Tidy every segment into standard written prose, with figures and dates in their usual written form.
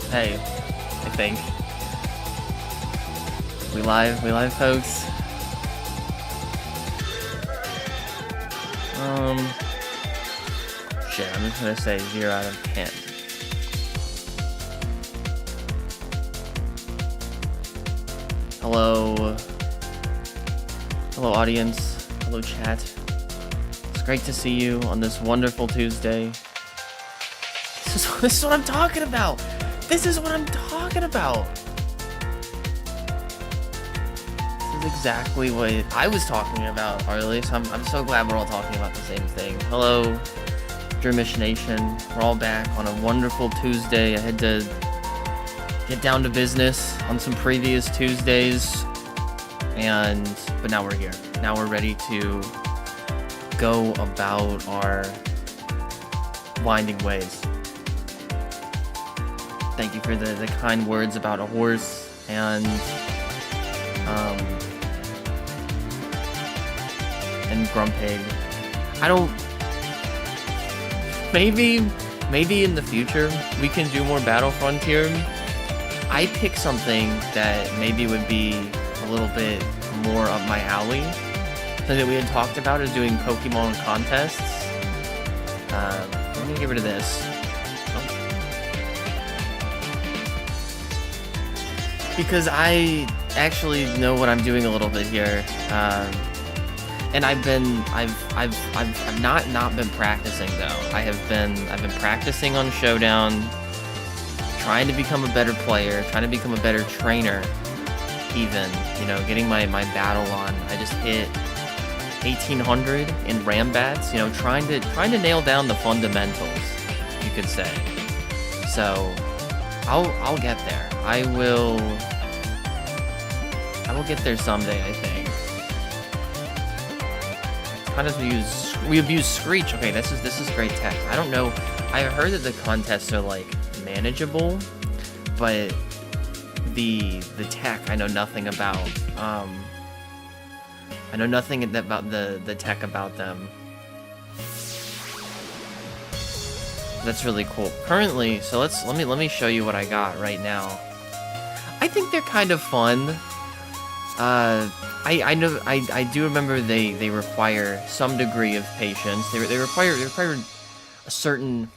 Hey, I think. We live, folks. Shit, I'm just gonna say 0 out of 10. Hello, audience. Hello, chat. It's great to see you on this wonderful Tuesday. This is what I'm talking about. This is what I'm talking about. This is exactly what I was talking about earlier. So I'm so glad we're all talking about the same thing. Hello, Dreamish Nation. We're all back on a wonderful Tuesday. I had to get down to business on some previous Tuesdays, but now we're here. Now we're ready to go about our winding ways. Thank you for the kind words about a horse and grumpig. Maybe in the future we can do more Battle Frontier. I picked something that maybe would be a little bit more up my alley. Something that we had talked about is doing Pokemon contests. Let me get rid of this. Because I actually know what I'm doing a little bit here, and I've not been practicing though. I've been practicing on Showdown, trying to become a better player, trying to become a better trainer, even, getting my battle on. I just hit 1800 in Rambats, trying to nail down the fundamentals, you could say. So I'll get there. I will get there someday, I think. Kind of we abuse Screech. Okay, this is great tech. I don't know. I heard that the contests are like manageable, but the tech I know nothing about. I know nothing about the tech about them. That's really cool. Currently, so let me show you what I got right now. I think they're kind of fun. I know I do remember they require some degree of patience. They require a certain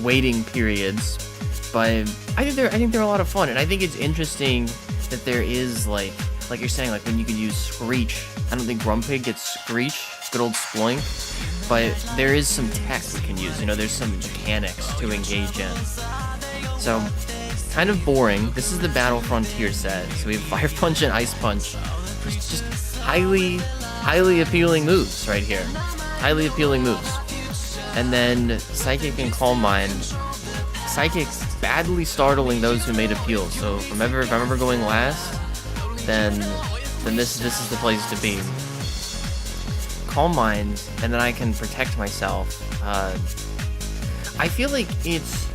waiting periods, but I think they're a lot of fun, and I think it's interesting that there is like you're saying, like when you can use Screech. I don't think Grumpig gets Screech, good old Sploink, but there is some tech we can use. There's some mechanics to engage in. So, kind of boring. This is the Battle Frontier set. So we have Fire Punch and Ice Punch. Just highly appealing moves right here. Highly appealing moves. And then Psychic and Calm Mind. Psychic badly startling those who made appeals. So if I'm ever going last, then this is the place to be. Calm Mind, and then I can protect myself. I feel like this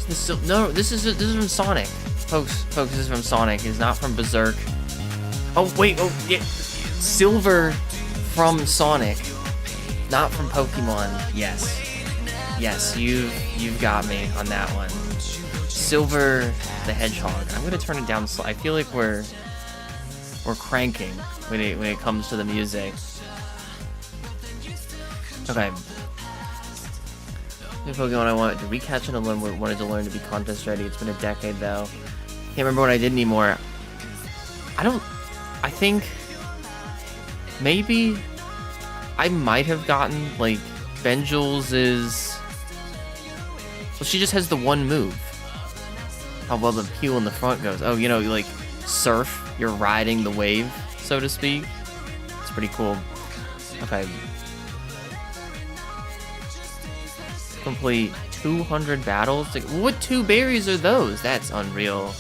is from Sonic, folks. This is from Sonic. It's not from Berserk. Oh wait, yeah, Silver from Sonic, not from Pokemon. Yes, you've got me on that one. Silver the Hedgehog. I'm gonna turn it down. I feel like we're cranking when it comes to the music. Okay. The Pokemon I wanted to recatch and wanted to learn to be contest ready. It's been a decade though. Can't remember what I did anymore. I think maybe I might have gotten like Benjul's is. Well, she just has the one move. How well the peel in the front goes. Oh, like surf. You're riding the wave, so to speak. It's pretty cool. Okay. Complete 200 battles. What 2 berries are those? That's unreal.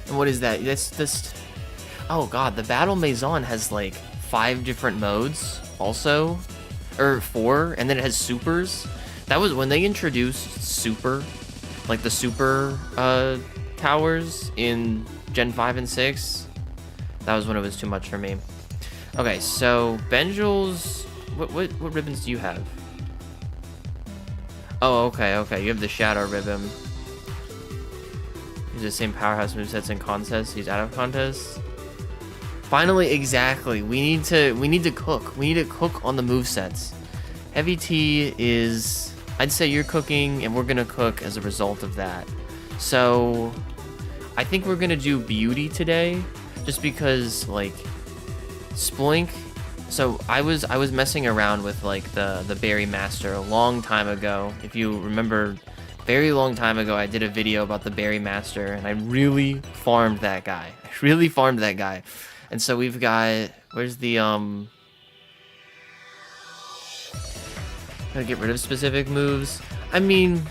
And what is that? That's just. Oh god, the Battle Maison has like 5 different modes also, or 4, and then it has supers. That was when they introduced super, like the super towers in Gen 5 and 6. That was when it was too much for me. Okay, so Benjul's. What ribbons do you have? Oh, okay, okay. You have the Shadow Ribbon. Use the same powerhouse movesets in contests. He's out of contests. Finally, exactly. We need to cook. We need to cook on the movesets. Heavy T is, I'd say you're cooking, and we're gonna cook as a result of that. So, I think we're gonna do Beauty today, just because like Sploink. So I was messing around with like the Berry Master a long time ago. If you remember, very long time ago, I did a video about the Berry Master, and I really farmed that guy. I really farmed that guy. And so we've got, where's the gotta get rid of specific moves. I mean,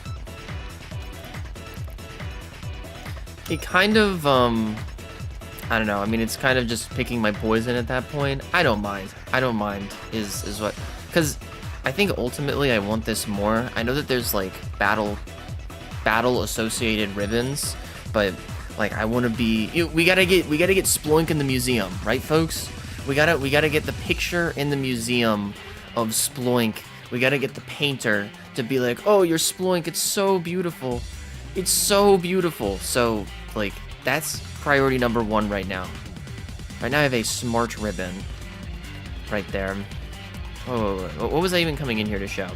it kind of I don't know. I mean, it's kind of just picking my poison at that point. I don't mind. I don't mind is what, because I think ultimately I want this more. I know that there's like battle associated ribbons, but like I want to be. We gotta get Sploink in the museum, right, folks? We gotta get the picture in the museum of Sploink. We gotta get the painter to be like, oh, your Sploink, it's so beautiful. It's so beautiful. So like that's priority number 1 right now. Right now I have a smart ribbon right there. Oh, what was I even coming in here to show?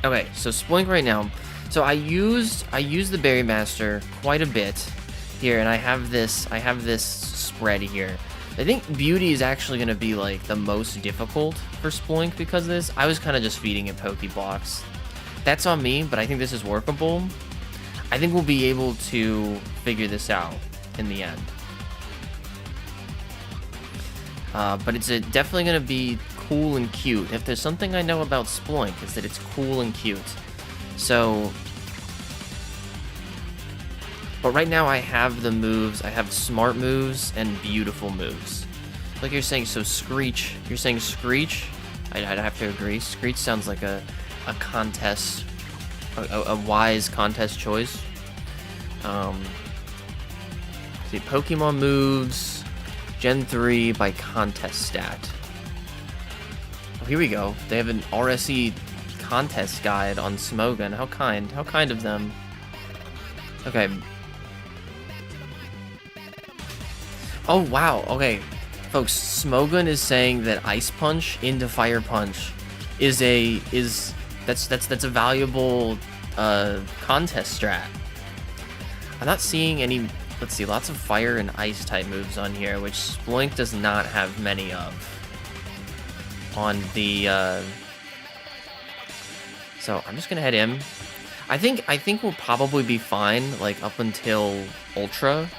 Okay, so Sploink right now. So I used the Berry Master quite a bit here, and I have this spread here. I think Beauty is actually going to be like the most difficult for Sploink because of this. I was kind of just feeding it Pokeblocks. That's on me, but I think this is workable. I think we'll be able to figure this out in the end. But it's definitely going to be cool and cute. If there's something I know about Sploink, is that it's cool and cute. So, but right now I have the moves. I have smart moves and beautiful moves. Like you're saying, so Screech. You're saying Screech? I'd have to agree. Screech sounds like a contest, a wise contest choice. See, Pokemon moves, Gen 3 by contest stat. Oh, here we go. They have an RSE contest guide on Smogon. How kind of them. Okay. Oh wow. Okay, folks. Smogon is saying that Ice Punch into Fire Punch is that's a valuable contest strat. I'm not seeing any. Let's see, lots of fire and ice type moves on here, which Sploink does not have many of. On the so I'm just gonna head in. I think we'll probably be fine, like up until Ultra,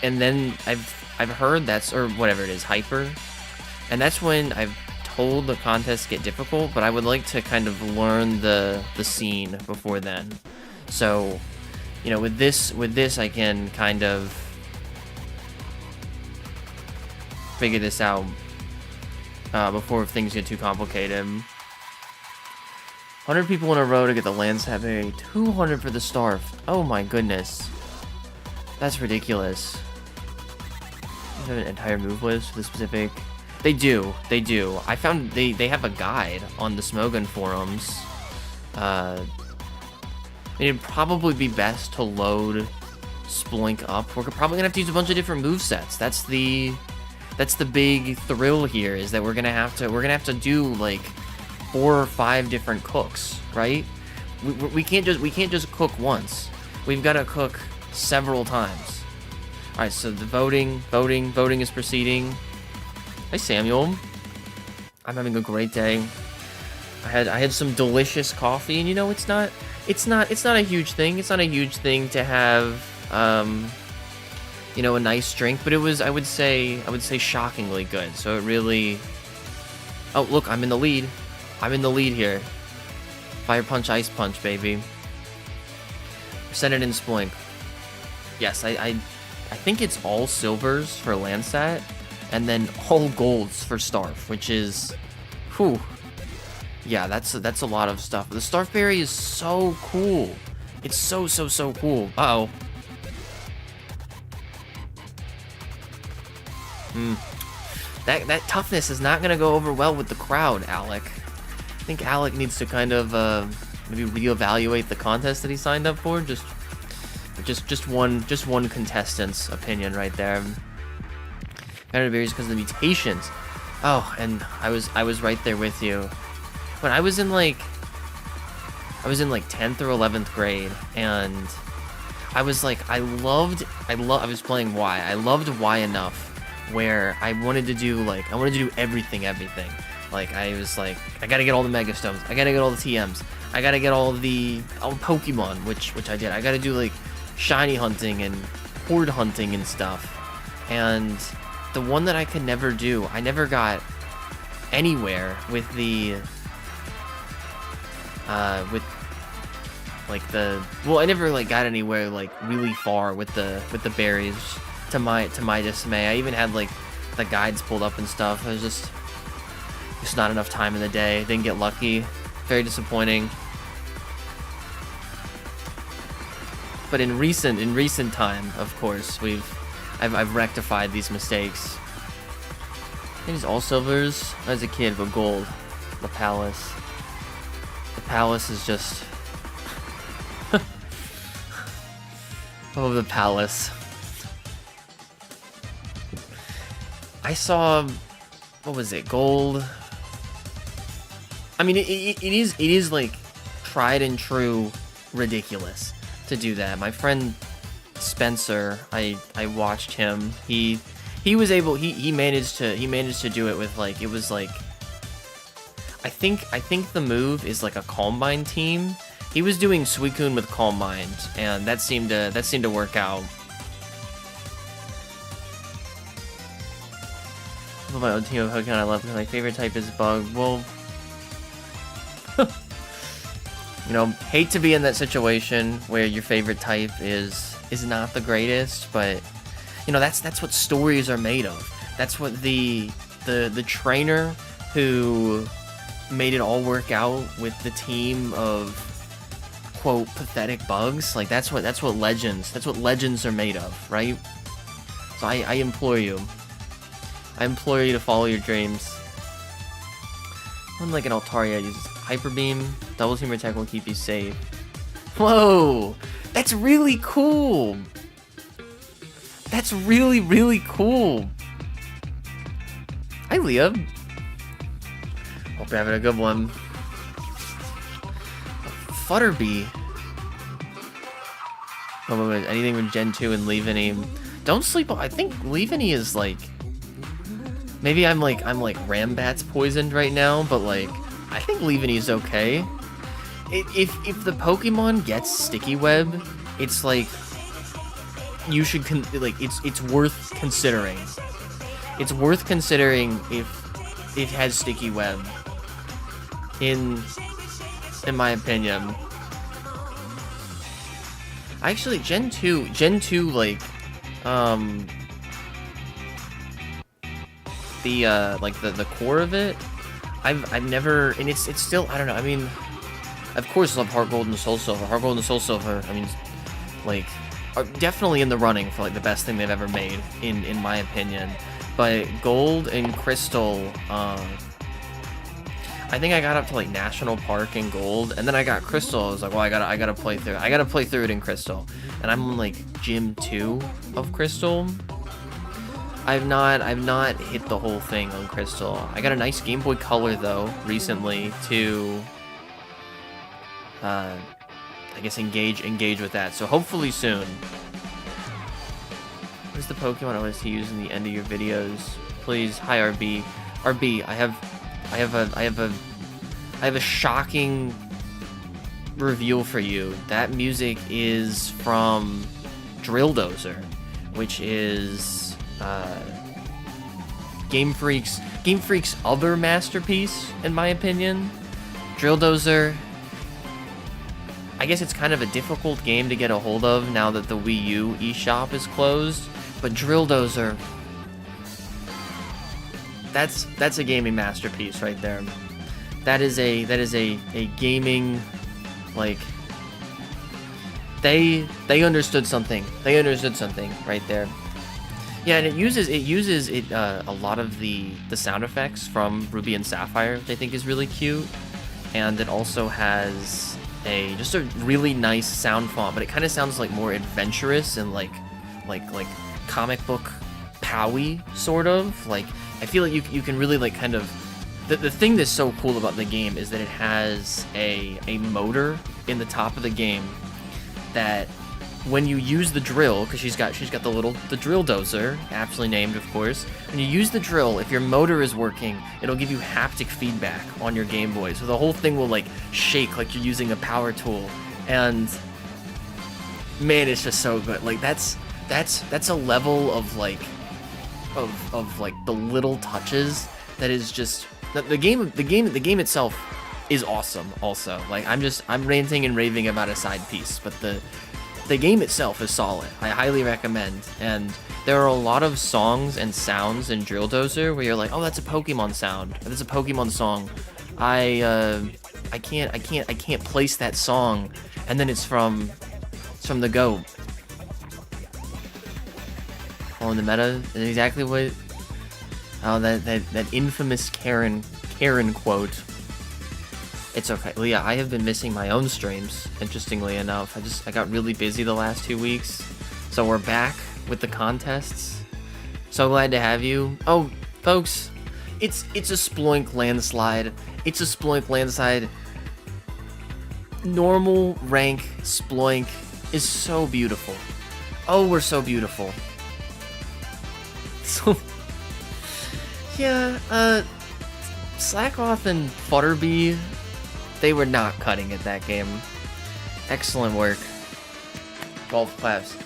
and then I've heard that's, or whatever it is, Hyper, and that's when I've told the contests get difficult. But I would like to kind of learn the scene before then. So, you know, with this I can kind of figure this out before things get too complicated. 100 people in a row to get the Landsat Berry, 200 for the Starf. Oh my goodness. That's ridiculous. They have an entire move list for the specific. They do. I found they have a guide on the Smogon forums. It'd probably be best to load Sploink up. We're probably gonna have to use a bunch of different movesets. That's the big thrill here, is that we're gonna have to do like 4 or 5 different cooks, right? We can't just cook once. We've got to cook several times. All right, so the voting is proceeding. Hi Samuel. I'm having a great day. I had some delicious coffee, and you know, it's not a huge thing. It's not a huge thing to have you know, a nice drink, but it was, I would say shockingly good. So it really. Oh, look, I'm in the lead. I'm in the lead here. Fire Punch, Ice Punch, baby. Send it in Sploink. Yes, I think it's all silvers for Landsat, and then all golds for Starf, which is, whew. Yeah, that's a lot of stuff. The Starf Berry is so cool. It's so cool. Uh-oh. That toughness is not gonna go over well with the crowd, Alec. I think Alec needs to kind of maybe reevaluate the contest that he signed up for. Just one contestant's opinion right there. Kind of varies because of the mutations. Oh, and I was right there with you. When I was in like 10th or 11th grade, and I was like, I was playing Y. I loved Y enough where I wanted to do everything. Like, I was like, I gotta get all the Mega Stones, I gotta get all the TMs, I gotta get all the Pokemon, which I did. I gotta do like shiny hunting and horde hunting and stuff. And the one that I could never do, I never got anywhere with the I never like got anywhere like really far with the berries, to my dismay. I even had like the guides pulled up and stuff. It was just not enough time in the day. Didn't get lucky. Very disappointing. But in recent time, of course, I've rectified these mistakes. These all silvers as a kid, but gold. The palace. The palace is just. Oh, the palace. I saw, what was it, gold? I mean, it is like tried and true ridiculous to do that. My friend Spencer, I watched him. He was able, he managed to do it with like, it was like, I think the move is like a Calm Mind team. He was doing Suicune with Calm Mind, and that seemed to work out. My own team of Pokemon I love, my favorite type is Bug. Well, you know, hate to be in that situation where your favorite type is not the greatest, but you know, that's what stories are made of. That's what the trainer who made it all work out with the team of quote pathetic bugs, like that's what legends are made of, right? So I implore you to follow your dreams. Unlike an Altaria uses Hyper Beam, Double Team attack will keep you safe. Whoa, that's really cool. That's really, really cool. Hi, Leah. Hope you're having a good one. Futterbee. Oh, wait, anything with Gen 2 and Leaveney. Don't sleep on. I think Leaveney is like. Maybe I'm like Rambat's poisoned right now, but like I think Leaveney is okay. If the Pokemon gets Sticky Web, it's like you should it's worth considering. It's worth considering if it has Sticky Web. In my opinion. Actually, Gen 2 like the core of it, I've never, and it's still, I don't know, I mean, of course I love Heart Gold and Soul Silver. Heart Gold and Soul Silver, I mean, like, are definitely in the running for like the best thing they've ever made, in my opinion. But Gold and Crystal, I think I got up to like National Park in Gold, and then I got Crystal. I was like, well, I gotta play through it. I gotta play through it in Crystal, and I'm on like Gym 2 of Crystal. I've not hit the whole thing on Crystal. I got a nice Game Boy Color though recently to, I guess engage with that. So hopefully soon. What's the Pokemon I always use in the end of your videos? Please, hi RB. RB, I have a shocking reveal for you. That music is from Drill Dozer, which is Game Freak's other masterpiece, in my opinion. Drill Dozer, I guess it's kind of a difficult game to get a hold of now that the Wii U eShop is closed, but Drill Dozer, that's a gaming masterpiece right there. That is a gaming, like, they understood something. They understood something right there. Yeah, and it uses a lot of the sound effects from Ruby and Sapphire, which I think is really cute. And it also has just a really nice sound font, but it kind of sounds like more adventurous and like comic book powy sort of. Like I feel like you can really like kind of the thing that's so cool about the game is that it has a motor in the top of the game that when you use the drill, because she's got the drill dozer, aptly named of course. When you use the drill, if your motor is working, it'll give you haptic feedback on your Game Boy. So the whole thing will like shake like you're using a power tool. And man, it's just so good. Like that's a level of like the little touches that is just the game itself is awesome also. Like I'm ranting and raving about a side piece, but the game itself is solid. I highly recommend. And there are a lot of songs and sounds in Drill Dozer where you're like, oh, that's a Pokemon sound. That's a Pokemon song. I can't place that song. And then it's from the GOAT. Oh, in the meta, exactly what. Oh, that infamous Karen quote. It's okay. Well, yeah, I have been missing my own streams, interestingly enough. I got really busy the last 2 weeks. So we're back with the contests. So glad to have you. Oh, folks, it's a Sploink landslide. It's a Sploink landslide. Normal rank Sploink is so beautiful. Oh, we're so beautiful. So, yeah, Slackoff and Futterbee, they were not cutting it that game. Excellent work. Golf claps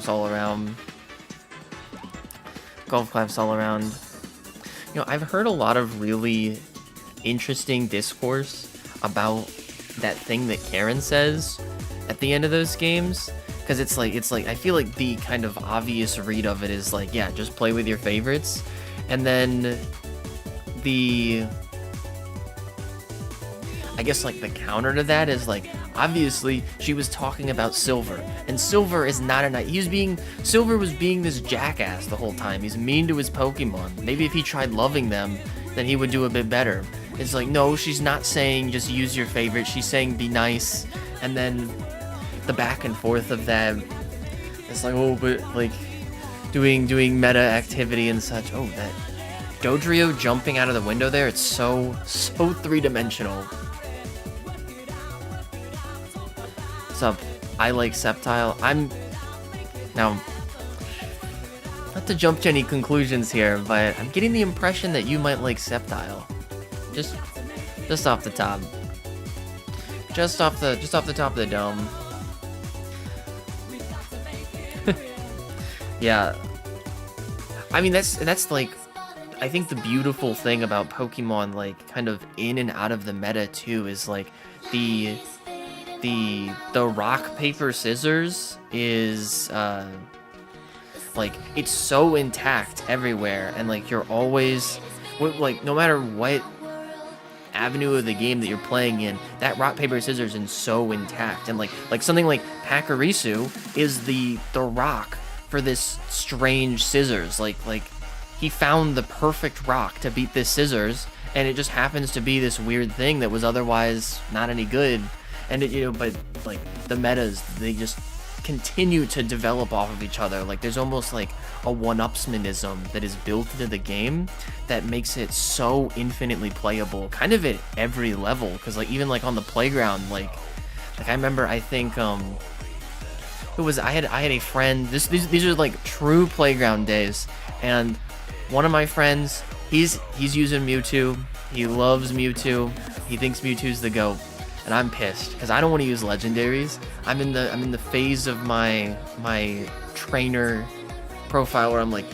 all around. Golf claps all around. You know, I've heard a lot of really interesting discourse about that thing that Karen says at the end of those games. Because it's like, I feel like the kind of obvious read of it is like, yeah, just play with your favorites. And then I guess like the counter to that is like, obviously she was talking about Silver, and Silver is not a nice. Silver was being this jackass the whole time. He's mean to his Pokemon. Maybe if he tried loving them, then he would do a bit better. It's like, no, she's not saying just use your favorite. She's saying be nice, and then the back and forth of that. It's like, oh, but like doing meta activity and such. Oh, that Dodrio jumping out of the window there. It's so three-dimensional. What's up? I like Sceptile. Now, not to jump to any conclusions here, but I'm getting the impression that you might like Sceptile. Just off the top. Just off the top of the dome. Yeah. I mean, that's like, I think the beautiful thing about Pokemon, like, kind of in and out of the meta too, is like the rock paper scissors is like, it's so intact everywhere, and like you're always like, no matter what avenue of the game that you're playing in, that rock paper scissors is so intact. And like something like Pachirisu is the rock for this strange scissors. Like he found the perfect rock to beat this scissors, and it just happens to be this weird thing that was otherwise not any good. And it, but like the metas, they just continue to develop off of each other. Like there's almost like a one-upsmanism that is built into the game that makes it so infinitely playable, kind of at every level. Because like even like on the playground, like I remember, I think who was I had a friend. These are like true playground days, and one of my friends, he's using Mewtwo. He loves Mewtwo. He thinks Mewtwo's the GOAT. And I'm pissed because I don't want to use legendaries. I'm in the phase of my trainer profile where I'm like,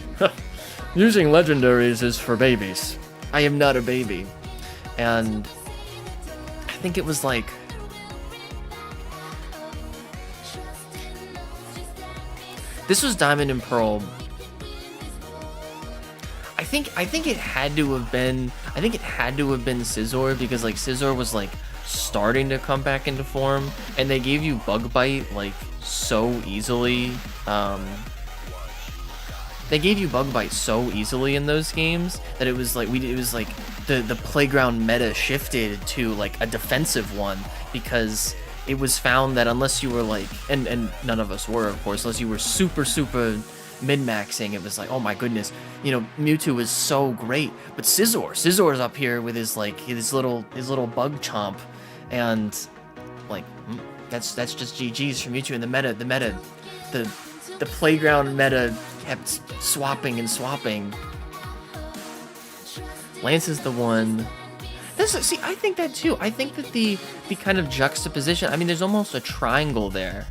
using legendaries is for babies. I am not a baby. And I think it was like, this was Diamond and Pearl. I think it had to have been Scizor, because like Scizor was like starting to come back into form, and they gave you Bug Bite like so easily. they gave you bug bites so easily in those games that it was like the playground meta shifted to like a defensive one, because it was found that unless you were like, and none of us were, of course, unless you were super min-maxing, it was like, oh my goodness, you know, Mewtwo is so great, but Scissor's up here with his like his little bug chomp, and like that's just GG's for Mewtwo. And the playground meta kept swapping and swapping. Lance is the one. See, I think that too. I think that the kind of juxtaposition, I mean, there's almost a triangle there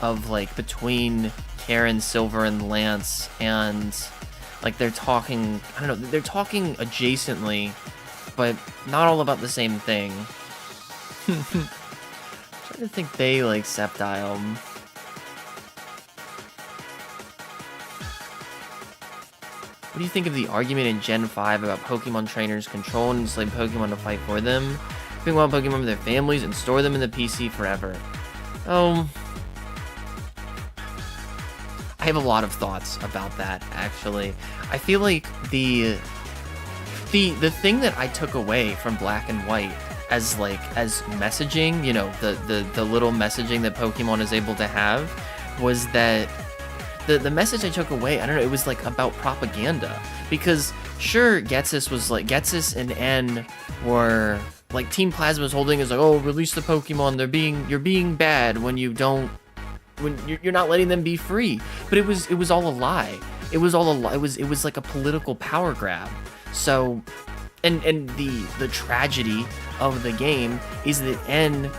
of like between Karen, Silver, and Lance, and like they're talking, I don't know, they're talking adjacently, but not all about the same thing. I'm trying to think they like Sceptile. What do you think of the argument in Gen 5 about Pokemon trainers control and enslave Pokemon to fight for them, bring wild Pokemon to their families, and store them in the PC forever? Oh, I have a lot of thoughts about that, actually. I feel like the thing that I took away from Black and White as messaging, you know, the little messaging that Pokemon is able to have, was that the message I took away, I don't know, it was like about propaganda, because sure, Getsus and N were like, Team Plasma's holding is like, oh, release the Pokemon, you're being bad when you're not letting them be free, but it was all a lie. It was all a lie. It was like a political power grab. So, and the tragedy of the game is that N,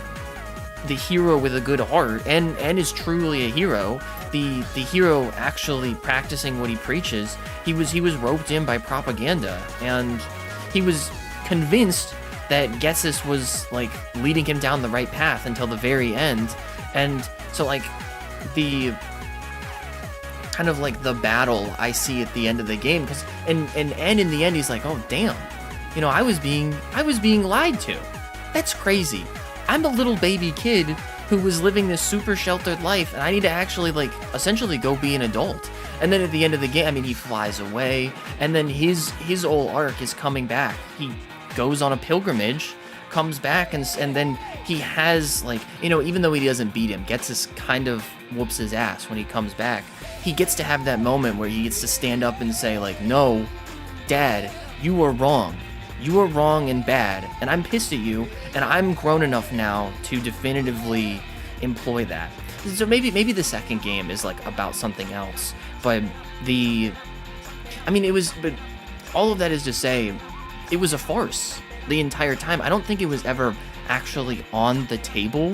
the hero with a good heart, and N is truly a hero. The hero actually practicing what he preaches, he was roped in by propaganda, and he was convinced that Getsus was like leading him down the right path until the very end. And so like the kind of like the battle I see at the end of the game, because and N in the end he's like, oh damn, you know, I was being lied to. That's crazy. I'm a little baby kid who was living this super sheltered life, and I need to actually like essentially go be an adult. And then at the end of the game, I mean, he flies away, and then his whole arc is coming back. He goes on a pilgrimage, comes back, and then he has like, you know, even though he doesn't beat him, Getsus kind of whoops his ass when he comes back. He gets to have that moment where he gets to stand up and say like, no, Dad, you were wrong. You are wrong and bad, and I'm pissed at you, and I'm grown enough now to definitively employ that. So maybe the second game is like about something else, but but all of that is to say, it was a farce the entire time. I don't think it was ever actually on the table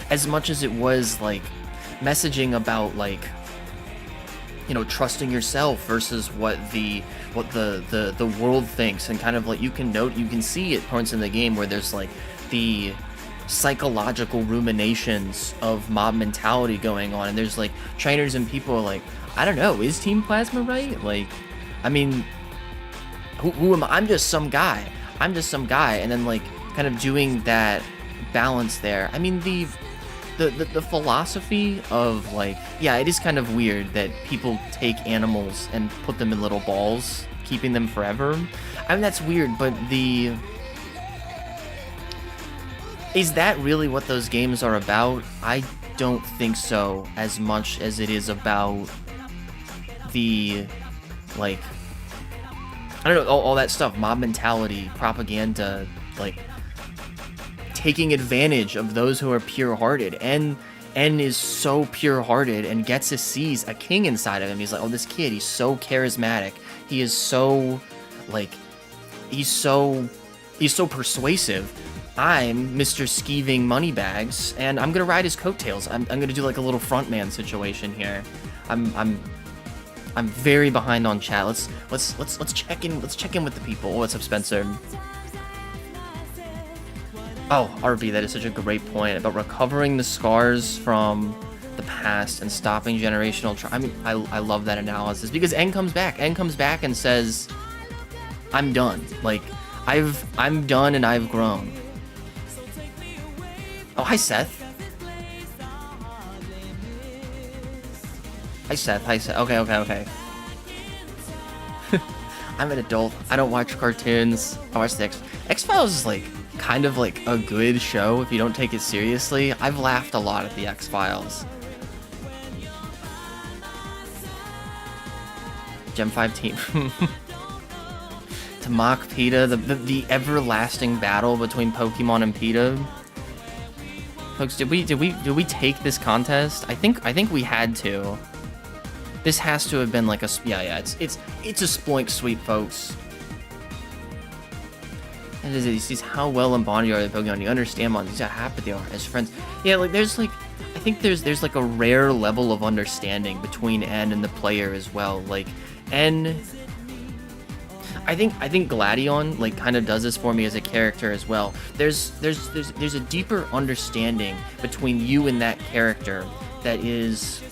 as much as it was like messaging about like, you know, trusting yourself versus what the world thinks, and kind of like you can see at points in the game where there's like the psychological ruminations of mob mentality going on, and there's like trainers and people are like, I don't know, is Team Plasma right? Like, I mean, who am I? I'm just some guy, and then like kind of doing that balance there. I mean, the philosophy of like, yeah, it is kind of weird that people take animals and put them in little balls, keeping them forever. I mean, that's weird, but is that really what those games are about? I don't think so, as much as it is about the, like, I don't know, all that stuff, mob mentality, propaganda, like, taking advantage of those who are pure-hearted. And N is so pure-hearted and gets to seize a king inside of him. He's like, oh, this kid, he's so charismatic. He is so, like, he's so persuasive. I'm Mr. Skeeving Moneybags, and I'm gonna ride his coattails. I'm gonna do like a little frontman situation here. I'm very behind on chat. Let's check in with the people. What's up, Spencer? Oh, RB, that is such a great point about recovering the scars from the past and stopping generational I mean, I love that analysis, because N comes back and says, I'm done. Like, I'm done and I've grown. Oh, hi, Seth. Hi, Seth. Okay. I'm an adult. I don't watch cartoons. I watch the X-Files is like kind of like a good show if you don't take it seriously. I've laughed a lot at the X-Files. Gen 5 team. To mock PETA, the everlasting battle between Pokemon and PETA. Folks, did we take this contest? I think we had to. This has to have been like a it's a Sploink sweep, folks. And it is how well embodied are the Pokemon. You understand monsters, how happy they are as friends. Yeah, like there's like I think there's like a rare level of understanding between N and the player as well. Like N, I think Gladion like kind of does this for me as a character as well. There's a deeper understanding between you and that character that is,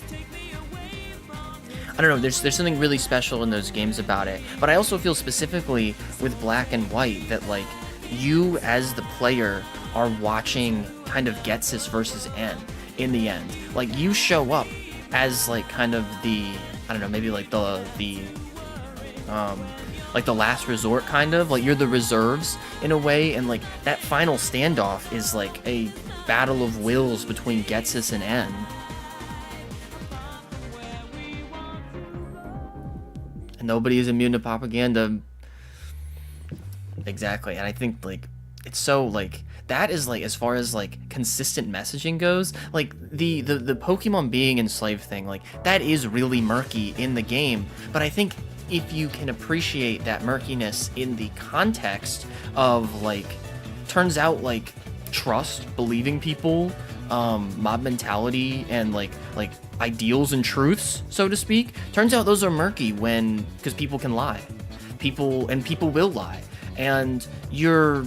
I don't know, there's something really special in those games about it. But I also feel specifically with Black and White that like you as the player are watching kind of Ghetsis versus N in the end. Like you show up as like kind of the, I don't know, maybe like the last resort kind of, like you're the reserves in a way, and like that final standoff is like a battle of wills between Ghetsis and N. And nobody is immune to propaganda. Exactly, and I think like it's so like that is like as far as like consistent messaging goes, like the Pokemon being enslaved thing, like that is really murky in the game, but I think if you can appreciate that murkiness in the context of like, turns out like trust, believing people, mob mentality, and like ideals and truths, so to speak, turns out those are murky because people can lie, people will lie, and your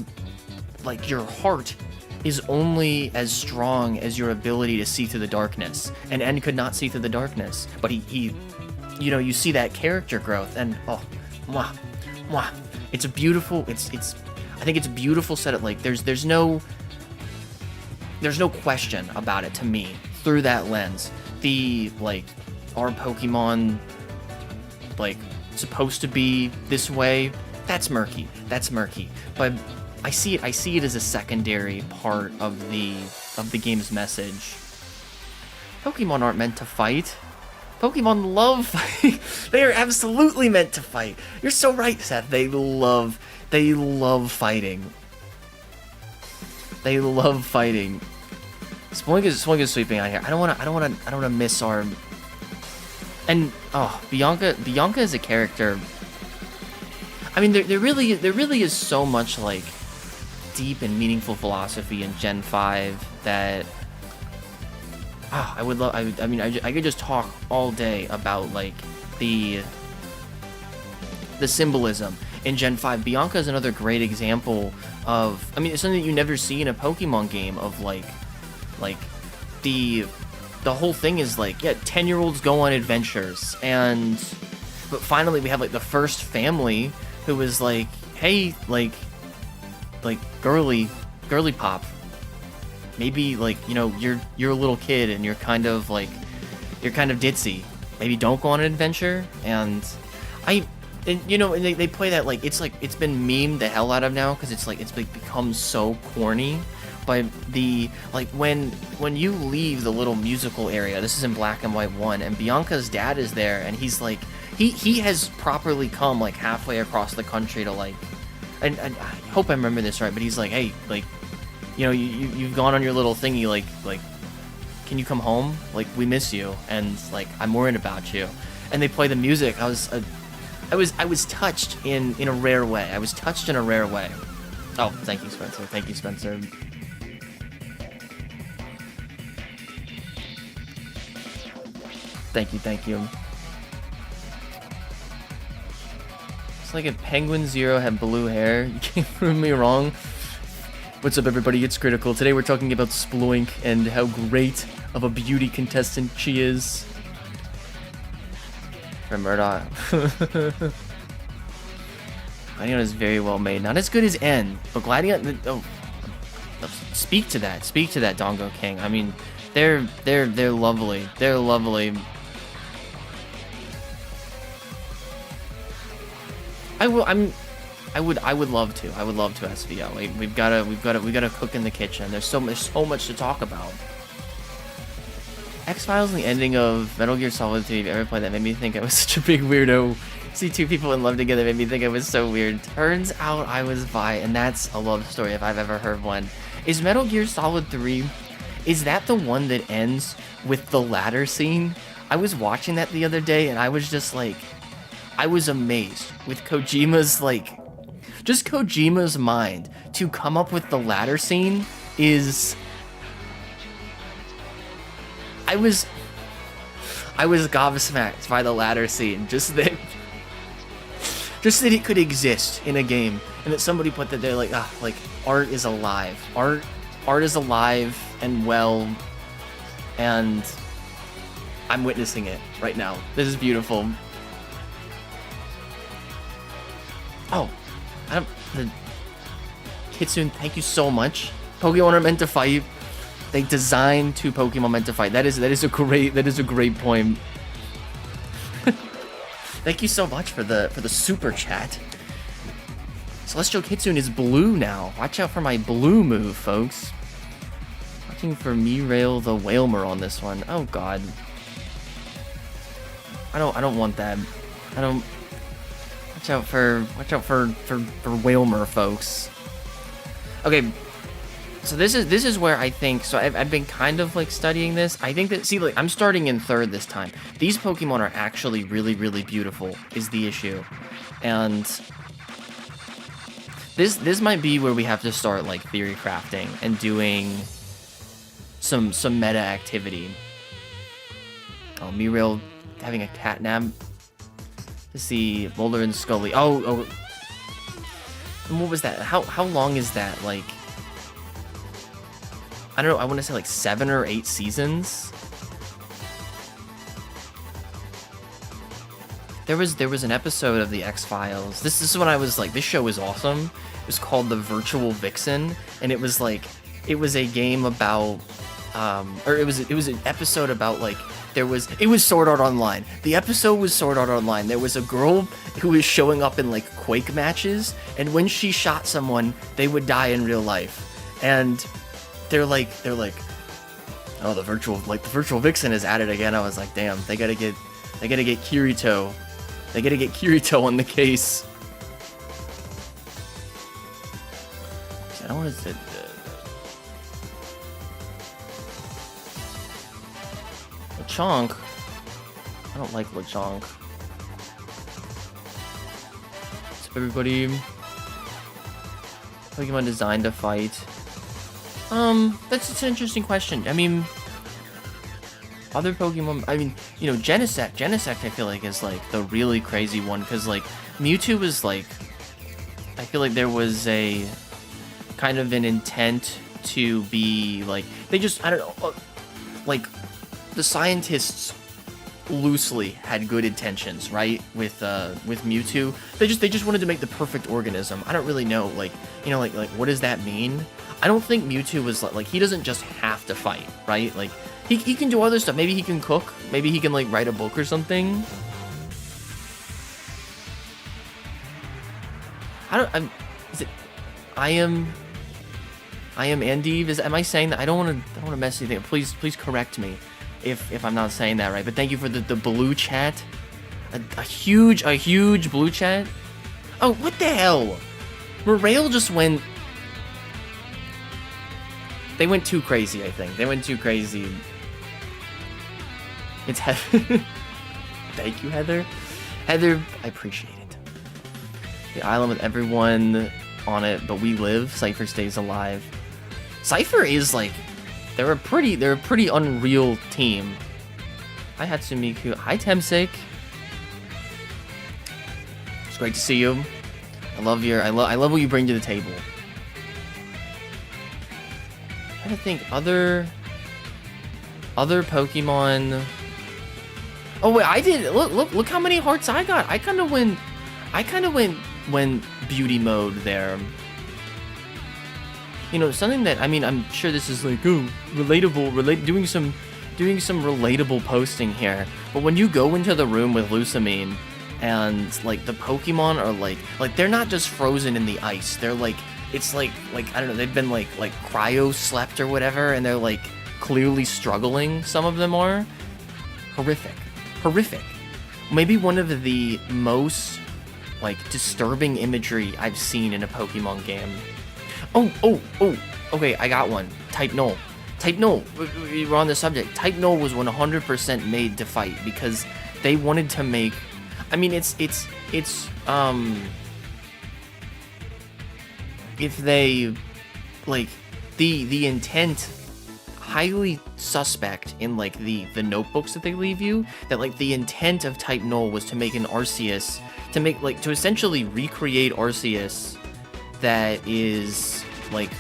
heart is only as strong as your ability to see through the darkness, and N could not see through the darkness, but he you know, you see that character growth, and oh, mwah, mwah. It's a beautiful, I think it's a beautiful set of, like, there's no question about it to me through that lens. The, like, are Pokemon, like, supposed to be this way? That's murky, but I see it as a secondary part of the game's message. Pokemon aren't meant to fight. Pokemon love fighting. They are absolutely meant to fight. You're so right, Seth. They love fighting. They love fighting. Sploink is sweeping out here. I don't wanna miss our. And oh, Bianca is a character. I mean, there really is so much like deep and meaningful philosophy in Gen 5 that. I would love. I mean, I could just talk all day about like the symbolism in Gen 5. Bianca is another great example of. I mean, it's something that you never see in a Pokemon game. Of like the whole thing is like, yeah, 10-year-olds go on adventures, but finally we have like the first family who was like, hey, like girly pop. Maybe like, you know, you're a little kid and you're kind of ditzy. Maybe don't go on an adventure. And you know, they play that like it's been memed the hell out of now because it's like become so corny. But the like when you leave the little musical area, this is in Black and White 1, and Bianca's dad is there, and he's like he has properly come like halfway across the country to like, and I hope I remember this right, but he's like, hey, like, you know, you've gone on your little thingy, like, can you come home? Like, we miss you, and like, I'm worried about you. And they play the music. I was touched in a rare way. I was touched in a rare way. Oh, thank you, Spencer. Thank you, Spencer. Thank you. It's like if Penguin Zero had blue hair. You can't prove me wrong. What's up, everybody? It's Critical. Today we're talking about Sploink and how great of a beauty contestant she is. From Murdoch. Gladion is very well made. Not as good as N, but Gladion. Oh, speak to that. Speak to that, Dongo King. I mean, they're lovely. They're lovely. I will. I would love to. I would love to SVO. We gotta cook in the kitchen. There's so much to talk about. X-Files and the ending of Metal Gear Solid 3, if you ever played that, made me think I was such a big weirdo. See two people in love together made me think I was so weird. Turns out I was bi, and that's a love story if I've ever heard one. Is Metal Gear Solid 3, is that the one that ends with the ladder scene? I was watching that the other day, and I was just like, I was amazed with Kojima's, like, just Kojima's mind to come up with the ladder scene is... I was gobsmacked by the ladder scene. Just that it could exist in a game, and that somebody put that there, like, like art is alive. Art is alive and well, and I'm witnessing it right now. This is beautiful. Oh, Kitsune, thank you so much. Pokemon are meant to fight. They designed two Pokemon meant to fight. That is a great point. Thank you so much for the super chat. Celestial Kitsune is blue now. Watch out for my blue move, folks. Watching for Mirail the Whalmer on this one. Oh god. I don't want that. I don't. Watch out for Whalmer, folks. Okay. So this is where I think, so I've been kind of like studying this. I think that, see, like, I'm starting in third this time. These Pokemon are actually really, really beautiful is the issue. And this might be where we have to start like theory crafting and doing some meta activity. Oh, Mirail having a cat nap. To see Boulder and Scully. Oh. And what was that? How long is that? Like, I don't know, I want to say like 7 or 8 seasons. There was an episode of the X-Files. This is when I was like, this show is awesome. It was called The Virtual Vixen, and it was a game about or it was an episode about, like, it was Sword Art Online. The episode was Sword Art Online. There was a girl who was showing up in like Quake matches, and when she shot someone, they would die in real life. And they're like, oh, the virtual vixen is at it again. I was like, damn, they gotta get Kirito. They gotta get Kirito on the case. I don't want to say Lechonk. I don't like Lechonk. What's up, everybody? Pokemon designed to fight. That's an interesting question. I mean, other Pokemon, I mean, you know, Genesect I feel like is like the really crazy one, because like Mewtwo was like, I feel like there was a kind of an intent to be like, they just, I don't know, like the scientists loosely had good intentions, right? With Mewtwo, they just wanted to make the perfect organism. I don't really know, like, you know, like what does that mean? I don't think Mewtwo was like he doesn't just have to fight, right? Like he can do other stuff. Maybe he can cook. Maybe he can like write a book or something. I am Andy. Am I saying that? I don't want to mess anything up. Please correct me if I'm not saying that right. But thank you for the blue chat. A huge blue chat. Oh, what the hell? Mirail just went. They went too crazy, I think. They went too crazy. It's Heather. Thank you, Heather. Heather, I appreciate it. The island with everyone on it, but we live. Cypher stays alive. Cypher is like, they're a pretty unreal team. Hi Hatsumiku. Hi Temsik. It's great to see you. I love what you bring to the table. I'm trying to think other Pokemon. Oh wait, I did look how many hearts I got. I kind of went beauty mode there. You know, something that, I mean, I'm sure this is like, ooh, doing some relatable posting here. But when you go into the room with Lusamine and like the Pokemon are like they're not just frozen in the ice. They're like it's like I don't know. They've been like cryo slept or whatever, and they're like clearly struggling. Some of them are horrific. Maybe one of the most like disturbing imagery I've seen in a Pokemon game. Oh. Okay, I got one. Type Null. We're on the subject. Type Null was 100% made to fight because they wanted to make. I mean, it's if they like the intent highly suspect in like the notebooks that they leave you, that like the intent of Type Null was to make an Arceus, to essentially recreate Arceus that is like,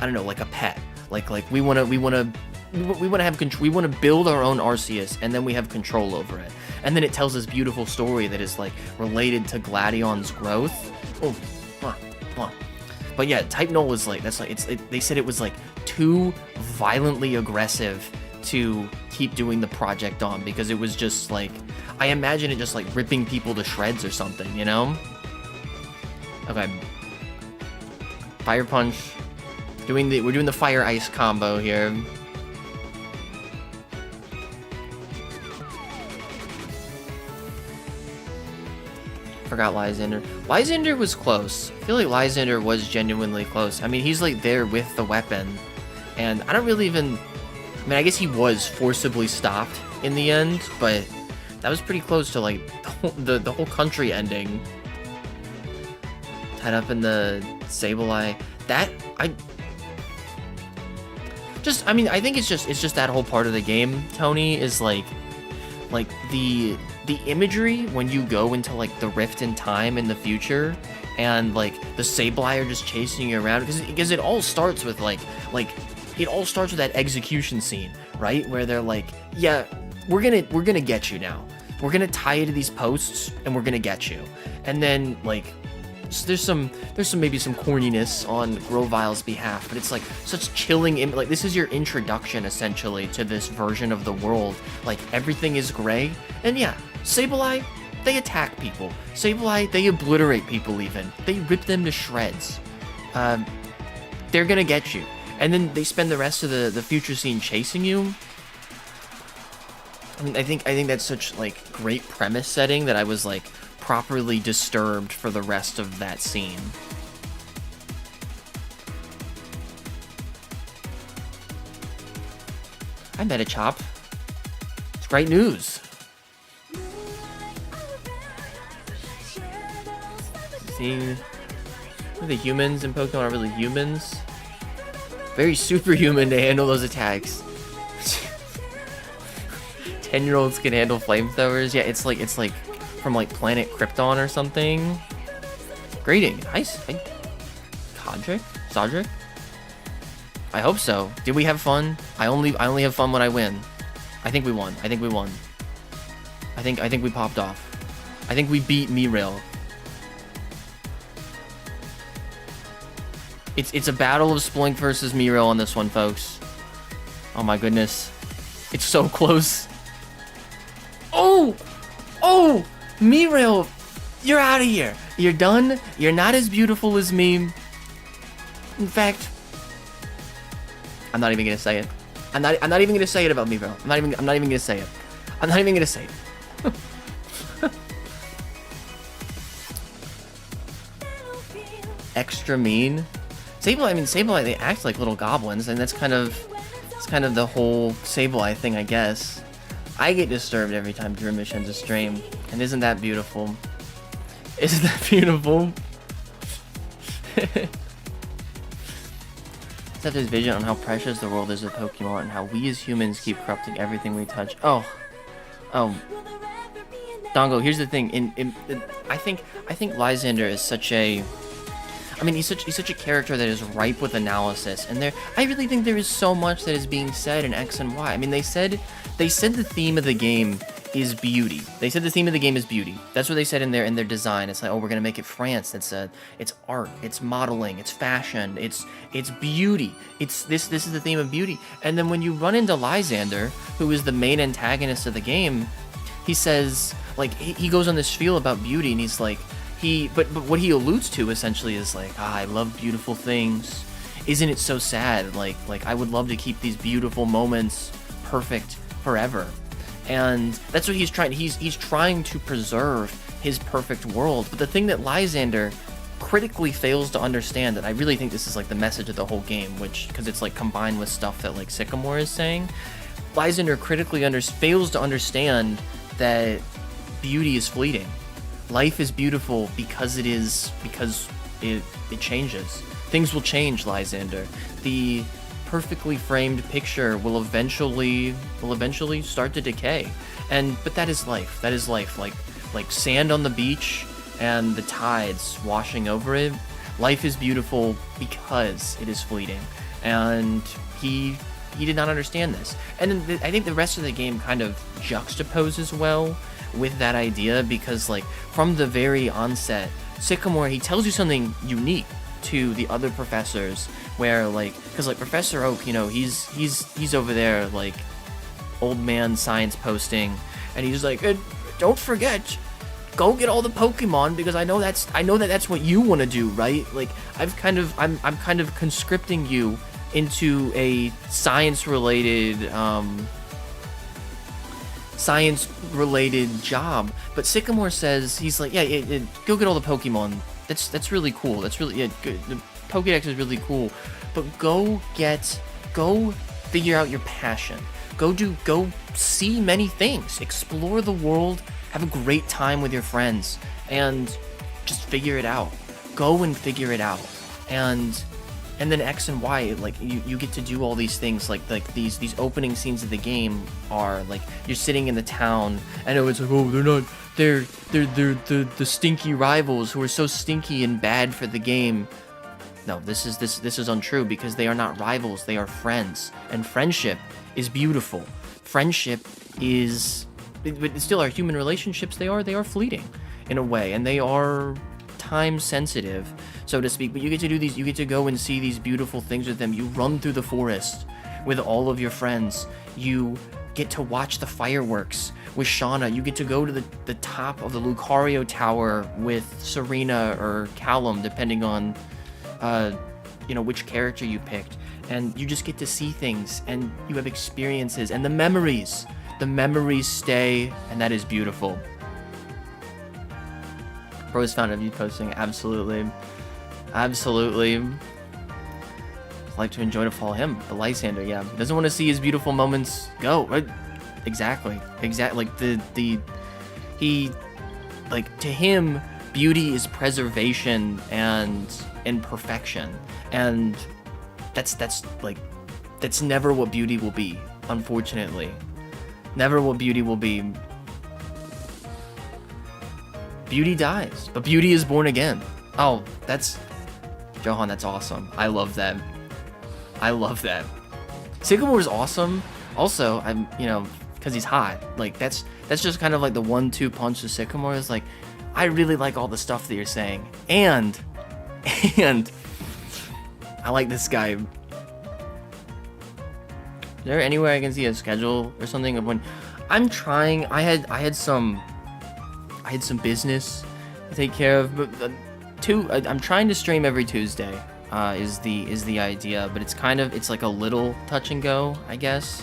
I don't know, like a pet. Like we want to have control. We want to build our own Arceus, and then we have control over it. And then it tells this beautiful story that is like related to Gladion's growth. Oh, come on. But yeah, Type Null was like, they said it was like too violently aggressive to keep doing the project on, because it was just like, I imagine it just like ripping people to shreds or something, you know? Okay. Fire Punch. We're doing the Fire Ice combo here. Forgot Lysander. Lysander was close. I feel like Lysander was genuinely close. I mean, he's like there with the weapon, and I don't really even. I mean, I guess he was forcibly stopped in the end, but that was pretty close to like the whole country ending. Tied up in the Sableye. I think it's just that whole part of the game, Tony, is like the imagery when you go into like the rift in time in the future, and like the Sableye are just chasing you around, because it all starts with it all starts with that execution scene, right, where they're like, yeah, we're gonna get you now, we're gonna tie you to these posts and we're gonna get you. And then like there's some maybe some corniness on Grovile's behalf, but it's like such chilling like this is your introduction essentially to this version of the world. Like everything is gray, and yeah, Sableye, they attack people. Sableye, they obliterate people even. They rip them to shreds. They're gonna get you. And then they spend the rest of the future scene chasing you. I mean, I think that's such like great premise setting that I was like properly disturbed for the rest of that scene. I met a Chop. It's great news. Seeing the humans in Pokemon are really humans. Very superhuman to handle those attacks. 10-year-olds can handle flamethrowers. Yeah, it's like from like Planet Krypton or something. Greeting. Nice. Sodric? I hope so. Did we have fun? I only have fun when I win. I think we won. I think we popped off. I think we beat Mirail. It's a battle of Splunk versus Mirail on this one, folks. Oh my goodness. It's so close. Oh! Mirail, you're out of here. You're done. You're not as beautiful as me. In fact, I'm not even gonna say it. I'm not even gonna say it about Mirail. I'm not even gonna say it. I'm not even gonna say it. Extra mean. Sableye, they act like little goblins, and that's kind of the whole Sableye thing, I guess. I get disturbed every time Drimish ends a stream, and isn't that beautiful? Isn't that beautiful? Except his vision on how precious the world is with Pokemon, and how we as humans keep corrupting everything we touch. Oh. Dongo, here's the thing. I think Lysander is such a. I mean, he's such a character that is ripe with analysis, and I really think there is so much that is being said in X and Y. I mean, they said the theme of the game is beauty. They said the theme of the game is beauty. That's what they said in their design. It's like, oh, we're gonna make it France. It's art. It's modeling. It's fashion. It's beauty. This is the theme of beauty. And then when you run into Lysander, who is the main antagonist of the game, he says, like, he goes on this spiel about beauty, and he's like, but what he alludes to essentially is like, I love beautiful things. Isn't it so sad? Like I would love to keep these beautiful moments perfect forever. And that's what he's trying. He's trying to preserve his perfect world. But the thing that Lysander critically fails to understand, that I really think this is like the message of the whole game, which, because it's like combined with stuff that like Sycamore is saying, Lysander critically fails to understand that beauty is fleeting. Life is beautiful because it changes. Things will change, Lysander. The perfectly framed picture will eventually start to decay. But that is life. That is life. Like sand on the beach and the tides washing over it. Life is beautiful because it is fleeting. And he did not understand this. And I think the rest of the game kind of juxtaposes well with that idea, because like from the very onset, Sycamore, he tells you something unique to the other professors, where like, because like Professor Oak, you know, he's over there like old man science posting, and he's like, don't forget, go get all the Pokemon, because I know that's what you want to do, right? Like I'm kind of conscripting you into a science related job. But Sycamore says, he's like, yeah, go get all the Pokemon. That's really cool. That's really, yeah, good. The Pokédex is really cool. But go figure out your passion. Go see many things. Explore the world. Have a great time with your friends. And just figure it out. Go and figure it out. And then X and Y, like you get to do all these things, like these opening scenes of the game are like you're sitting in the town, and it's like, oh, they're the stinky rivals who are so stinky and bad for the game. No, this is untrue, because they are not rivals, they are friends, and friendship is beautiful. Friendship is, but still, our human relationships, they are fleeting in a way, and they are time sensitive, so to speak. But you get to do these, you get to go and see these beautiful things with them. You run through the forest with all of your friends. You get to watch the fireworks with Shauna. You get to go to the top of the Lucario Tower with Serena or Callum, depending on which character you picked. And you just get to see things, and you have experiences, and the memories stay, and that is beautiful. Bro is found of you posting. Absolutely. Like to enjoy to follow him. The Lysander, yeah. Doesn't want to see his beautiful moments go. Right? Exactly. Like to him, beauty is preservation and perfection. And that's never what beauty will be, unfortunately. Never what beauty will be. Beauty dies, but beauty is born again. Oh, that's Johan, that's awesome. I love that. Sycamore is awesome. Also, I'm, because he's hot. Like that's just kind of like the 1-2 punch of Sycamore is like, I really like all the stuff that you're saying. And I like this guy. Is there anywhere I can see a schedule or something of when I'm trying? I had some business to take care of, but I'm trying to stream every Tuesday. Is the idea, but it's like a little touch and go, I guess.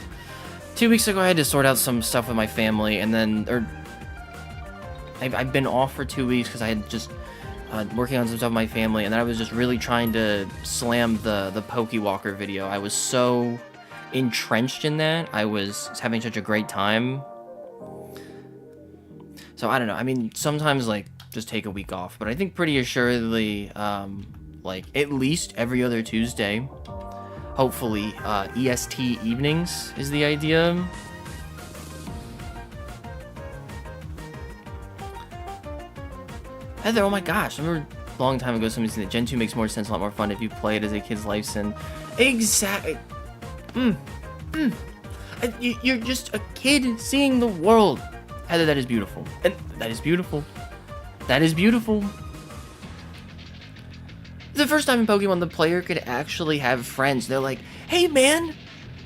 2 weeks ago, I had to sort out some stuff with my family, and then I've been off for 2 weeks because I had just working on some stuff with my family, and then I was just really trying to slam the Pokewalker video. I was so entrenched in that. I was having such a great time. So I don't know. I mean, sometimes like just take a week off, but I think pretty assuredly, like at least every other Tuesday, hopefully, EST evenings is the idea. Heather, oh my gosh, I remember a long time ago somebody said that Gen 2 makes more sense, a lot more fun if you play it as a kid's life sim. Exactly. You're just a kid seeing the world. Heather, that is beautiful. And that is beautiful. That is beautiful. The first time in Pokemon, the player could actually have friends. They're like, hey man,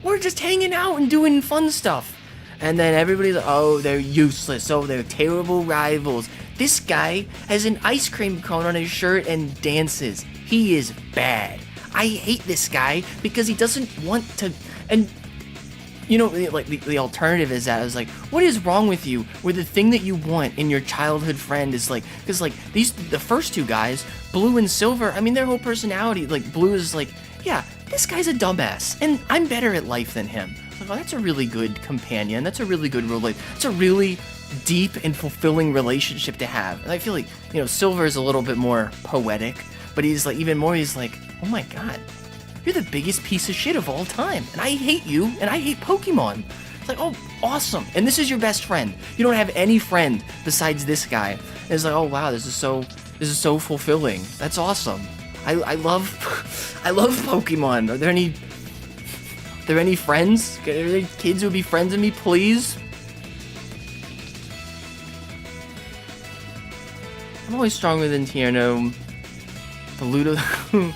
we're just hanging out and doing fun stuff. And then everybody's like, oh, they're useless. Oh, they're terrible rivals. This guy has an ice cream cone on his shirt and dances. He is bad. I hate this guy because he doesn't want to. And you know, like the alternative is that I was like, what is wrong with you? Where the thing that you want in your childhood friend is like, because like the first two guys, Blue and Silver, I mean, their whole personality, like Blue is like, yeah, this guy's a dumbass, and I'm better at life than him. Like, oh, that's a really good companion. That's a really good That's a really deep and fulfilling relationship to have. And I feel like, you know, Silver is a little bit more poetic, but he's like, even more, he's like, oh my god, you're the biggest piece of shit of all time, and I hate you, and I hate Pokemon. It's like, oh, awesome. And this is your best friend. You don't have any friend besides this guy. And it's like, oh wow, this is so fulfilling. That's awesome. I love Pokemon. Are there any friends? Are there any kids who would be friends with me, please? I'm always stronger than Tierno. The Ludo. I'm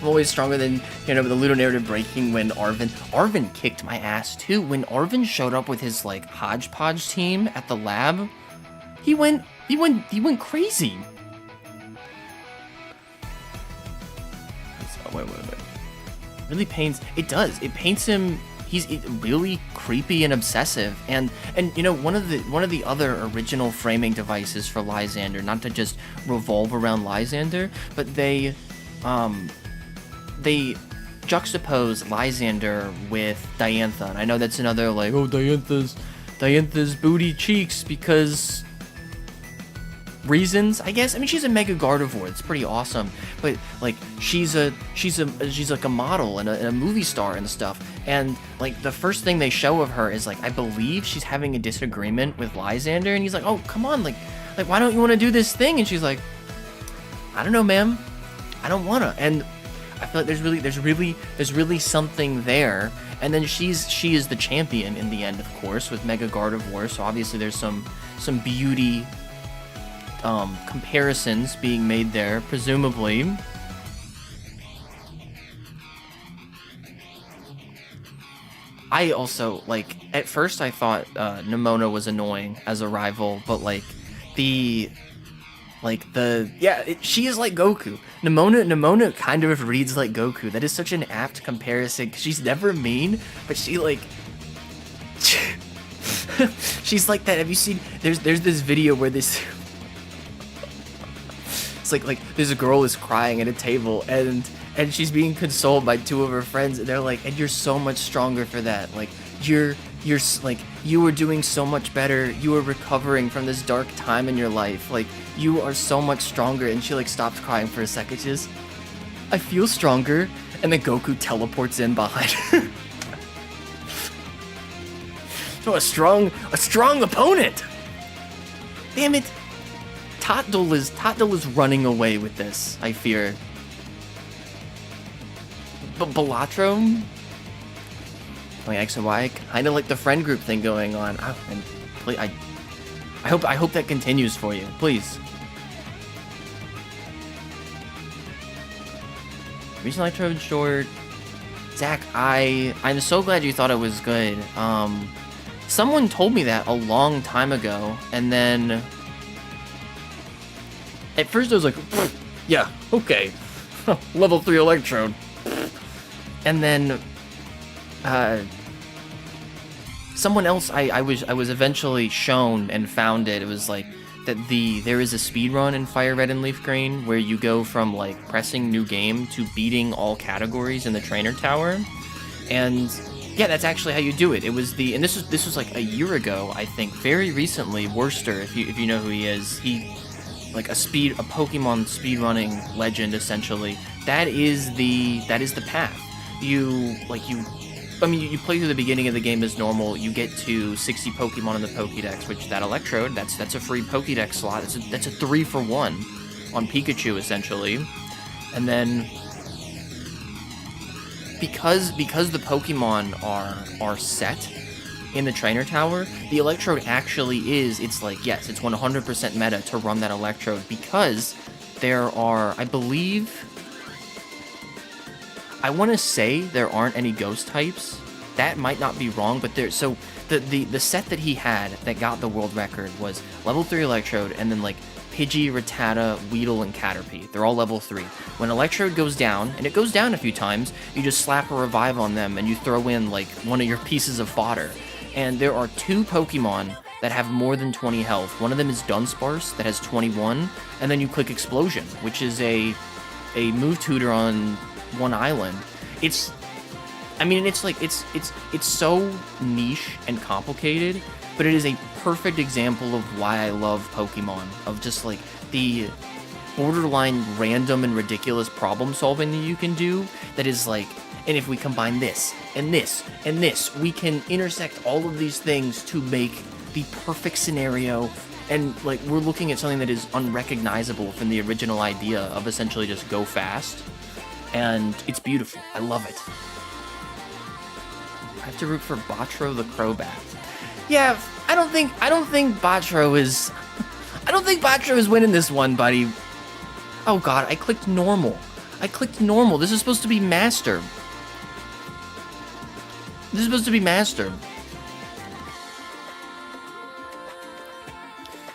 always stronger than, you know, the Ludo narrative breaking when Arvin kicked my ass too. When Arvin showed up with his like hodgepodge team at the lab, he went crazy. Wait. Really paints. It does. It paints him. He's really creepy and obsessive. And you know, one of the other original framing devices for Lysander, not to just revolve around Lysander, but they juxtapose Lysander with Diantha. And I know that's another like, oh, Diantha's booty cheeks because reasons, I guess. I mean, she's a mega Gardevoir. It's pretty awesome. But like, she's like a model and a movie star and stuff. And like, the first thing they show of her is like, I believe she's having a disagreement with Lysander, and he's like, oh, come on, like why don't you want to do this thing? And she's like, I don't know, ma'am, I don't wanna. And I feel like there's really something there. And then she is the champion in the end, of course, with Mega Gardevoir. So obviously there's some beauty comparisons being made there, presumably. I also, like, at first I thought Nimona was annoying as a rival, but like she is like Goku. Nimona kind of reads like Goku. That is such an apt comparison, 'cause she's never mean, but she like she's like that. Have you seen, there's this video where this it's like there's a girl is crying at a table, and she's being consoled by two of her friends, and they're like, and you're so much stronger for that. Like, you're like, you were doing so much better. You were recovering from this dark time in your life. Like, you are so much stronger. And she like stops crying for a second. She's, I feel stronger. And then Goku teleports in behind her. So a strong opponent. Damn it. Totdle is running away with this, I fear. But Balatro? Like X and Y, kind of like the friend group thing going on. Oh, and I hope that continues for you, please. Recent Electrode short. Zach, I'm so glad you thought it was good. Someone told me that a long time ago, and then at first I was like, yeah, okay, level 3 Electrode, and then someone else, I was eventually shown and found it. It was like that there is a speed run in Fire Red and Leaf Green where you go from like pressing new game to beating all categories in the trainer tower, and yeah, that's actually how you do it. It was and this was like a year ago, I think, very recently. Worcester, if you know who he is, he like a Pokemon speedrunning legend essentially. That is the path. You play through the beginning of the game as normal. You get to 60 Pokemon in the Pokédex, which that Electrode, that's a free Pokédex slot. That's a 3-for-1 on Pikachu essentially. And then because the Pokemon are set in the trainer tower, the Electrode actually it's like, yes, it's 100% meta to run that Electrode, because there are, I want to say there aren't any ghost types that might not be wrong, but so the set that he had that got the world record was level 3 Electrode, and then like Pidgey, Rattata, Weedle, and Caterpie. They're all level 3. When Electrode goes down, and it goes down a few times, you just slap a revive on them and you throw in like one of your pieces of fodder. And there are 2 Pokemon that have more than 20 health. One of them is Dunsparce that has 21, and then you click Explosion, which is a move tutor on one island. It's so niche and complicated, but it is a perfect example of why I love Pokemon, of just like the borderline random and ridiculous problem solving that you can do that is like, and if we combine this and this and this, we can intersect all of these things to make the perfect scenario. And like, we're looking at something that is unrecognizable from the original idea of essentially just go fast, and it's beautiful. I love it. I have to root for Botro the Crobat. Yeah, I don't think Botro is winning this one, buddy. Oh god, I clicked normal. This is supposed to be master.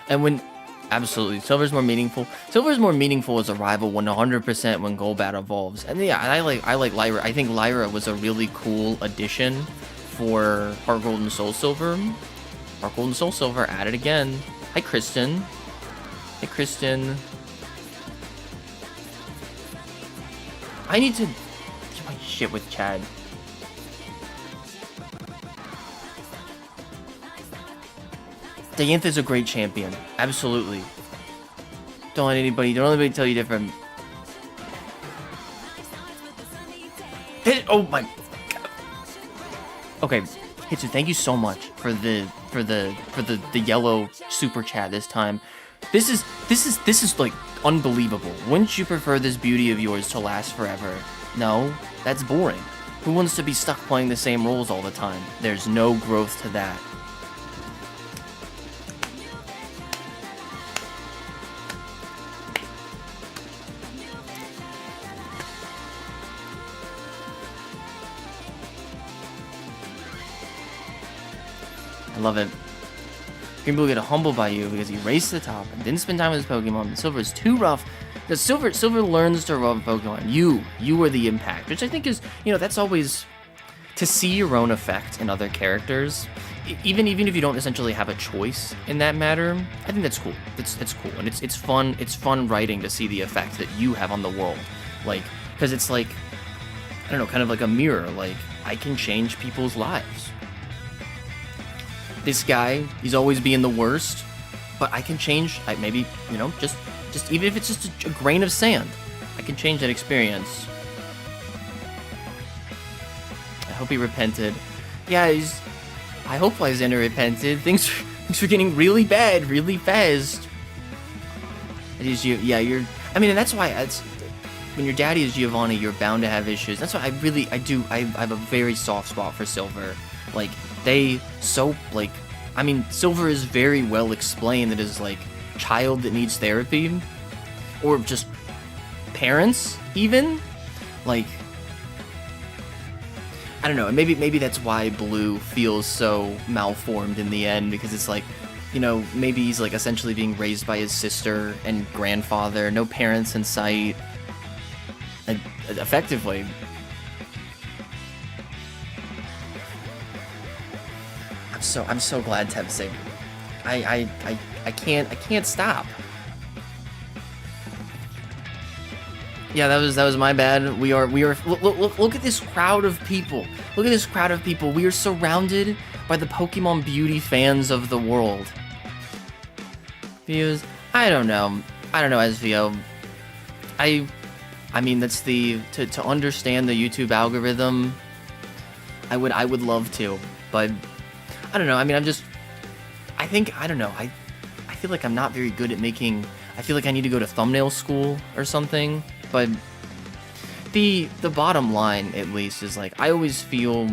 And when absolutely, Silver's more meaningful. Silver's more meaningful as a rival 100% when Golbat evolves. And yeah, and I like Lyra. I think Lyra was a really cool addition for Heart Gold and Soul Silver. Heart Gold and Soul Silver at it again. Hi, Kristen. Hey, Kristen. I need to get my shit with Chad. Diantha's a great champion. Absolutely. Don't let anybody tell you different. Oh my god. Okay, Hitsu, thank you so much for the yellow super chat this time. This is like unbelievable. Wouldn't you prefer this beauty of yours to last forever? No, that's boring. Who wants to be stuck playing the same roles all the time? There's no growth to that. I love it. Green Blue get humbled by you because he raced to the top and didn't spend time with his Pokemon. And Silver is too rough. The Silver learns to love Pokemon. You are the impact, which I think is, that's always to see your own effect in other characters. Even if you don't essentially have a choice in that matter, I think that's cool. That's cool, and it's fun. It's fun writing to see the effect that you have on the world, like, because it's like, I don't know, kind of like a mirror. Like, I can change people's lives. This guy, he's always being the worst, but I can change. Maybe, just even if it's just a grain of sand, I can change that experience. I hope he repented. Yeah, I hope Lysander repented. Things are getting really bad, really fast. And and that's why when your daddy is Giovanni, you're bound to have issues. That's why I have a very soft spot for Silver. Like, Silver is very well explained that his, like, child that needs therapy, or just parents, even, like, I don't know, and maybe that's why Blue feels so malformed in the end, because it's like, maybe he's, like, essentially being raised by his sister and grandfather, no parents in sight, and effectively. I'm so glad Tepsig. I can't stop. Yeah, that was my bad. We are look at this crowd of people. Look at this crowd of people. We are surrounded by the Pokemon beauty fans of the world. Views? I don't know, SVO. I mean, that's to understand the YouTube algorithm. I would love to, but I don't know. I mean, I feel like I'm not very good at making. I feel like I need to go to thumbnail school or something. But the bottom line, at least, is like, I always feel,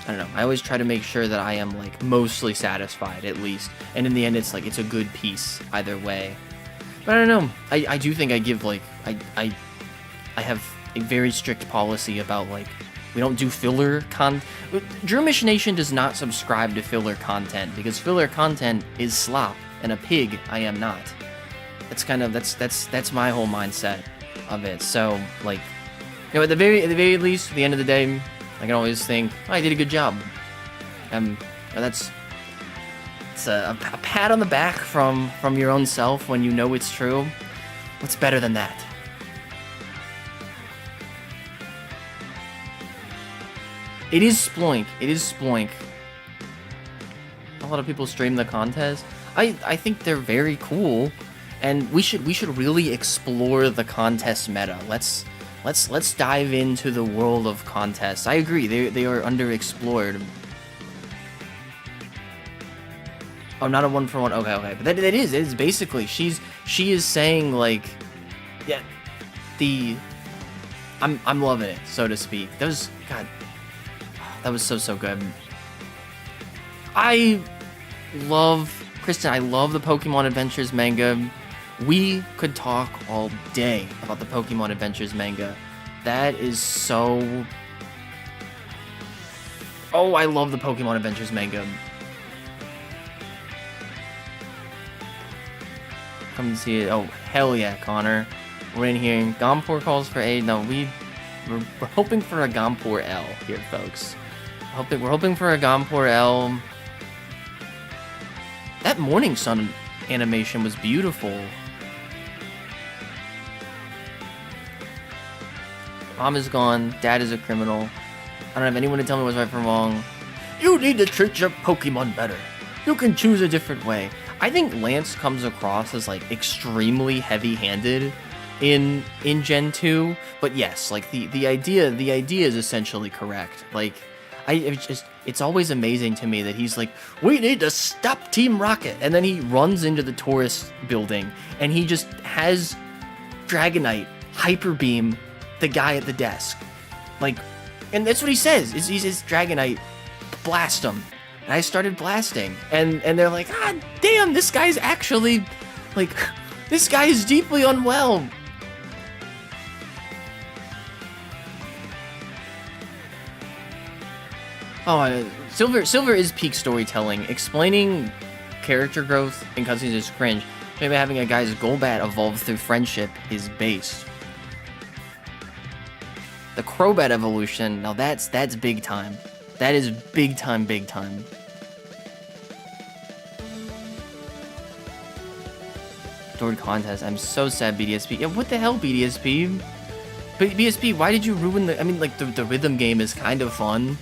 I don't know, I always try to make sure that I am, like, mostly satisfied, at least. And in the end, it's like, it's a good piece either way. But I don't know. I do think I give, like, I have a very strict policy about, like, We don't do filler Germish Nation does not subscribe to filler content, because filler content is slop, and a pig I am not. That's kind of that's my whole mindset of it. So like, you know, at the very least, at the end of the day, I can always think, oh, I did a good job. It's a pat on the back from your own self when you know it's true. What's better than that? It is Sploink. It is Sploink. A lot of people stream the contest. I think they're very cool, and we should really explore the contest meta. Let's dive into the world of contests. I agree. They are underexplored. Oh, not a 1-for-1. Okay. But that is basically she is saying like, yeah, I'm loving it, so to speak. That was so good. I love Kristen. I love the Pokemon Adventures manga. We could talk all day about the Pokemon Adventures manga. That is so. Oh, I love the Pokemon Adventures manga. Come see it. Oh, hell yeah, Connor. We're in here. Gompor calls for aid. No, we're hoping for a Gompor L here, folks. We're hoping for a Gompor L. That Morning Sun animation was beautiful. Mom is gone. Dad is a criminal. I don't have anyone to tell me what's right from wrong. You need to treat your Pokemon better. You can choose a different way. I think Lance comes across as like extremely heavy-handed in Gen 2, but yes, like the idea is essentially correct. Like it's always amazing to me that he's like, we need to stop Team Rocket, and then he runs into the tourist building and he just has Dragonite Hyper Beam the guy at the desk, like, and that's what he says. He says Dragonite, blast him. And I started blasting, and they're like, ah, damn, this guy's actually, like, this guy is deeply unwell. Oh, Silver is peak storytelling. Explaining character growth in cutscenes is cringe. Maybe having a guy's Golbat evolve through friendship is based. The Crobat evolution, now that's big time. That is big time. Adored contest. I'm so sad, BDSP. Yeah, what the hell, BDSP? But BSP, why did you ruin the... I mean, like, the rhythm game is kind of fun.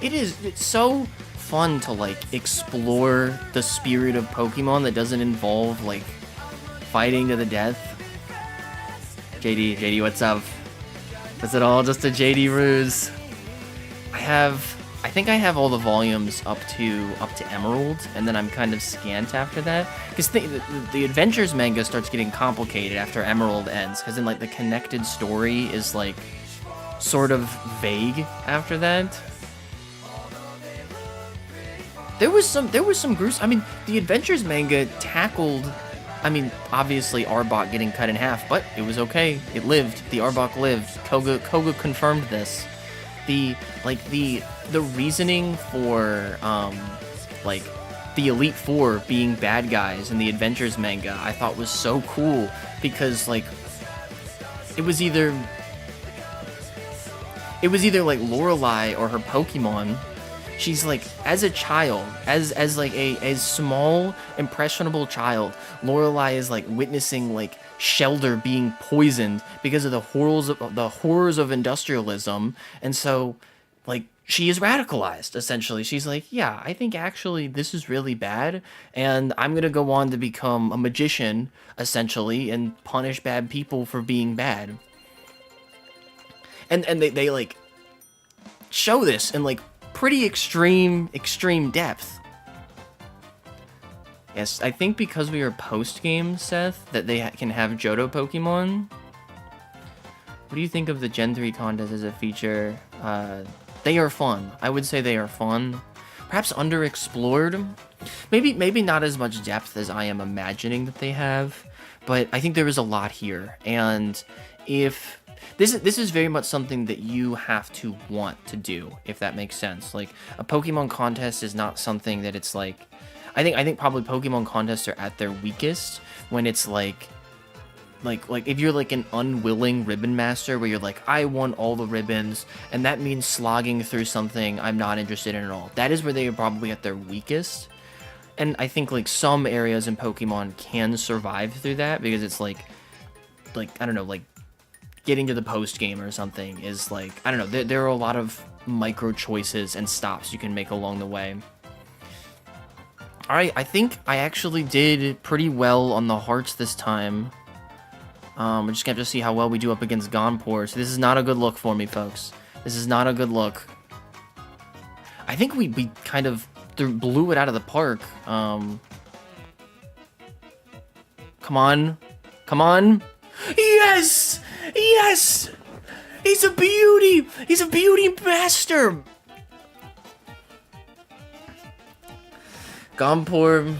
It's so fun to, like, explore the spirit of Pokemon that doesn't involve, like, fighting to the death. JD, what's up? Is it all just a JD ruse? I think I have all the volumes up to Emerald, and then I'm kind of scant after that. Because the Adventures manga starts getting complicated after Emerald ends, because then like the connected story is like sort of vague after that. There was some gruesome. I mean, the Adventures manga tackled. I mean, obviously Arbok getting cut in half, but it was okay. It lived. The Arbok lived. Koga confirmed this. The reasoning for like the Elite Four being bad guys in the Adventures manga, I thought was so cool, because like it was either like Lorelei or her Pokemon. She's like, as a child, as like a small impressionable child, Lorelei is like witnessing like Shelter being poisoned because of the horrors of industrialism, and so like she is radicalized essentially. She's like, yeah, I think actually this is really bad, and I'm gonna go on to become a magician essentially and punish bad people for being bad. And they like show this in like pretty extreme depth. Yes, I think because we are post-game, Seth, that they can have Johto Pokemon. What do you think of the Gen 3 contest as a feature? They are fun. I would say they are fun. Perhaps underexplored. Maybe not as much depth as I am imagining that they have, but I think there is a lot here. And if this is very much something that you have to want to do, if that makes sense. Like, a Pokemon contest is not something that it's like, I think probably Pokemon contests are at their weakest when it's like if you're like an unwilling ribbon master where you're like, I want all the ribbons, and that means slogging through something I'm not interested in at all. That is where they are probably at their weakest. And I think like some areas in Pokemon can survive through that, because it's like I don't know, like getting to the post game or something is like, I don't know, there are a lot of micro choices and stops you can make along the way. Alright, I think I actually did pretty well on the hearts this time. We're just gonna have to see how well we do up against Gonpour. So this is not a good look for me, folks. This is not a good look. I think we kind of blew it out of the park. Come on. Come on. Yes! Yes! He's a beauty! He's a beauty master! Gonpour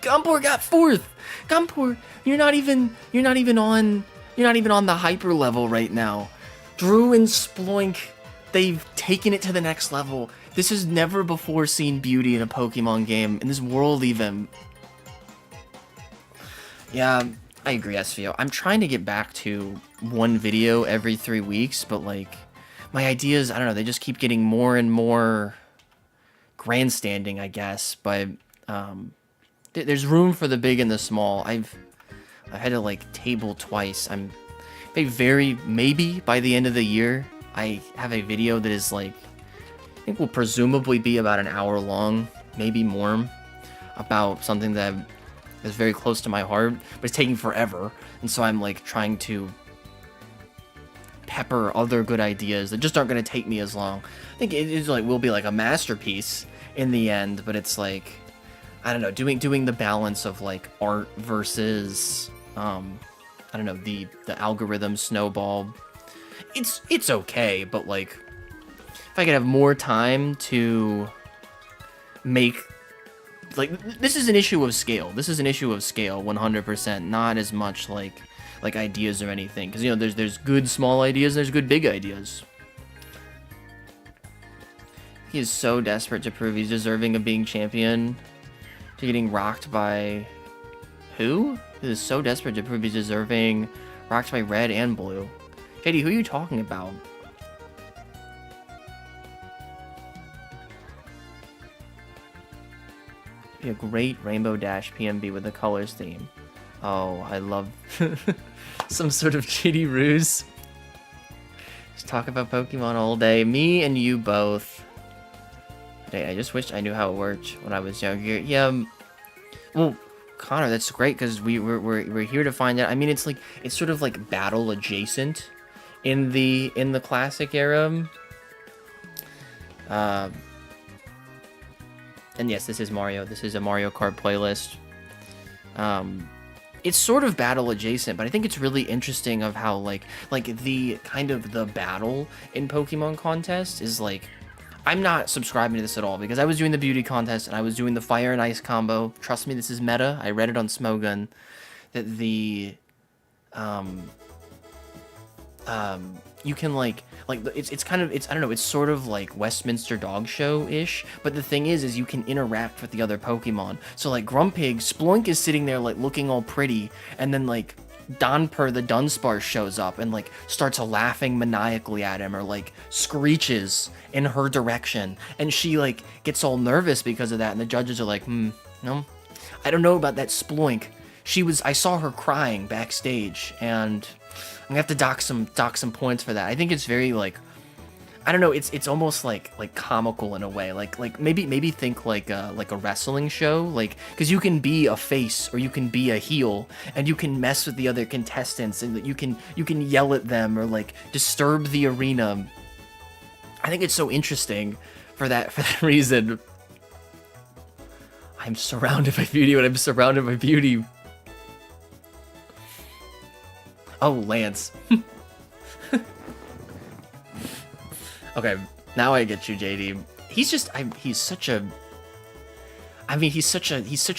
got 4th! Gonpour, you're not even on the hyper level right now. Drew and Sploink, they've taken it to the next level. This has never before seen beauty in a Pokemon game, in this world even. Yeah, I agree, SVO. I'm trying to get back to one video every 3 weeks, but like, my ideas, I don't know, they just keep getting more and more grandstanding, I guess, but there's room for the big and the small. I've had to like table twice. I'm maybe by the end of the year I have a video that is like, I think will presumably be about an hour long, maybe more, about something that is very close to my heart, but it's taking forever, and so I'm like trying to pepper other good ideas that just aren't going to take me as long. I think it is like will be like a masterpiece in the end, but it's like, I don't know, doing the balance of like art versus I don't know, the algorithm snowball. It's okay, but like, if I could have more time to make, like, this is an issue of scale. This is an issue of scale, 100%. Not as much like ideas or anything, because you know there's good small ideas, there's good big ideas. He is so desperate to prove he's deserving of being champion. To getting rocked by who? He is so desperate to prove he's deserving, rocked by red and blue. JD, who are you talking about? Be a great Rainbow Dash PMB with the colors theme. Oh, I love some sort of shitty ruse. Just talk about Pokemon all day. Me and you both. I just wished I knew how it worked when I was younger. Yeah, well, Connor, that's great, because we're here to find out. I mean, it's like, it's sort of like battle adjacent in the classic era. And yes, this is Mario. This is a Mario Kart playlist. It's sort of battle adjacent, but I think it's really interesting of how like the kind of the battle in Pokemon contest is like, I'm not subscribing to this at all, because I was doing the beauty contest and I was doing the fire and ice combo. Trust me, this is meta. I read it on Smogun that the you can like it's kind of, I don't know, it's sort of like Westminster Dog Show-ish, but the thing is you can interact with the other Pokemon. So like Grumpig, Sploink is sitting there like looking all pretty, and then like Donper the Dunsparce shows up and like starts laughing maniacally at him, or like screeches in her direction, and she like gets all nervous because of that, and the judges are like, no, I don't know about that Sploink. I saw her crying backstage, and I'm gonna have to dock some points for that. I think it's very like, I don't know, it's almost like comical in a way, like maybe think like a wrestling show, like, because you can be a face or you can be a heel, and you can mess with the other contestants, and you can yell at them or like disturb the arena. I think it's so interesting for that reason. I'm surrounded by beauty when I'm surrounded by beauty. Oh, Lance. Okay, now I get you, JD. He's such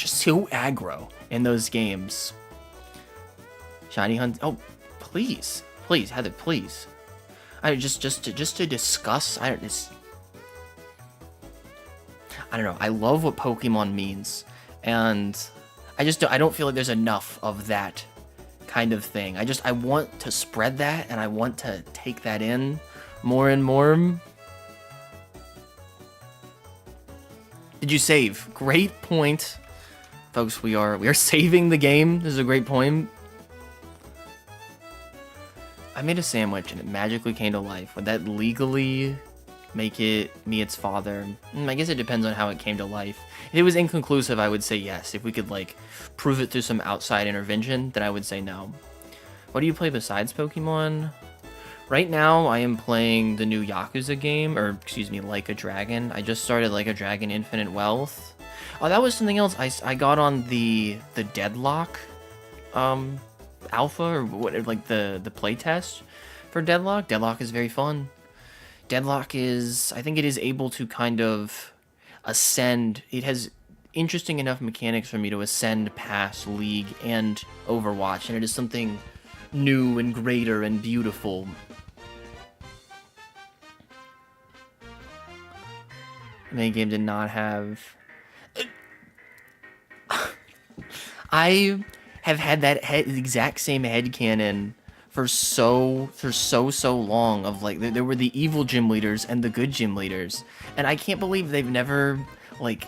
so aggro in those games. Shiny Hunt. Oh, please. please, Heather, please. I just to discuss. I don't know. I love what Pokemon means, and I don't feel like there's enough of that kind of thing. I want to spread that, and I want to take that in more and more. Did you save? Great point, folks. We are saving the game. This is a great point. I made a sandwich and it magically came to life. Would that legally make it me its father? I guess it depends on how it came to life. If it was inconclusive, I would say yes. If we could, like, prove it through some outside intervention, then I would say no. What do you play besides Pokemon? Right now, I am playing the new Yakuza game, or, excuse me, Like a Dragon. I just started Like a Dragon Infinite Wealth. Oh, that was something else. I got on the Deadlock, alpha, or what, like the playtest for Deadlock. Deadlock is very fun. Deadlock is, I think it is able to kind of ascend. It has interesting enough mechanics for me to ascend past League and Overwatch, and it is something new and greater and beautiful. The main game did not have... I have had that exact same headcanon for so long of, like, there were the evil gym leaders and the good gym leaders, and I can't believe they've never, like,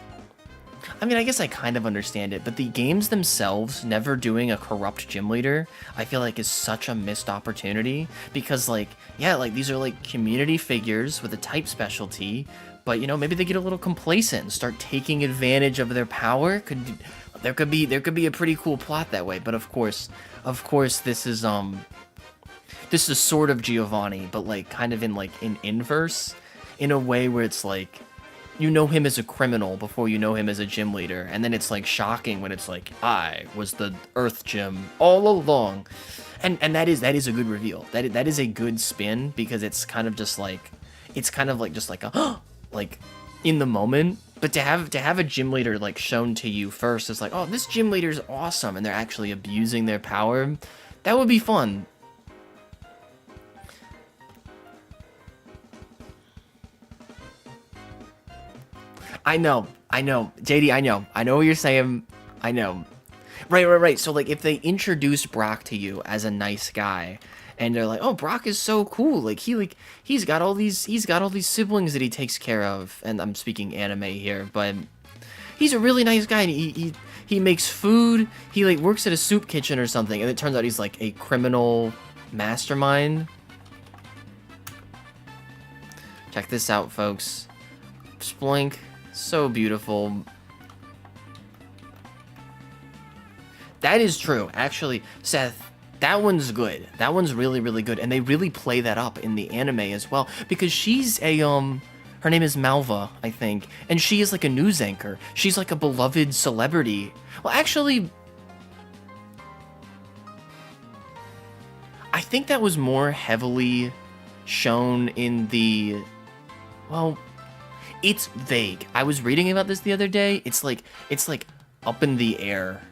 I mean, I guess I kind of understand it, but the games themselves never doing a corrupt gym leader, I feel like is such a missed opportunity, because, like, yeah, like, these are, like, community figures with a type specialty, but, you know, maybe they get a little complacent and start taking advantage of their power. There could be a pretty cool plot that way, but of course this is sort of Giovanni, but, like, kind of in, like, in inverse, in a way where it's like, you know him as a criminal before you know him as a gym leader, and then it's, like, shocking when it's like, I was the Earth Gym all along, and that is a good reveal. That is a good spin, because it's kind of just like, just like a like, in the moment. But to have a gym leader, like, shown to you first, it's like, oh, this gym leader's awesome, and they're actually abusing their power. That would be fun. I know, JD, I know what you're saying, I know. Right, so, like, if they introduce Brock to you as a nice guy, and they're like, oh, Brock is so cool, he's got all these siblings that he takes care of, and I'm speaking anime here, but he's a really nice guy, and he makes food, he, like, works at a soup kitchen or something, and it turns out he's, like, a criminal mastermind. Check this out, folks. Sploink. So beautiful. That is true. Actually, Seth, that one's good. That one's really, really good. And they really play that up in the anime as well. Because she's a, her name is Malva, I think. And she is like a news anchor. She's like a beloved celebrity. Well, actually, I think that was more heavily shown in the, well, it's vague. I was reading about this the other day. It's like up in the air,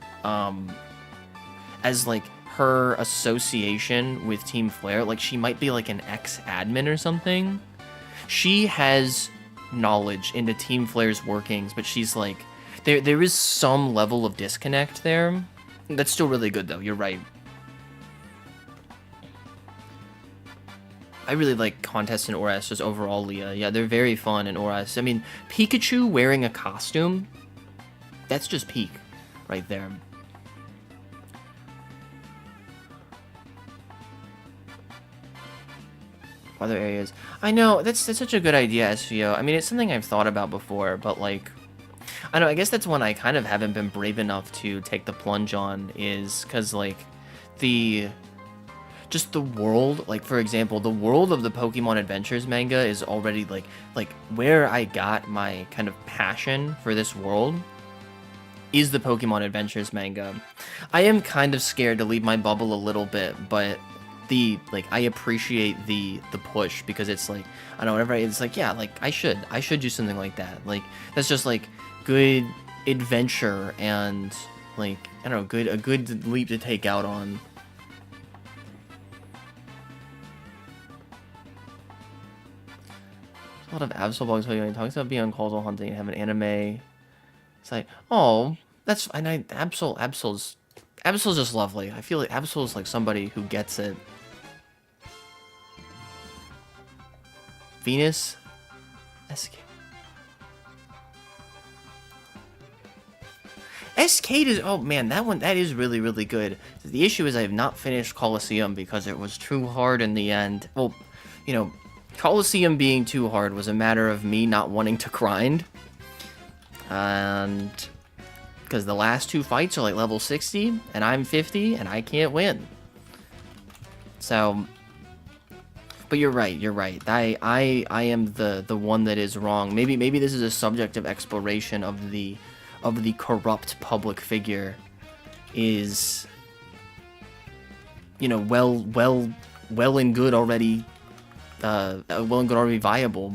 as, like, her association with Team Flare. Like, she might be like an ex-admin or something. She has knowledge into Team Flare's workings, but she's like, there is some level of disconnect there. That's still really good though. You're right. I really like contests in ORAS, just overall, Leah. Yeah, they're very fun in ORAS. I mean, Pikachu wearing a costume, that's just peak right there. Other areas. I know, that's such a good idea, SVO. I mean, it's something I've thought about before, but, like, I don't know, I guess that's one I kind of haven't been brave enough to take the plunge on, is because, like, just the world, like, for example, the world of the Pokemon Adventures manga is already, like where I got my kind of passion for this world is the Pokemon Adventures manga. I am kind of scared to leave my bubble a little bit, but I appreciate the push, because it's like, I don't know, whenever it's like, yeah, like, I should do something like that. Like, that's just, like, good adventure and, like, I don't know, a good leap to take out on. A lot of Absol blogs when he talks about being on causal hunting and have an anime. It's like, oh, that's and Absol's just lovely. I feel like Absol's like somebody who gets it. Venus, Escade is, oh man, that is really good. The issue is I have not finished Colosseum because it was too hard in the end. Well, you know, Colosseum being too hard was a matter of me not wanting to grind. And because the last two fights are like level 60 and I'm 50 and I can't win. So, but you're right. I am the one that is wrong. Maybe this is a subject of exploration of the corrupt public figure is, you know, well and good already, viable.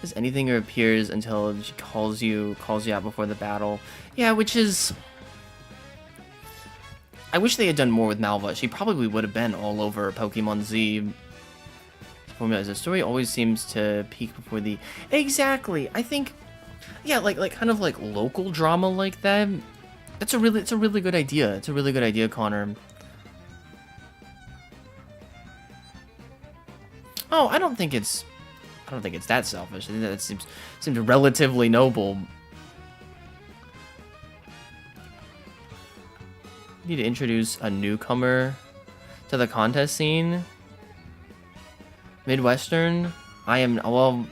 Does anything or appears until she calls you out before the battle? Yeah, which is, I wish they had done more with Malva. She probably would have been all over Pokemon Z. Formulas. The story always seems to peak before the... Exactly. I think, yeah, like kind of like local drama like that. It's a really good idea. It's a really good idea, Connor. Oh, I don't think it's that selfish. I think that seems relatively noble. You need to introduce a newcomer to the contest scene. Midwestern, well,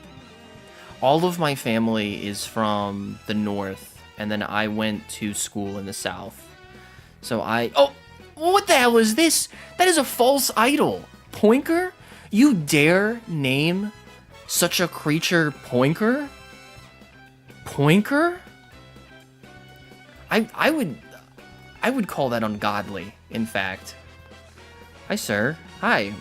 all of my family is from the north, and then I went to school in the south. So oh, what the hell is this? That is a false idol. Poinker? You dare name such a creature Poinker? Poinker? I would call that ungodly, in fact. Hi, sir. Hi.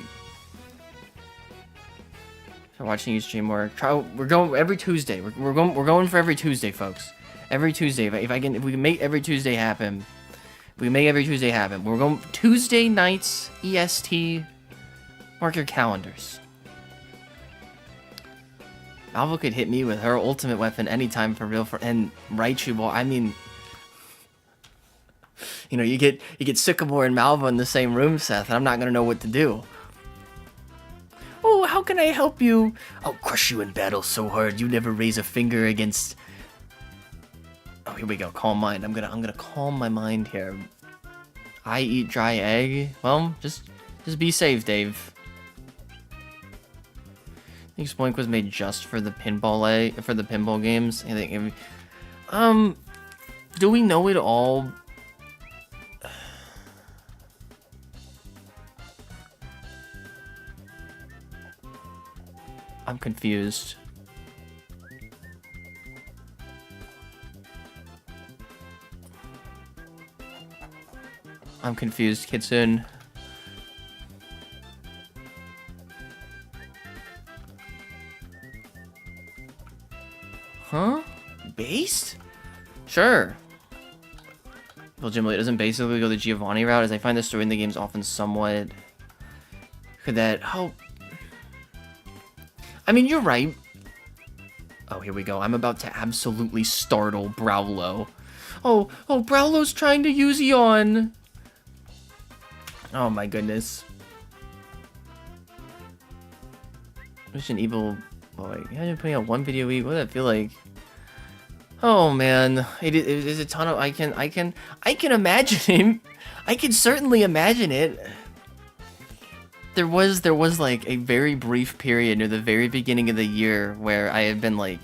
Watching you stream more. We're going every Tuesday. We're going for every Tuesday, folks. Every Tuesday. If we can make every Tuesday happen, we're going Tuesday nights EST. Mark your calendars. Malva could hit me with her ultimate weapon anytime for real. And Raichu, well, I mean, you know, you get Sycamore and Malva in the same room, Seth, and I'm not gonna know what to do. Oh, how can I help you? I'll crush you in battle so hard you never raise a finger against... Oh, here we go. Calm mind. I'm gonna calm my mind here. I eat dry egg. Well, just be safe, Dave. I think Spoink was made just for the pinball games. I think. Do we know it all? I'm confused. I'm confused, Kitsune. Huh? Based? Sure. Legitimately, it doesn't basically go the Giovanni route, as I find the story in the games often somewhat... Could that... Oh... I mean, you're right. Oh, here we go. I'm about to absolutely startle Browlow. Oh, Browlow's trying to use Eon. Oh my goodness. Mission Evil Boy. Imagine putting out one video a week. What does that feel like? Oh man, it is a ton of. I can imagine him. I can certainly imagine it. There was like a very brief period near the very beginning of the year where I had been like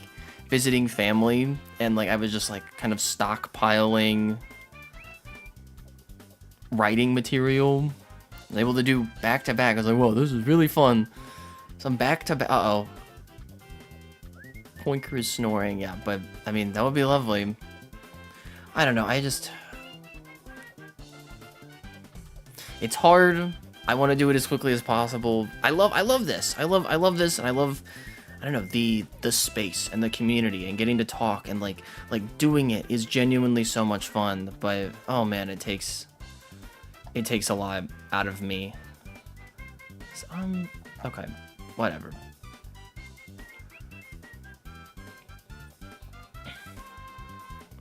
visiting family and like I was just like kind of stockpiling writing material. I was able to do back to back. I was like, whoa, this is really fun. So I'm back to back. Uh-oh. Poinker is snoring, yeah, but I mean that would be lovely. I don't know, it's hard. I want to do it as quickly as possible. I love this. I love this, and I love, I don't know, the space and the community and getting to talk and like doing it is genuinely so much fun. But oh man, it takes a lot out of me. So, okay. whatever.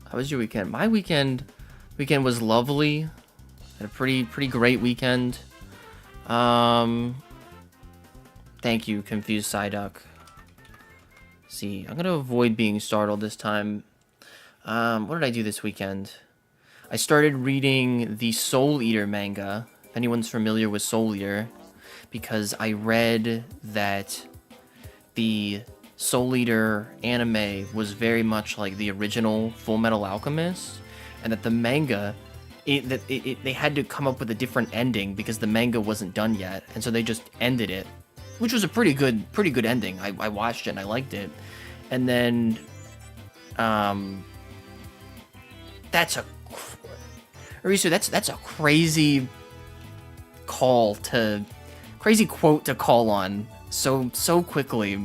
How was your weekend? My weekend was lovely. Had a pretty great weekend. Thank you, Confused Psyduck. See, I'm gonna avoid being startled this time. What did I do this weekend? I started reading the Soul Eater manga, if anyone's familiar with Soul Eater, because I read that the Soul Eater anime was very much like the original Full Metal Alchemist, and that the manga, they had to come up with a different ending because the manga wasn't done yet, and so they just ended it, which was a pretty good ending. I watched it and I liked it, and then that's a crazy quote to call on so quickly.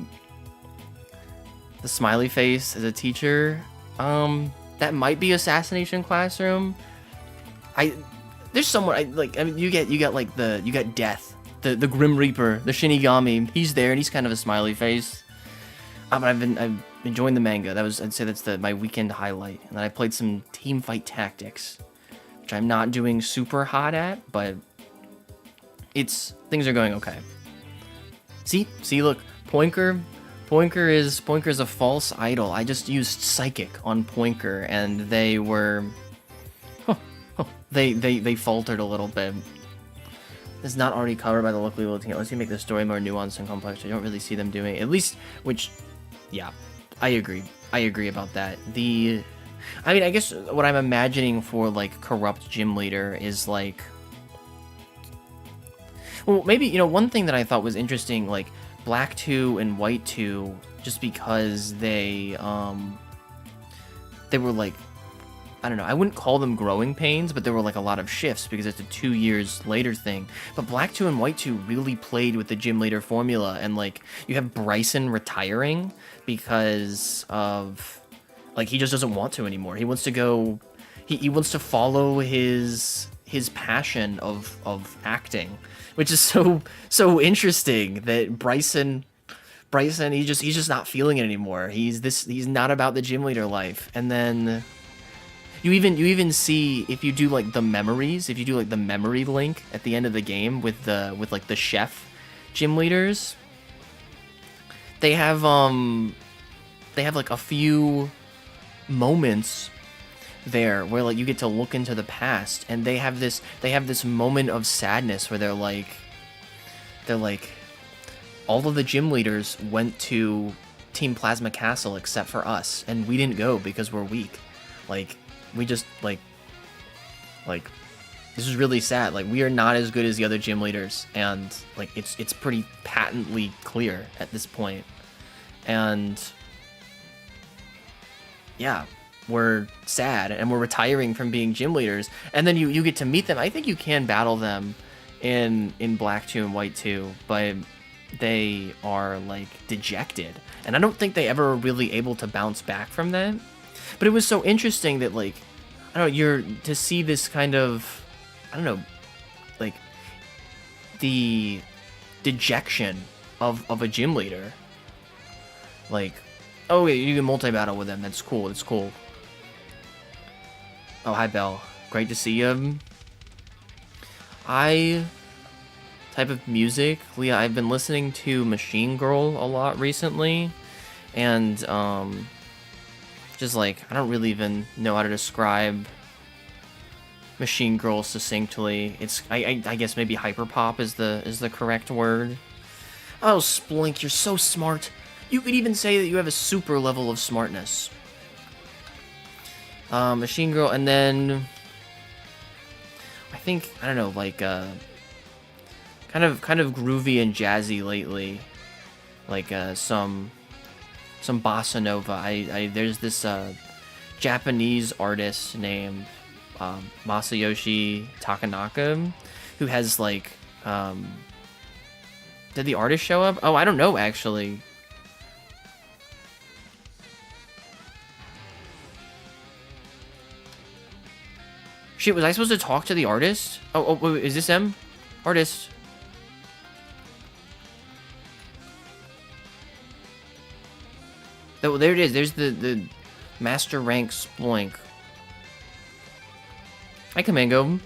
The smiley face as a teacher, that might be Assassination Classroom. There's someone you get Death, the Grim Reaper, the Shinigami. He's there and he's kind of a smiley face. But I've enjoying the manga. I'd say that's my weekend highlight. And then I played some Teamfight Tactics, which I'm not doing super hot at, but things are going okay. See, look, Poinker is a false idol. I just used Psychic on Poinker, and they were, they faltered a little bit. It's not already covered by the luckily little team. Unless you make the story more nuanced and complex, I don't really see them doing it. At least, yeah, I agree about that. I guess what I'm imagining for like corrupt gym leader is like, well, maybe, one thing that I thought was interesting, like Black 2 and White 2, just because they were like, I don't know, I wouldn't call them growing pains, but there were like a lot of shifts because it's a 2 years later thing. But Black 2 and White 2 really played with the gym leader formula, and like you have Bryson retiring because of, like, he just doesn't want to anymore. He wants to go, he wants to follow his passion of acting, which is so interesting that Bryson he's just not feeling it anymore. He's not about the gym leader life. And then you even see, if you do like the memories, if you do like the memory link at the end of the game with like the chef gym leaders, they have like a few moments there where like you get to look into the past, and they have this moment of sadness where they're like all of the gym leaders went to Team Plasma Castle except for us, and we didn't go because we're weak. Like, we just like this is really sad. Like, we are not as good as the other gym leaders, and like it's pretty patently clear at this point. And yeah, we're sad and we're retiring from being gym leaders, and then you get to meet them. I think you can battle them in Black 2 and White 2, but they are like dejected, and I don't think they ever really able to bounce back from that. But it was so interesting that, like, I don't know, to see this kind of, I don't know, like the dejection of a gym leader. Like, oh wait, you can multi-battle with them. That's cool. It's cool. Oh, hi, Belle. Great to see you. Type of music, Leah, I've been listening to Machine Girl a lot recently, and just like, I don't really even know how to describe Machine Girl succinctly. It's I guess maybe hyperpop is the correct word. Oh, Splink, you're so smart. You could even say that you have a super level of smartness. Machine Girl, and then I think, I don't know, like kind of groovy and jazzy lately, like some bossa nova. There's this Japanese artist named Masayoshi Takanaka, who has like did the artist show up? Oh, I don't know actually. Shit, was I supposed to talk to the artist? Oh, wait, is this him? Artist. Oh, there it is. There's the master rank Sploink. Hi, Kamango.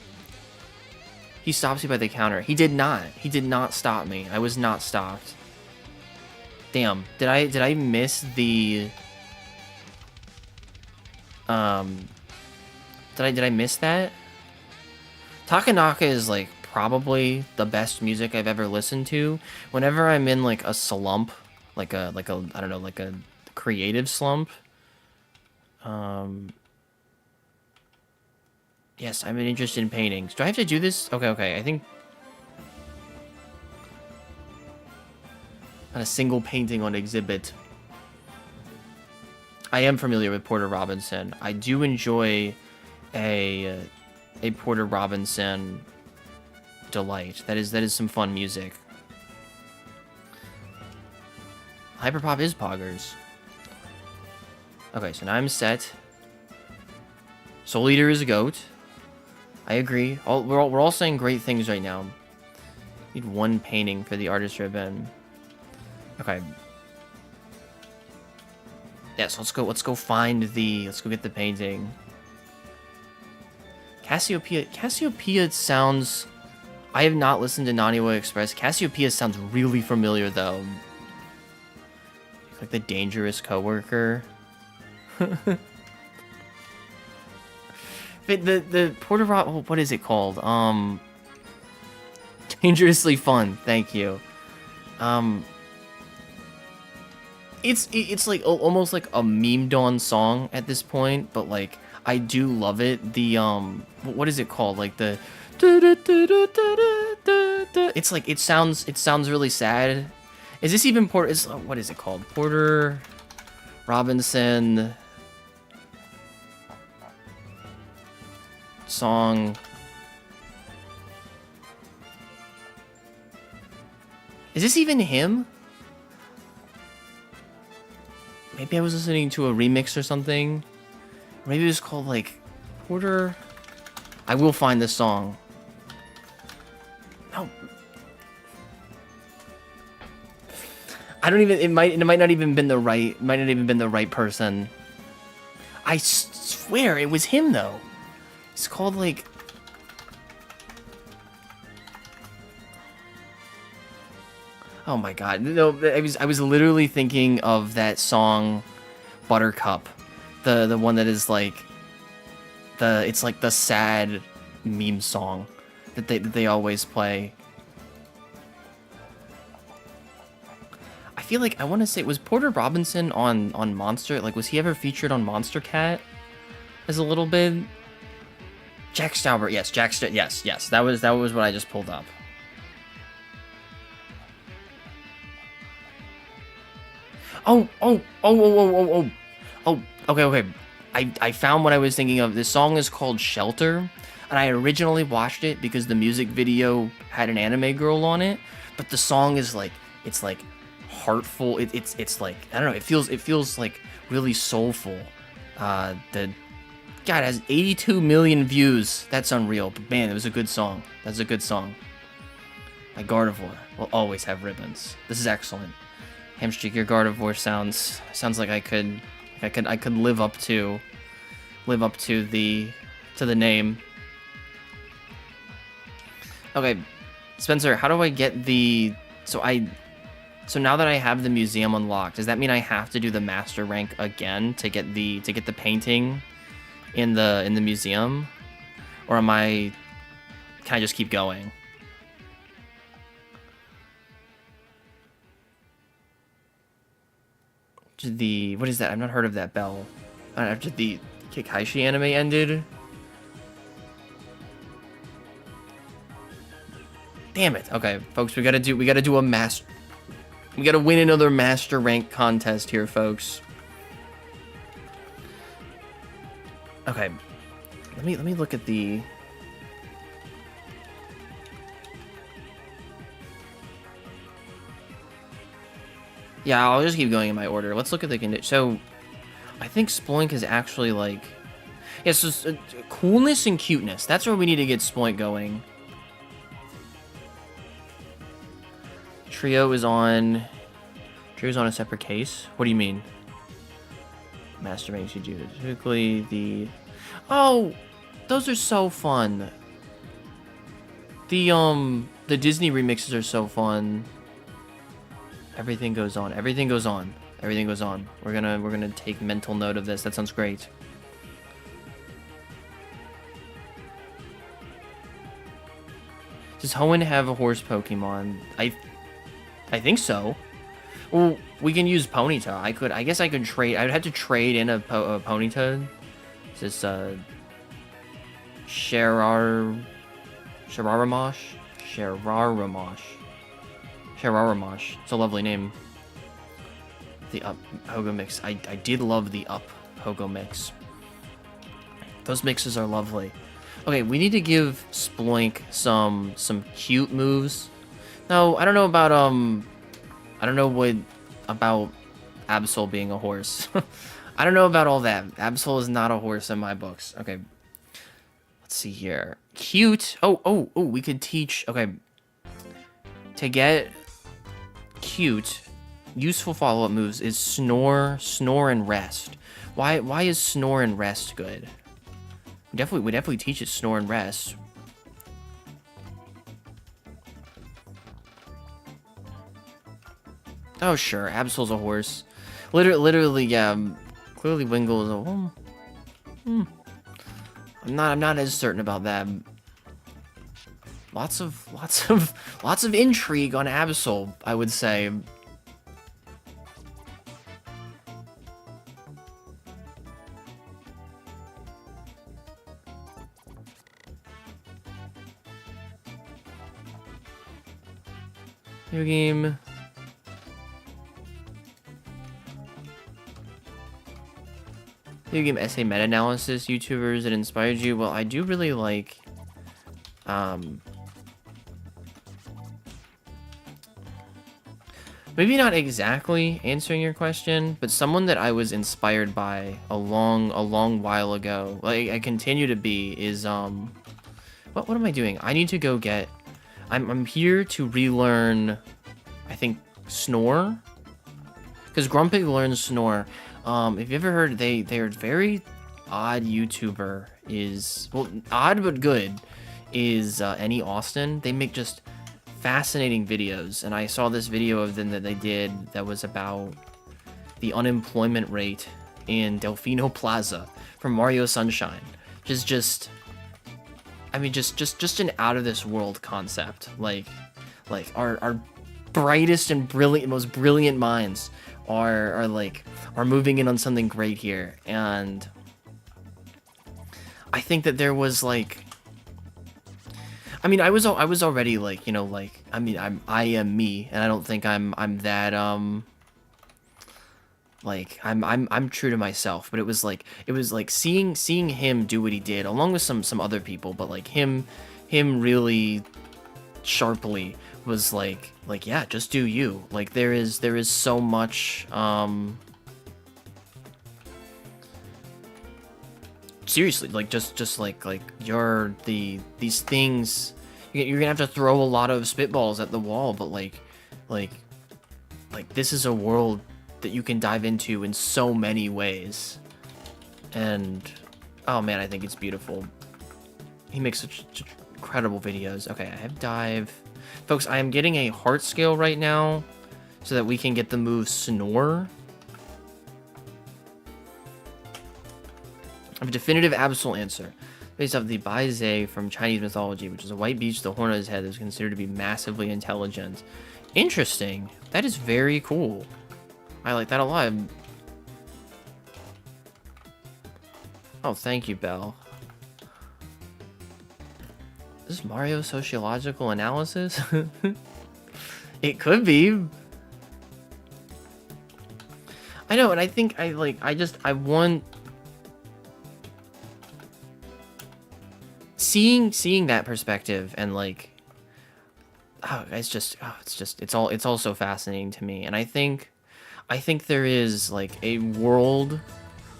He stops you by the counter. He did not. He did not stop me. I was not stopped. Damn. Did I miss the did I miss that? Takanaka is like probably the best music I've ever listened to. Whenever I'm in like a slump, like a I don't know, like a creative slump. Yes, I'm interested in paintings. Do I have to do this? Okay. I think not a single painting on exhibit. I am familiar with Porter Robinson. I do enjoy a Porter Robinson delight. That is some fun music. Hyperpop is poggers. Okay, so now I'm set. Soul Eater is a goat. I agree. We're all saying great things right now. Need one painting for the artist ribbon. Okay. Yeah, so let's go get the painting. Cassiopeia sounds... I have not listened to Naniwa Express. Cassiopeia sounds really familiar though. Like the dangerous coworker. the Porter Rob, what is it called? Dangerously Fun. Thank you. It's like almost like a memed on song at this point, but like I do love it. The what is it called? Like the it's like it sounds really sad. Is this even Porter? What is it called? Porter Robinson song. Is this even him? Maybe I was listening to a remix or something. Maybe it was called like Porter. I will find this song. No. I don't even. It might not even been the right. Might not even been the right person. I swear it was him though. It's called like. Oh my god. No, I was literally thinking of that song Buttercup. The one that is like it's like the sad meme song that they always play. I feel like I want to say, was Porter Robinson on Monster? Like, was he ever featured on Monster Cat as a little bit? Jack Stauber, yes, yes. That was what I just pulled up. Oh, okay. I found what I was thinking of. This song is called Shelter, and I originally watched it because the music video had an anime girl on it, but the song is like, it's like heartful. It's like, I don't know, it feels like really soulful. God, it has 82 million views. That's unreal, but man, it was a good song. That's a good song. My Gardevoir will always have ribbons. This is excellent. Hamstreak, your Gardevoir sounds like I could live up to the name. Okay, Spencer, how do I get the so now that I have the museum unlocked, does that mean I have to do the master rank again to get the painting in the museum, or can I just keep going? What is that? I've not heard of that bell. After the Kakashi anime ended. Damn it. Okay, folks, we gotta do a master. We gotta win another master rank contest here, folks. Okay, let me look at the. Yeah, I'll just keep going in my order. Let's look at the condition. So, I think Sploink is actually like... Yeah, so coolness and cuteness. That's where we need to get Sploink going. Trio's on a separate case? What do you mean? master makes you do. Typically the... Oh! Those are so fun. The Disney remixes are so fun. Everything goes on. Everything goes on. Everything goes on. We're gonna take mental note of this. That sounds great. Does Hoenn have a horse Pokemon? I think so. Well, we can use Ponyta. I guess I could trade. I would have to trade in a Ponyta. Is this Shararamash? It's a lovely name. The Up Pogo Mix. I did love the Up Pogo Mix. Those mixes are lovely. Okay, we need to give Sploink some cute moves. No, I don't know about I don't know what about Absol being a horse. I don't know about all that. Absol is not a horse in my books. Okay. Let's see here. Cute. Oh, we could teach. Okay. To get cute, useful follow-up moves is Snore, and Rest. Why is Snore and Rest good? We definitely teach it Snore and Rest. Oh sure, Absol's a horse. Literally, yeah. Clearly, Wingull is a. I'm not as certain about that. Lots of intrigue on Absol, I would say. New game. New game essay meta-analysis YouTubers that inspired you. Well, I do really like maybe not exactly answering your question, but someone that I was inspired by a long while ago, like I continue to be, is what am I doing? I need to go get I'm here to relearn, I think, Snore, because Grumpig learns Snore. If you ever heard, they're very odd YouTuber, is, well, odd but good, is Any Austin. They make just fascinating videos, and I saw this video of them that they did that was about the unemployment rate in Delfino Plaza from Mario Sunshine. I mean, just an out of this world concept. Like our brightest and most brilliant minds are moving in on something great here, and I think that there was like, I mean, I was already like, you know, like, I mean, I am me, and I don't think I'm that like I'm true to myself, but it was like seeing him do what he did along with some other people, but like him really sharply was like yeah, just do you. Like there is so much seriously, like just like these things, you're gonna have to throw a lot of spitballs at the wall, but like this is a world that you can dive into in so many ways, and oh man, I think it's beautiful. He makes such incredible videos. Okay, I have dive. Folks, I am getting a heart scale right now so that we can get the move Snore. I have a definitive Absol answer. Based off the Baize from Chinese mythology, which is a white beast with a horn on his head that is considered to be massively intelligent. Interesting. That is very cool. I like that a lot. Oh, thank you, Belle. Is this Mario sociological analysis? It could be. I know, and I think I want seeing that perspective, and like, it's all so fascinating to me, and I think there is like a world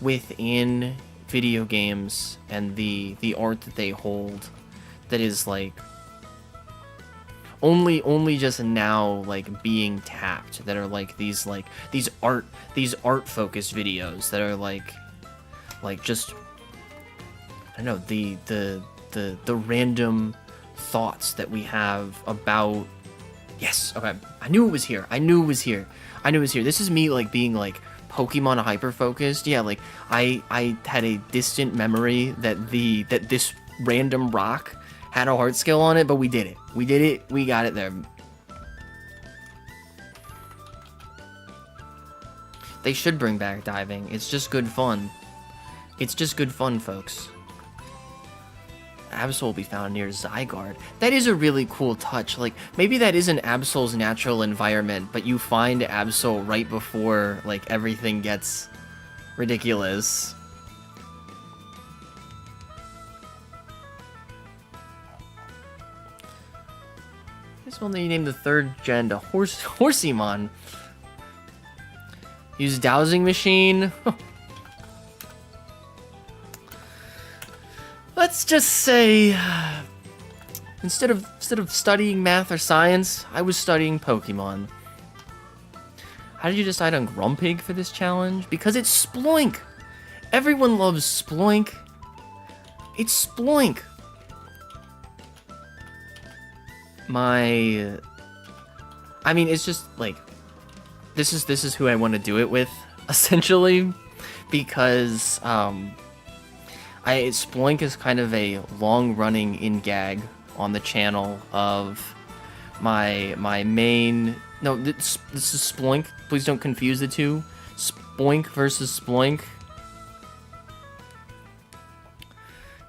within video games and the art that they hold that is like only just now like being tapped that are like these art focused videos that are like just I don't know the random thoughts that we have about. Yes, okay, I knew it was here. This is me like being like Pokemon hyper focused. Yeah, like I had a distant memory that this random rock had a heart skill on it, but we did it. We got it there. They should bring back diving. It's just good fun. Folks. Absol will be found near Zygarde. That is a really cool touch. Like, maybe that isn't Absol's natural environment, but you find Absol right before, like, everything gets ridiculous. I guess we'll name the 3rd gen to Horseymon. Use Dowsing Machine. Let's just say, instead of studying math or science, I was studying Pokemon. How did you decide on Grumpig for this challenge? Because it's Sploink! Everyone loves Sploink. It's Sploink! I mean, it's just, like, this is who I want to do it with, essentially, because, Sploink is kind of a long-running in-gag on the channel of my main. No, this is Sploink. Please don't confuse the two. Spoink versus Sploink.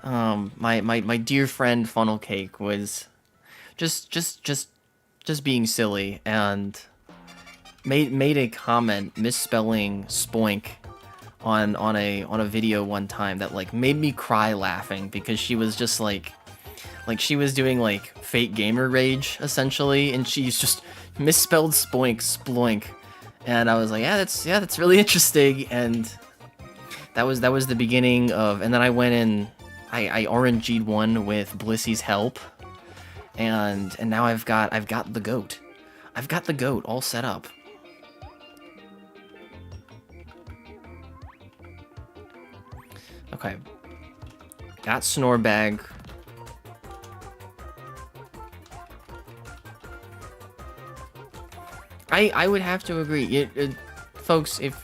My dear friend Funnel Cake was just being silly and made a comment misspelling Spoink on a video one time that like made me cry laughing, because she was just like she was doing like fake gamer rage essentially, and she's just misspelled Sploink, and I was like, yeah, that's really interesting. And that was the beginning of, and then I went in, I RNG'd one with Blissy's help, and now I've got the goat. I've got the goat all set up. Okay, got Snorbag. I would have to agree, folks. If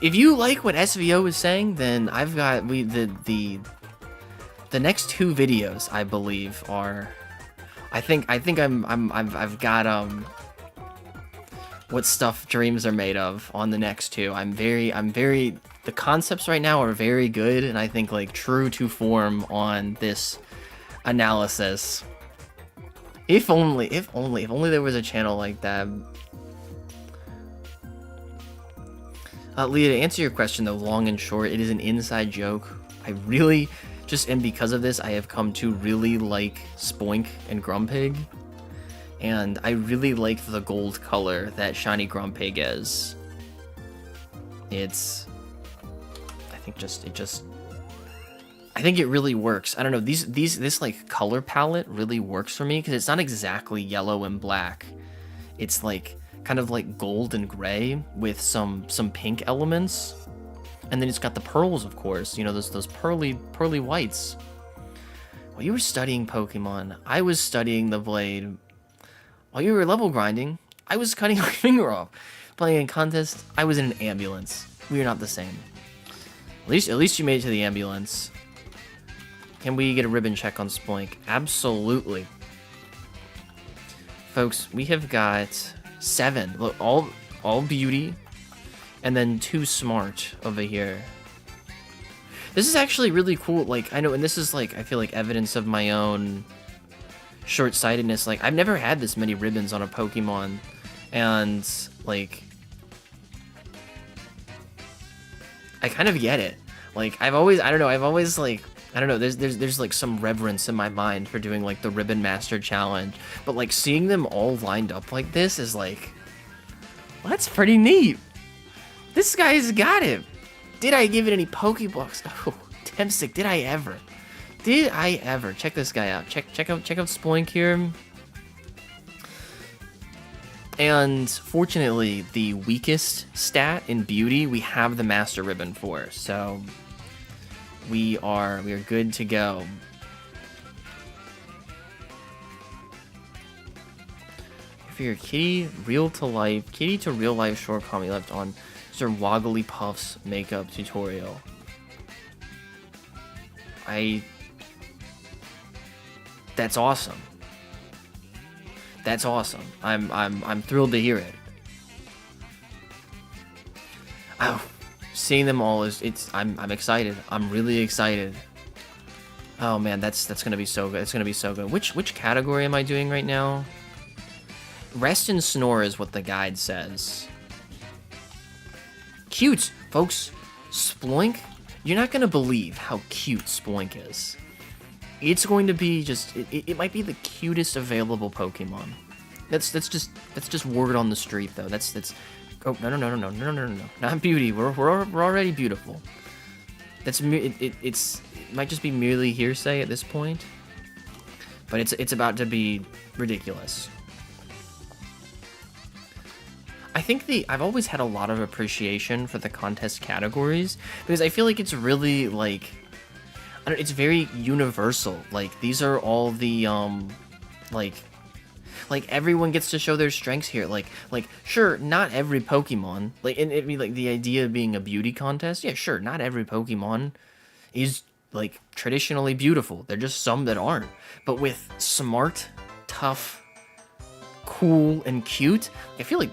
you like what SVO is saying, then I've got the next 2 videos I believe are. I've got what stuff dreams are made of on the next 2. I'm very the concepts right now are very good, and I think like true to form on this analysis. If only there was a channel like that. Leah, to answer your question though, long and short, it is an inside joke. I really and because of this, I have come to really like Spoink and Grumpig. And I really like the gold color that Shiny Grumpig is. I think it really works. I don't know, this like color palette really works for me, because it's not exactly yellow and black. It's like kind of like gold and gray with some pink elements. And then it's got the pearls, of course, you know, those pearly whites. While you were studying Pokemon, I was studying the blade. While you were level grinding, I was cutting my finger off. Playing in contest, I was in an ambulance. We are not the same. At least you made it to the ambulance. Can we get a ribbon check on Sploink? Absolutely. Folks, we have got 7. Look, all beauty, and then 2 smart over here. This is actually really cool. Like, I know, and this is like, I feel like evidence of my own short-sightedness. Like, I've never had this many ribbons on a Pokemon, and like I kind of get it. Like, I've always like, I don't know, there's like some reverence in my mind for doing like the Ribbon Master Challenge, but like seeing them all lined up like this is like, well, that's pretty neat. This guy's got it. Did I give it any Pokeblocks? Oh, Tempsick, did I ever? Did I ever? Check this guy out. Check out Sploink here. And fortunately, the weakest stat in beauty we have the master ribbon for, so we are good to go. For your kitty to real life short comment left on Sir Woggly Puff's makeup tutorial. That's awesome. That's awesome. I'm thrilled to hear it. Oh, seeing them all I'm excited. I'm really excited. Oh man, that's gonna be so good. It's gonna be so good. Which category am I doing right now? Rest and snore is what the guide says. Cute, folks. Sploink, you're not gonna believe how cute Sploink is. It's going to be it might be the cutest available Pokemon. That's just word on the street though. Oh no, not beauty. We're already beautiful. It might just be merely hearsay at this point, but it's about to be ridiculous. I think I've always had a lot of appreciation for the contest categories because I feel like it's really like, it's very universal. Like these are all the like everyone gets to show their strengths here. Like sure, not every Pokemon, like, and I mean, like, the idea of being a beauty contest, yeah, sure, not every Pokemon is like traditionally beautiful. There're just some that aren't. But with smart, tough, cool, and cute, I feel like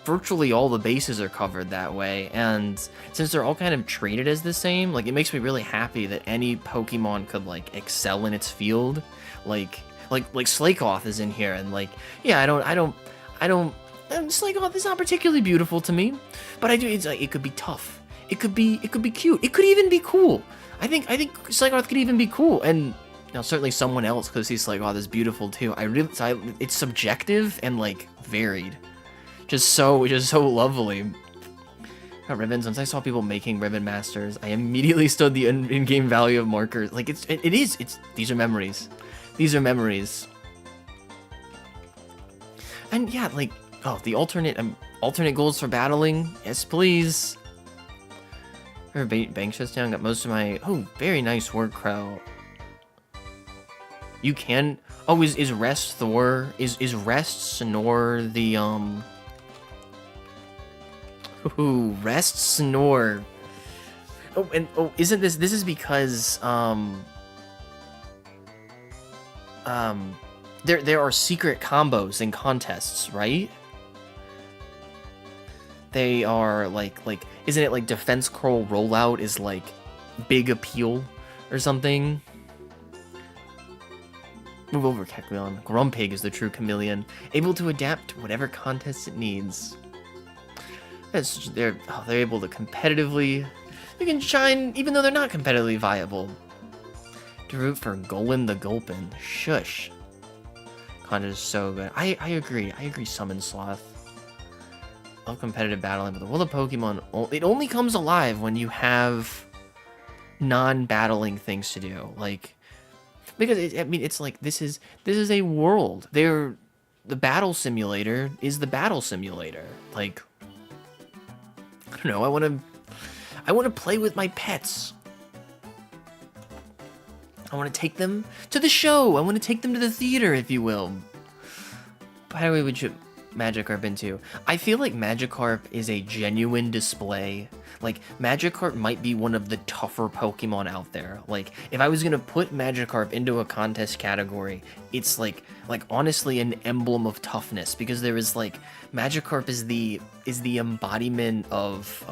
virtually all the bases are covered that way, and since they're all kind of treated as the same, like, it makes me really happy that any Pokemon could like excel in its field. Like Slakoth is in here, and like, yeah, I don't Slakoth is not particularly beautiful to me, but I do. It's like, it could be tough, it could be cute, it could even be cool. I think Slakoth could even be cool, and now certainly someone else could see Slakoth as beautiful too. It's subjective and like varied. Just so lovely. Got ribbons. Once I saw people making ribbon masters, I immediately stood the in-game value of markers. Like, these are memories. These are memories. And yeah, like, oh, the alternate goals for battling. Yes, please. Her bank shuts down. Got most of my. Oh, very nice work, Crow. You can. Oh, is rest Thor? Is rest Snore the Ooh, rest snore. Oh, and isn't this is because there are secret combos in contests, right? They are like isn't it like defense curl rollout is like big appeal or something? Move over, Kecleon. Grumpig is the true chameleon, able to adapt to whatever contest it needs. They're able to competitively. They can shine even though they're not competitively viable. To root for Golem the Gulpin. Shush. Contest is so good. I agree. Summon Sloth. Love competitive battling, but the world of Pokemon, it only comes alive when you have non-battling things to do. Like, because it's like this is a world. The battle simulator is the battle simulator. Like, I don't know. I want to play with my pets. I want to take them to the show. I want to take them to the theater, if you will. By the way, would you Magikarp into? I feel like Magikarp is a genuine display. Like, Magikarp might be one of the tougher Pokemon out there. Like, if I was gonna put Magikarp into a contest category, it's like honestly an emblem of toughness, because there is like Magikarp is the embodiment of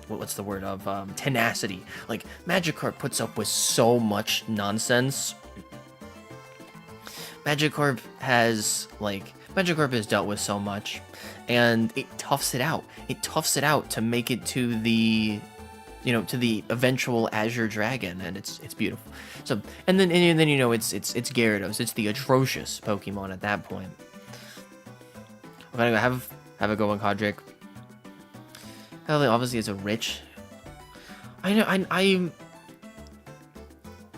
what's the word of tenacity. Like, Magikarp puts up with so much nonsense. Magikarp has dealt with so much, and it toughs it out. It toughs it out to make it to the, to the eventual Azure Dragon, and it's beautiful. So, and then it's Gyarados. It's the atrocious Pokemon at that point. I'm gonna go have a go on Kodrick. Obviously, it's a rich. I know.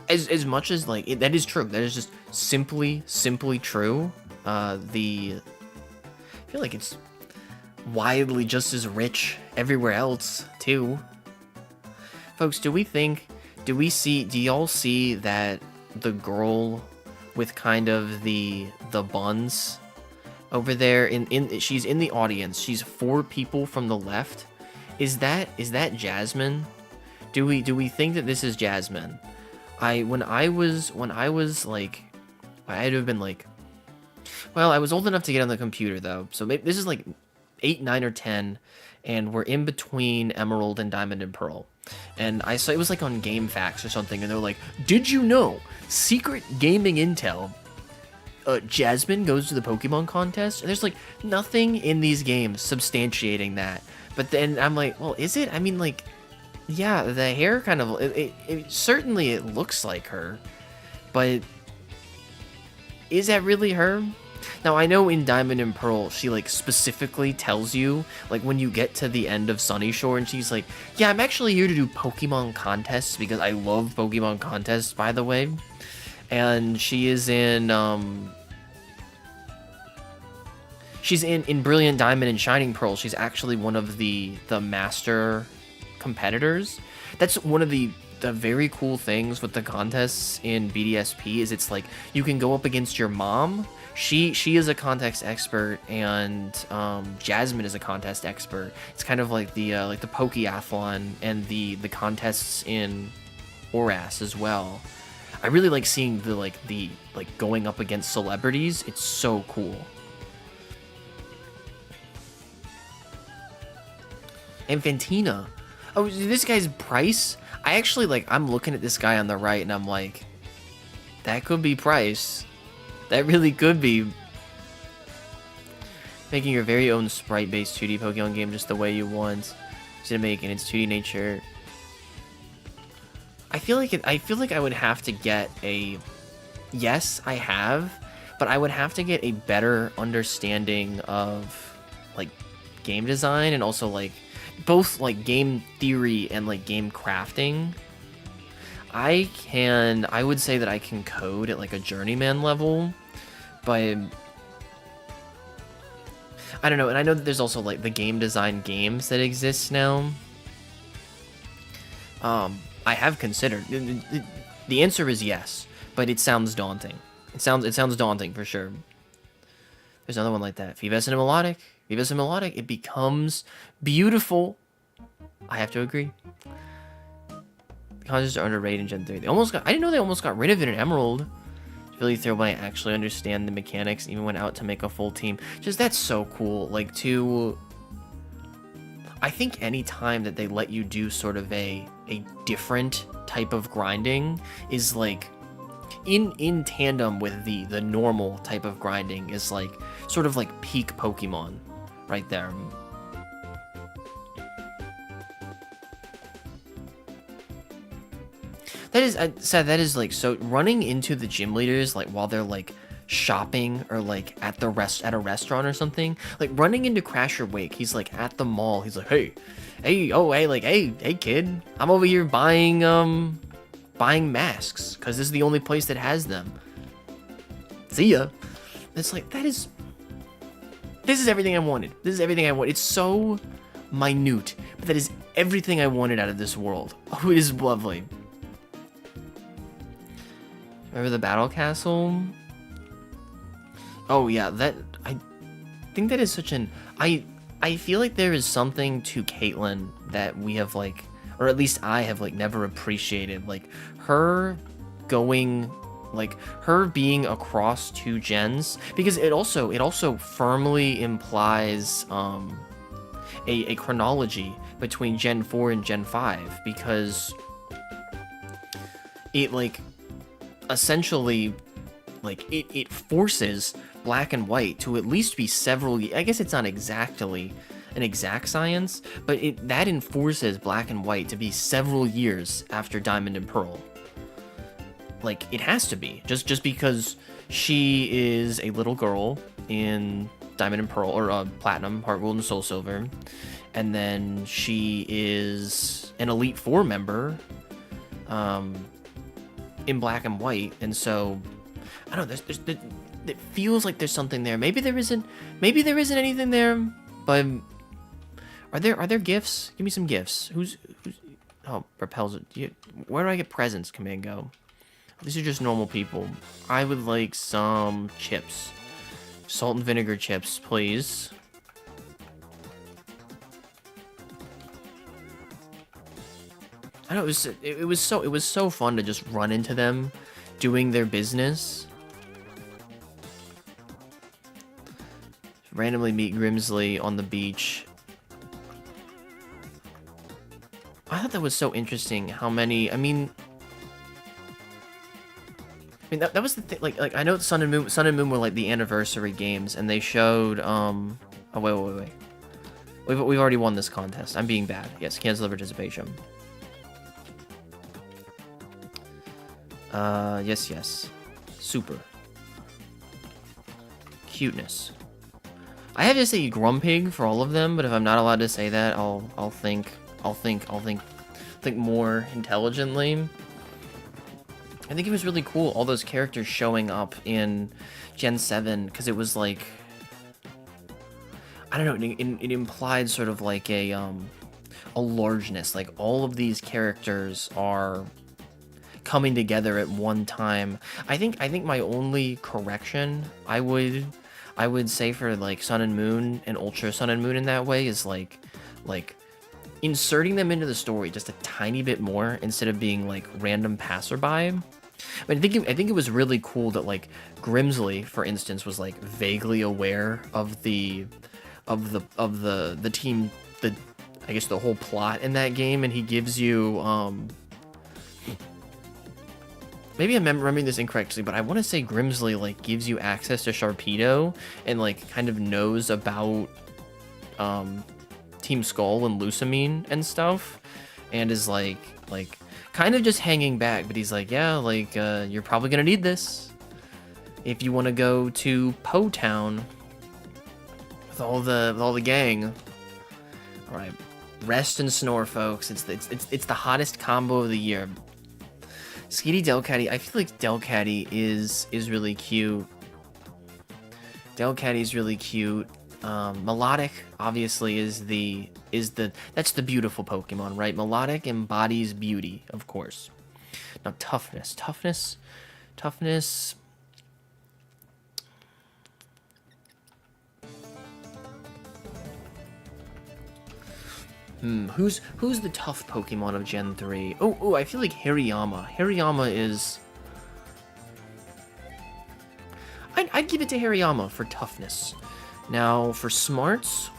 as much as like that is true. That is just simply true. I feel like it's widely just as rich everywhere else too. Folks, do y'all see that the girl with kind of the buns over there she's in the audience. She's 4 people from the left. Is that Jasmine? Do we think that this is Jasmine? When I was like, I had to have been like, well, I was old enough to get on the computer though, so maybe this is like 8, 9, or 10, and we're in between Emerald and Diamond and Pearl. And I saw it was like on Game Facts or something, and they're like, "Did you know? Secret gaming intel. Jasmine goes to the Pokemon contest." And there's like nothing in these games substantiating that. But then I'm like, well, is it? I mean, like, yeah, the hair kind of it certainly it looks like her, but is that really her? Now, I know in Diamond and Pearl, she, like, specifically tells you, like, when you get to the end of Sunny Shore, and she's like, yeah, I'm actually here to do Pokemon contests, because I love Pokemon contests, by the way. And she is in, she's in Brilliant Diamond and Shining Pearl. She's actually one of the master competitors. That's one of the very cool things with the contests in BDSP, is it's like, you can go up against your mom. She is a contest expert, and Jasmine is a contest expert. It's kind of like the Pokeathlon and the contests in Oras as well. I really like seeing the going up against celebrities. It's so cool. And Fantina. Oh, this guy's Price? I actually I'm looking at this guy on the right, and I'm like, that could be Price. That really could be. Making your very own sprite-based 2D Pokemon game just the way you want. Instead of making its 2D nature. I feel like I would have to get a... Yes, I have. But I would have to get a better understanding of, like, game design, and also, like, both, like, game theory and, like, game crafting. I would say that I can code at like a journeyman level, but I don't know. And I know that there's also like the game design games that exist now. I have considered. The answer is yes, but it sounds daunting. It sounds daunting for sure. There's another one like that. Vives and Melodic. Vives and Melodic. It becomes beautiful. I have to agree. Contests are underrated in Gen 3. I didn't know they almost got rid of it in Emerald. It's really thorough when I actually understand the mechanics, even went out to make a full team. Just, that's so cool. Like, I think any time that they let you do sort of a different type of grinding is like in tandem with the normal type of grinding is like sort of like peak Pokemon right there. That is sad. That is like, so running into the gym leaders like while they're like shopping or like at a restaurant or something, like running into Crasher Wake. He's like at the mall. He's like, hey kid, I'm over here buying masks because this is the only place that has them. See ya. It's like, this is everything I wanted. This is everything I want. It's so minute, but that is everything I wanted out of this world. Oh, it is lovely. Remember the Battle Castle? Oh yeah, I think that is such an... I feel like there is something to Caitlyn that we have like, or at least I have like never appreciated. Like her going, like her being across 2 gens, because it also firmly implies a chronology between Gen 4 and Gen 5, because it like essentially like it forces Black and White to at least be several, I guess it's not exactly an exact science, but that enforces Black and White to be several years after Diamond and Pearl. Like, it has to be, just because she is a little girl in Diamond and Pearl, or Platinum, Heart Gold, and Soul Silver, and then she is an Elite Four member in black and white, and so I don't know. It feels like there's something there. Maybe there isn't. Maybe there isn't anything there. But are there gifts? Give me some gifts. Who's oh, repels it. Where do I get presents, Command Go? These are just normal people. I would like some chips. Salt and vinegar chips, please. I know it was so fun to just run into them doing their business. Randomly meet Grimsley on the beach. I thought that was so interesting how many, I mean that was the thing, like I know Sun and Moon were like the anniversary games, and they showed oh wait. We've already won this contest. I'm being bad. Yes, cancel the participation. Yes. Super. Cuteness. I have to say grumpig for all of them, but if I'm not allowed to say that, I'll think more intelligently. I think it was really cool, all those characters showing up in Gen 7, because it was like, I don't know, it implied sort of like a largeness, like all of these characters are coming together at one time. I think my only correction I would say for like Sun and Moon and Ultra Sun and Moon in that way is like inserting them into the story just a tiny bit more instead of being like random passerby. I think it was really cool that like Grimsley, for instance, was like vaguely aware of the team, I guess the whole plot in that game, and he gives you maybe I'm remembering this incorrectly, but I want to say Grimsley like gives you access to Sharpedo and like kind of knows about Team Skull and Lusamine and stuff, and is like kind of just hanging back, but he's like, yeah, like you're probably gonna need this if you want to go to Po Town with all the gang. All right, rest and snore, folks. It's the hottest combo of the year. Skitty Delcatty. I feel like Delcatty is really cute. Delcatty's really cute. Melodic obviously is that's the beautiful Pokemon, right? Melodic embodies beauty, of course. Now toughness. Who's the tough Pokemon of Gen 3? Oh, I feel like Hariyama. Hariyama is... I'd give it to Hariyama for toughness. Now, for smarts...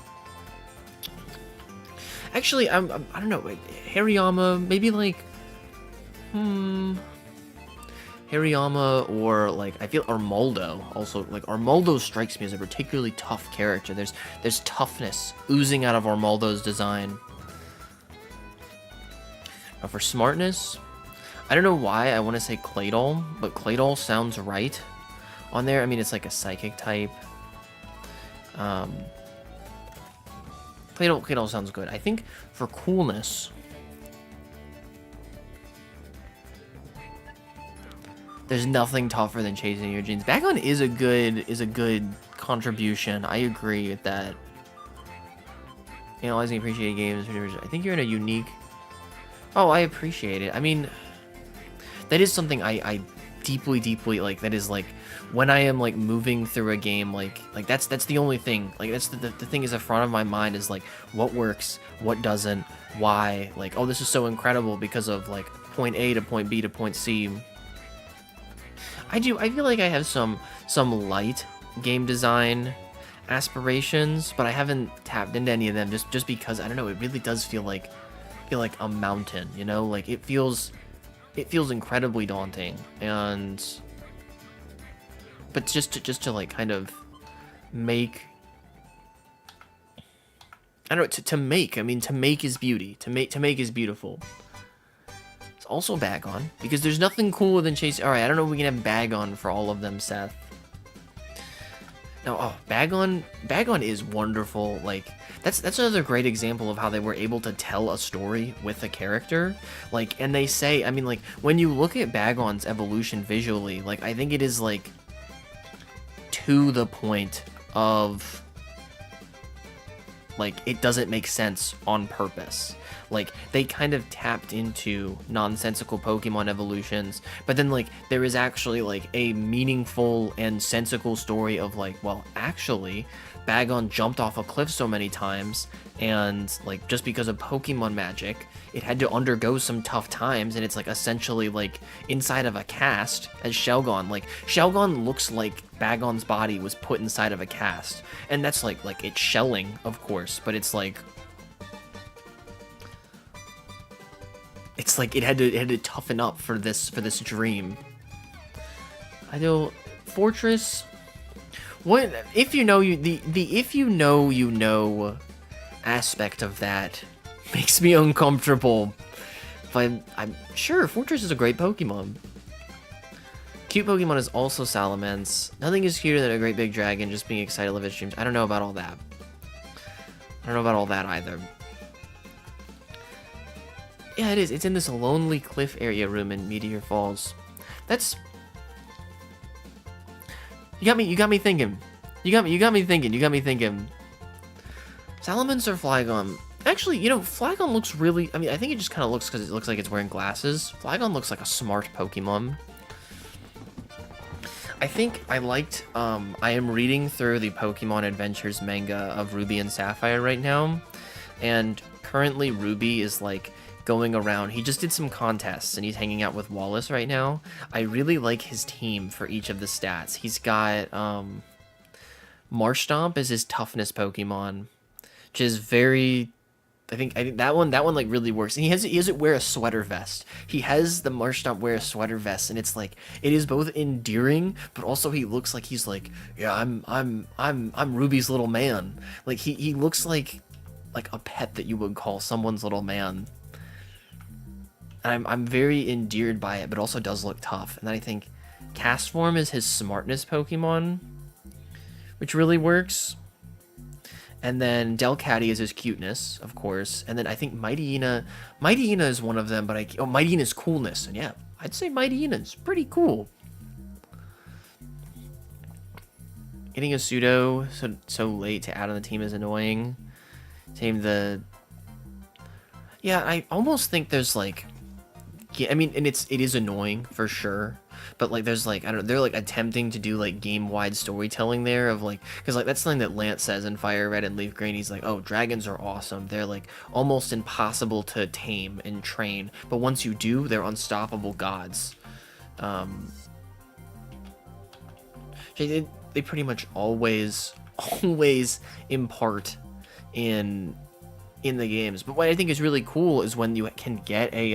Actually, I don't know. Hariyama, maybe like... Hariyama or like, I feel Armaldo. Also, like, Armaldo strikes me as a particularly tough character. There's toughness oozing out of Armaldo's design. Now for smartness, I don't know why I want to say Claydol, but Claydol sounds right on there. I mean, it's like a psychic type. Claydol sounds good. I think for coolness, there's nothing tougher than chasing your dreams. Bagon is a good contribution. I agree with that. Analyzing appreciated games. I think you're in a unique... Oh, I appreciate it. I mean, that is something I deeply like. That is like when I am like moving through a game, like that's the only thing. Like that's the thing is in front of my mind is like what works, what doesn't, why. Like, oh, this is so incredible because of like point A to point B to point C. I feel like I have some light game design aspirations, but I haven't tapped into any of them just because I don't know, it really does feel like a mountain, you know? Like it feels incredibly daunting, and but just to like kind of make, I don't know, to make, I mean, to make is beauty. To make is beautiful. It's also Bagon, because there's nothing cooler than chasing. Alright, I don't know if we can have Bagon for all of them, Seth. No, oh, Bagon is wonderful. Like that's another great example of how they were able to tell a story with a character. Like, and they say, I mean, like when you look at Bagon's evolution visually, like I think it is like to the point of like it doesn't make sense on purpose. Like, they kind of tapped into nonsensical Pokemon evolutions, but then, like, there is actually, like, a meaningful and sensical story of, like, well, actually, Bagon jumped off a cliff so many times, and, like, just because of Pokemon magic, it had to undergo some tough times, and it's, like, essentially, like, inside of a cast as Shelgon. Like, Shelgon looks like Bagon's body was put inside of a cast, and that's, like it's shelling, of course, but it's, like... It's like it had to toughen up for this dream. I know Fortress. What if you know the if you know aspect of that makes me uncomfortable. But I'm sure Fortress is a great Pokemon. Cute Pokemon is also Salamence. Nothing is cuter than a great big dragon just being excited to live its dreams. I don't know about all that. I don't know about all that either. Yeah, it is. It's in this lonely cliff area room in Meteor Falls. That's... You got me thinking. You got me thinking. Salamence or Flygon? Actually, you know, Flygon looks really... I mean, I think it just kind of looks because it looks like it's wearing glasses. Flygon looks like a smart Pokemon. I think I liked... I am reading through the Pokemon Adventures manga of Ruby and Sapphire right now. And currently Ruby is, like... going around. He just did some contests and he's hanging out with Wallace right now. I really like his team for each of the stats. He's got Marshtomp is his toughness Pokemon, which is very... I think that one like really works. And he has it wear a sweater vest. He has the Marshtomp wear a sweater vest, and it's like it is both endearing, but also he looks like he's like, yeah, I'm Ruby's little man. Like he looks like a pet that you would call someone's little man. I'm very endeared by it, but also does look tough. And then I think Castform is his smartness Pokemon, which really works. And then Delcatty is his cuteness, of course. And then I think Mightyena is one of them, but Mightyena's coolness. And yeah, I'd say Mightyena's pretty cool. Getting a pseudo so late to add on the team is annoying. Same the... Yeah, I almost think there's like... I mean, and it is annoying for sure, but like there's like, I don't know, they're like attempting to do like game-wide storytelling there of like, because like that's something that Lance says in Fire Red and Leaf Green. He's like, oh, dragons are awesome, they're like almost impossible to tame and train, but once you do, they're unstoppable gods. They pretty much always impart in the games. But what I think is really cool is when you can get a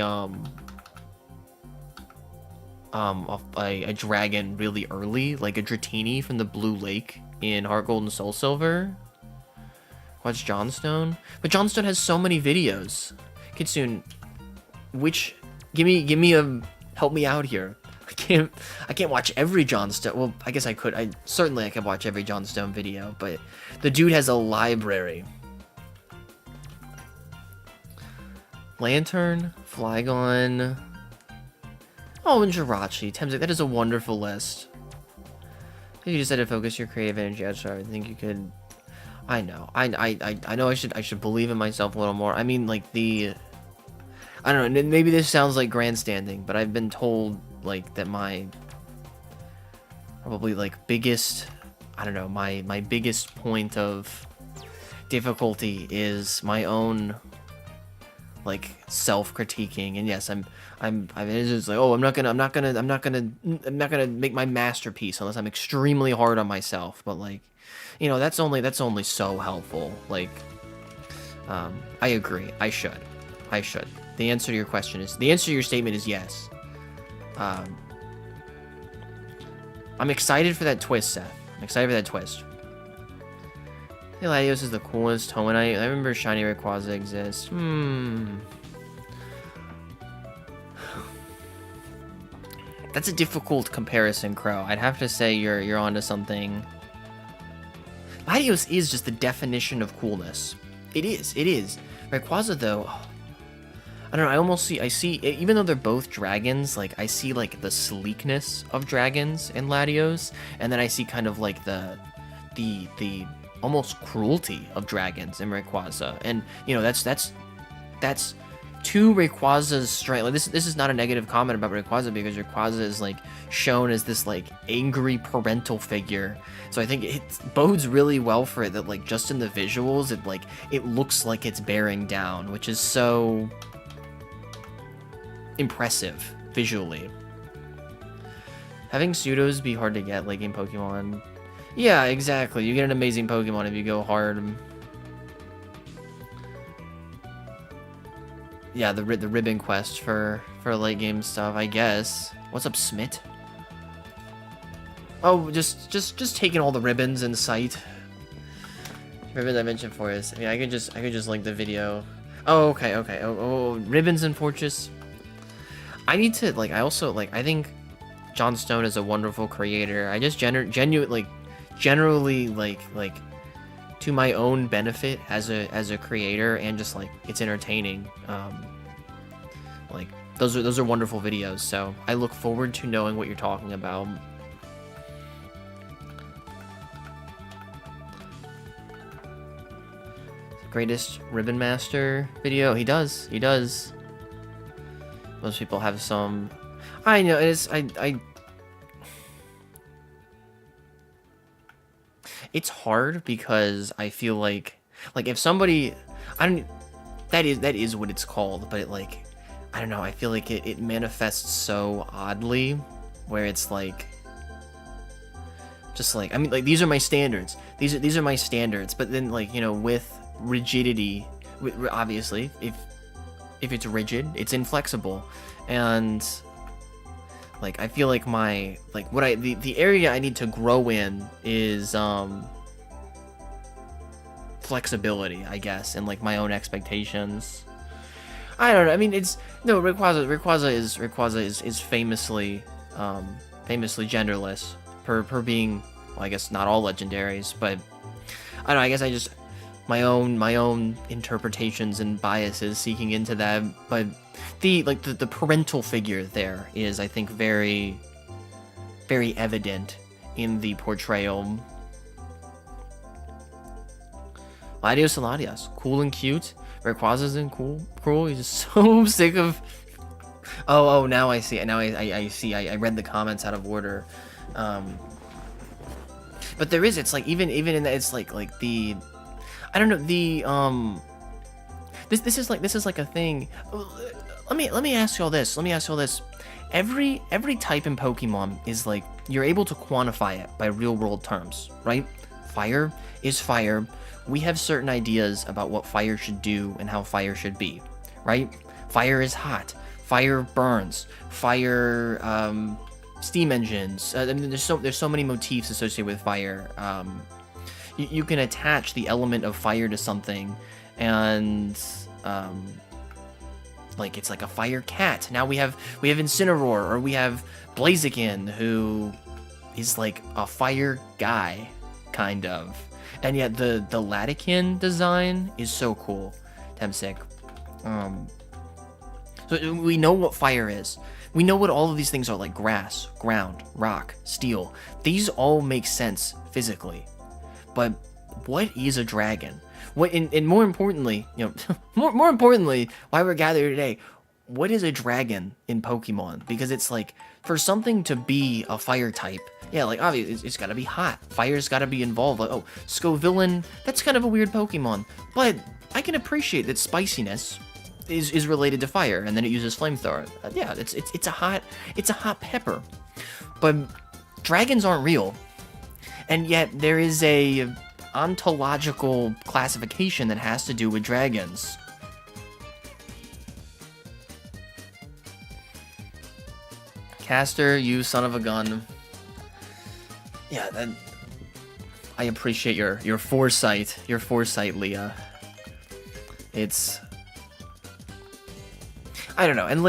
dragon really early, like a Dratini from the Blue Lake in Heart Gold and Soul Silver. Watch Johnstone, but Johnstone has so many videos. Kitsune, which give me a help me out here. I can't watch every Johnstone. Well, I guess I could. I could watch every Johnstone video, but the dude has a library. Lantern, Flygon. Oh, and Jirachi. Temsik, that is a wonderful list. You just had to focus your creative energy. I think you could... I know. I know I should believe in myself a little more. I mean, like, I don't know, maybe this sounds like grandstanding, but I've been told, like, that my... Probably, like, biggest... I don't know, my biggest point of difficulty is my own... like self-critiquing, and yes, it's just like, oh, I'm not gonna make my masterpiece unless I'm extremely hard on myself. But like, you know, that's only so helpful. Like, I agree. I should. The answer to your statement is yes. I'm excited for that twist, Seth. I'm excited for that twist. Latios is the coolest. Hoenite. I remember Shiny Rayquaza exists. That's a difficult comparison, Crow. I'd have to say you're onto something Latios is just the definition of coolness. It is. Rayquaza, though, I don't know, I see, even though they're both dragons, like, I see, like, the sleekness of dragons in Latios, and then I see kind of, like, the almost cruelty of dragons in Rayquaza, and, you know, that's to Rayquaza's strength. Like, this is not a negative comment about Rayquaza, because Rayquaza is, like, shown as this, like, angry parental figure. So I think it bodes really well for it that, like, just in the visuals, it looks like it's bearing down, which is so impressive visually. Having pseudos be hard to get late game Pokemon. Yeah, exactly. You get an amazing Pokemon if you go hard. Yeah, the ribbon quest for late game stuff, I guess. What's up, Smit? Oh, just taking all the ribbons in sight. Ribbons I mentioned for us. I mean, I could just link the video. Oh, okay. Oh, ribbons and Fortress. I need to, like, I also, like, I think John Stone is a wonderful creator. I just generally, like, to my own benefit as a creator, and just, like, it's entertaining. Like, those are wonderful videos, so I look forward to knowing what you're talking about. Greatest Ribbon Master video? He does. Most people have some. I know it's it's hard because I feel like if somebody, that is what it's called, but I don't know, I feel like it manifests so oddly, where it's like, just like, I mean, like, these are my standards, these are my standards, but then, like, you know, with rigidity, obviously, if it's rigid, it's inflexible, and like, I feel like my, like, what the area I need to grow in is flexibility, I guess, and like my own expectations. I don't know. I mean, it's no, Rayquaza is famously genderless per being, well, I guess not all legendaries, but I don't know, I guess I just my own interpretations and biases seeking into that, but the parental figure there is, I think, very, very evident in the portrayal. Latios and Latias, cool and cute. Rayquaza's in cruel. He's just so sick of. Oh, now I see. Now I see. I read the comments out of order. But there is. It's like even in that. It's like the. I don't know, the this is like a thing. Let me ask you all this. Every type in Pokemon is like, you're able to quantify it by real world terms, right? Fire is fire. We have certain ideas about what fire should do and how fire should be, right? Fire is hot. Fire burns. Fire, steam engines. I mean, there's so many motifs associated with fire. You can attach the element of fire to something, and like, it's like a fire cat. Now we have Incineroar, or we have Blaziken, who is like a fire guy, kind of. And yet the Latikin design is so cool. Temsic. So we know what fire is. We know what all of these things are, like grass, ground, rock, steel. These all make sense physically. But what is a dragon? What, and more importantly, you know, more importantly, why we're gathered today, what is a dragon in Pokemon? Because it's like, for something to be a fire type, yeah, like, obviously, it's gotta be hot. Fire's gotta be involved. Like, oh, Scovillain, that's kind of a weird Pokemon. But I can appreciate that spiciness is related to fire, and then it uses flamethrower. Yeah, it's a hot pepper. But dragons aren't real. And yet there is a ontological classification that has to do with dragons. Caster, you son of a gun. Yeah, I appreciate your foresight. Your foresight, Leah. It's, I don't know, and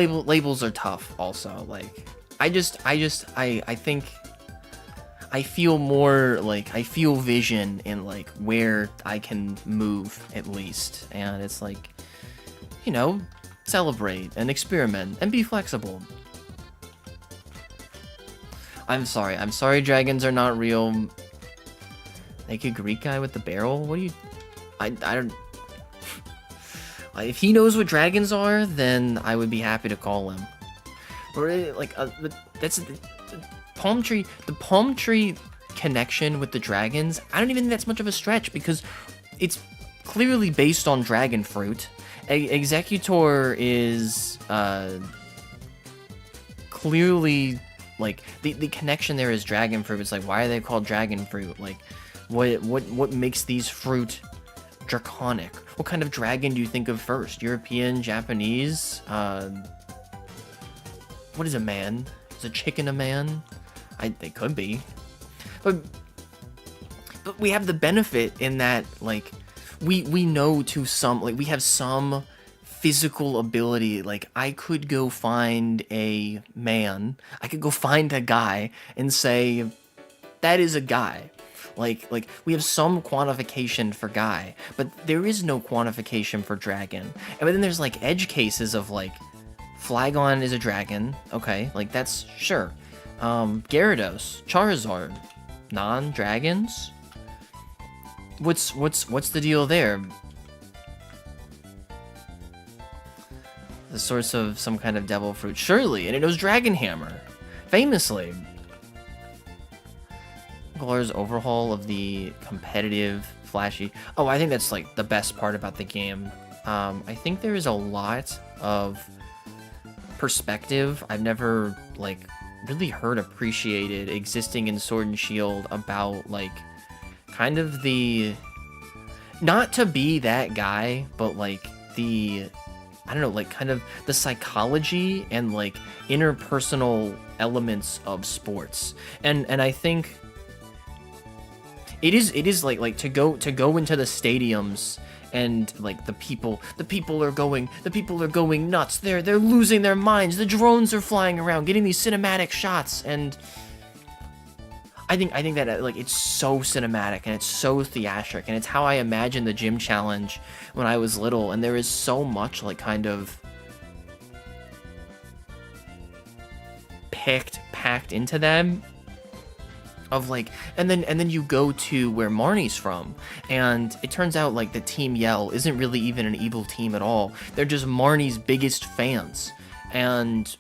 I feel more like I feel vision in like where I can move at least, and it's like, you know, celebrate and experiment and be flexible. I'm sorry dragons are not real. Naked Greek guy with the barrel? What do you... I don't... If he knows what dragons are, then I would be happy to call him. Or, like, that's... The palm tree connection with the dragons, I don't even think that's much of a stretch, because it's clearly based on dragon fruit. Executor is, clearly... Like, the connection there is dragon fruit. It's like, why are they called dragon fruit? Like, what makes these fruit draconic? What kind of dragon do you think of first? European, Japanese? What is a man? Is a chicken a man? They could be. But we have the benefit in that, like, we know to some, like, we have some physical ability. Like, I could go find a man, I could go find a guy and say, that is a guy. Like we have some quantification for guy, but there is no quantification for dragon. But then there's like edge cases of like, Flygon is a dragon, okay, like that's sure. Gyarados, Charizard, non-dragons? What's the deal there? The source of some kind of devil fruit, surely, and it knows Dragon Hammer, famously. Glor's overhaul of the competitive, flashy... Oh, I think that's, like, the best part about the game. I think there is a lot of perspective I've never, like, really heard appreciated existing in Sword and Shield about, like, kind of the... Not to be that guy, but, like, the... I don't know, like, kind of the psychology and, like, interpersonal elements of sports. And I think it is like to go into the stadiums and, like, the people are going nuts. They're losing their minds. The drones are flying around, getting these cinematic shots, and I think that, like, it's so cinematic and it's so theatric, and it's how I imagined the gym challenge when I was little, and there is so much, like, kind of packed into them of, like, and then you go to where Marnie's from, and it turns out, like, the Team Yell isn't really even an evil team at all. They're just Marnie's biggest fans, and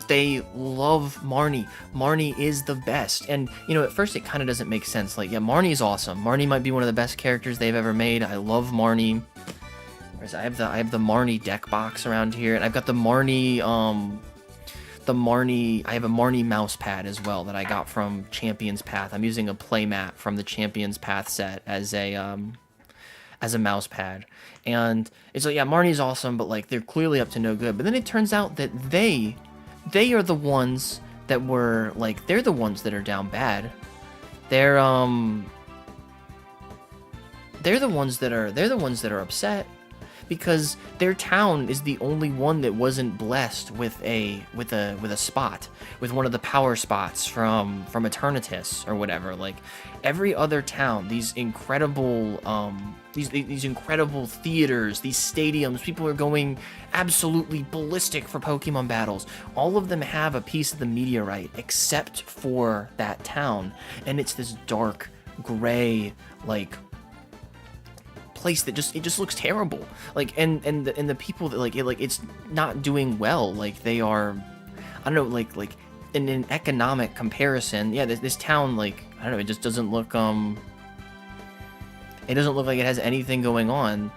they love Marnie. Marnie is the best. And, you know, at first it kind of doesn't make sense. Like, yeah, Marnie's awesome. Marnie might be one of the best characters they've ever made. I love Marnie. I have the Marnie deck box around here, and I've got the Marnie, I have a Marnie mouse pad as well that I got from Champion's Path. I'm using a playmat from the Champion's Path set as a mouse pad. And it's like, yeah, Marnie's awesome, but, like, they're clearly up to no good. But then it turns out that they are the ones that were, like, they're the ones that are down bad. They're the ones that are upset because their town is the only one that wasn't blessed with a spot, with one of the power spots from Eternatus or whatever. Like, every other town, these incredible these incredible theaters, these stadiums, people are going absolutely ballistic for Pokemon battles. All of them have a piece of the meteorite except for that town, and it's this dark gray, like, place that just looks terrible. Like, and the people that, like, it's not doing well. Like, they are, I don't know, like in an economic comparison, yeah, this town, like, I don't know, it just doesn't look it doesn't look like it has anything going on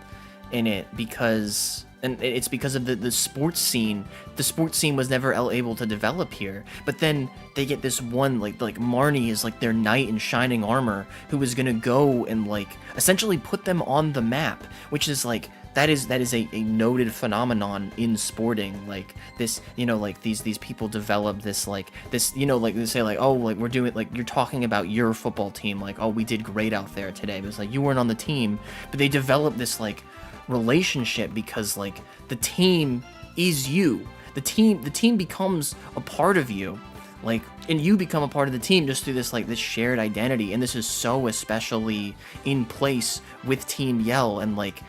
in it, because, and it's because of the sports scene. The sports scene was never able to develop here. But then they get this one, like Marnie is like their knight in shining armor who is gonna go and, like, essentially put them on the map, which is, like, that is a noted phenomenon in sporting. Like, this, you know, like, these people develop this, like, this, you know, like, they say, like, oh, like, we're doing, like, you're talking about your football team, like, oh, we did great out there today, but it's like, you weren't on the team. But they develop this, like, relationship because, like, the team is you. The team becomes a part of you. like, and you become a part of the team just through this, like, this shared identity, and this is so especially in place with Team Yell, and like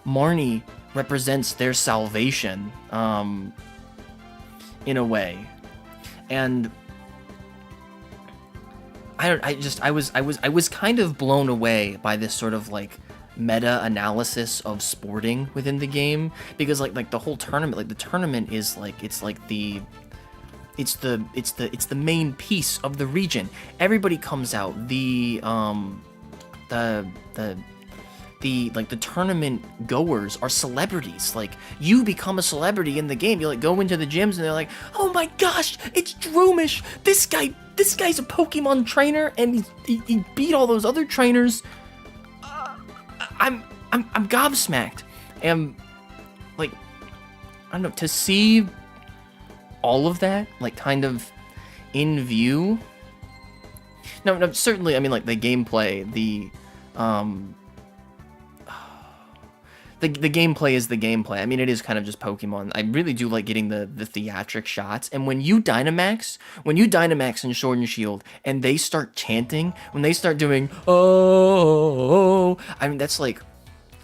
Marnie represents their salvation, in a way, and I was kind of blown away by this sort of like meta analysis of sporting within the game, because like the whole tournament, like the tournament is like, it's like it's the main piece of the region. Everybody comes out. The tournament goers are celebrities. Like, you become a celebrity in the game. You like go into the gyms and they're like, oh my gosh, it's Droomish. This guy's a Pokemon trainer, and he beat all those other trainers. I'm gobsmacked. And like, I don't know, to see all of that, like, kind of in view. No, certainly, I mean, like, the gameplay, the gameplay is the gameplay. I mean, it is kind of just Pokemon. I really do like getting the theatric shots. And when you Dynamax in Sword and Shield, and they start chanting, when they start doing, oh, I mean, that's like,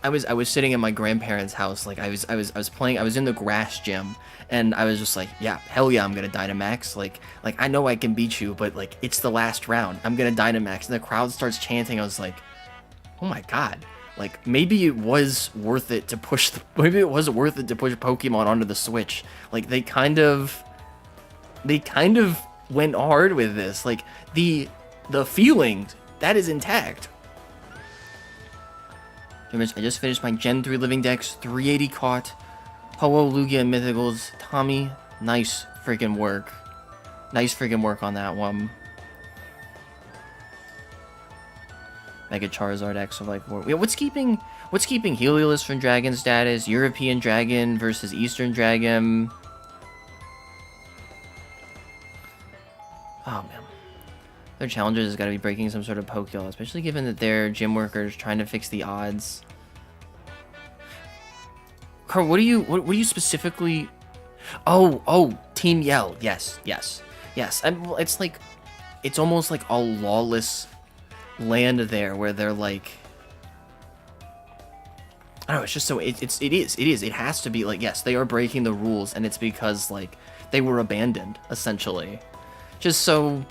I was sitting in my grandparents' house, like, I was playing, I was in the grass gym, and I was just like, yeah, hell yeah, I'm gonna Dynamax, like I know I can beat you, but like, it's the last round, I'm gonna Dynamax, and the crowd starts chanting. I was like, oh my god, like, maybe it was worth it to push Pokemon onto the Switch. Like, they kind of went hard with this, like, the feeling, that is intact. I just finished my Gen 3 Living Dex, 380 caught, Ho-Oh, Lugia, and Mythicals. Tommy, nice freaking work. Nice freaking work on that one. Mega Charizard X of like, what's keeping Heliolisk from Dragon status? European Dragon versus Eastern Dragon. Oh man. Their challengers has got to be breaking some sort of Pokeball, especially given that they're gym workers trying to fix the odds. Carl, what do you specifically? Oh, Team Yell. Yes. It's like, it's almost like a lawless land there, where they're like, I don't know. It's just so it is. It has to be like, yes, they are breaking the rules, and it's because like they were abandoned essentially. Just so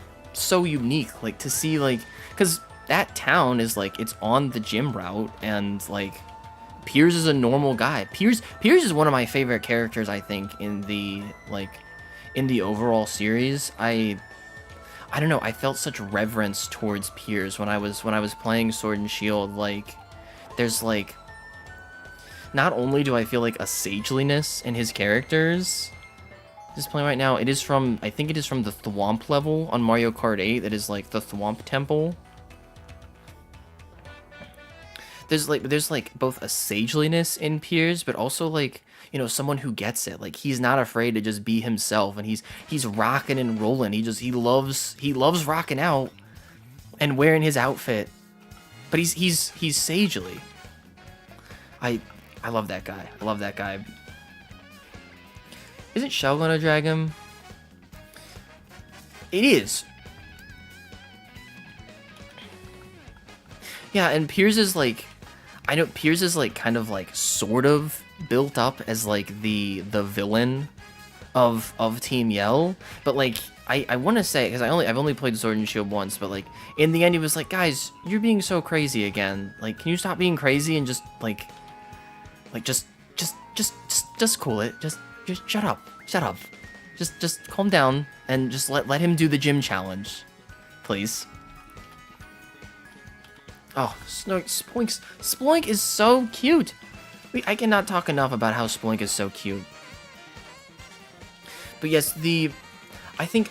unique, like, to see, like, because that town is like, it's on the gym route, and like Piers is a normal guy. Piers is one of my favorite characters, I think, in the overall series. I don't know, I felt such reverence towards Piers when I was playing Sword and Shield. Like, there's like, not only do I feel like a sageliness in his characters. This playing right now, I think it is from the Thwomp level on Mario Kart 8. That is like the Thwomp Temple. There's like both a sageliness in Piers, but also like, you know, someone who gets it. Like, he's not afraid to just be himself, and he's rocking and rolling. He loves rocking out and wearing his outfit, but he's sagely. I love that guy. I love that guy. Isn't Shell gonna drag him? It is. Yeah, and Piers is like, I know Piers is like kind of like sort of built up as like the villain of Team Yell, but like I want to say, because I've only played Sword and Shield once, but like in the end he was like, guys, you're being so crazy again. Like, can you stop being crazy and just just cool it. Just shut up. Just calm down and just let him do the gym challenge, please. Oh, Sploink is so cute. I cannot talk enough about how Sploink is so cute. But yes, I think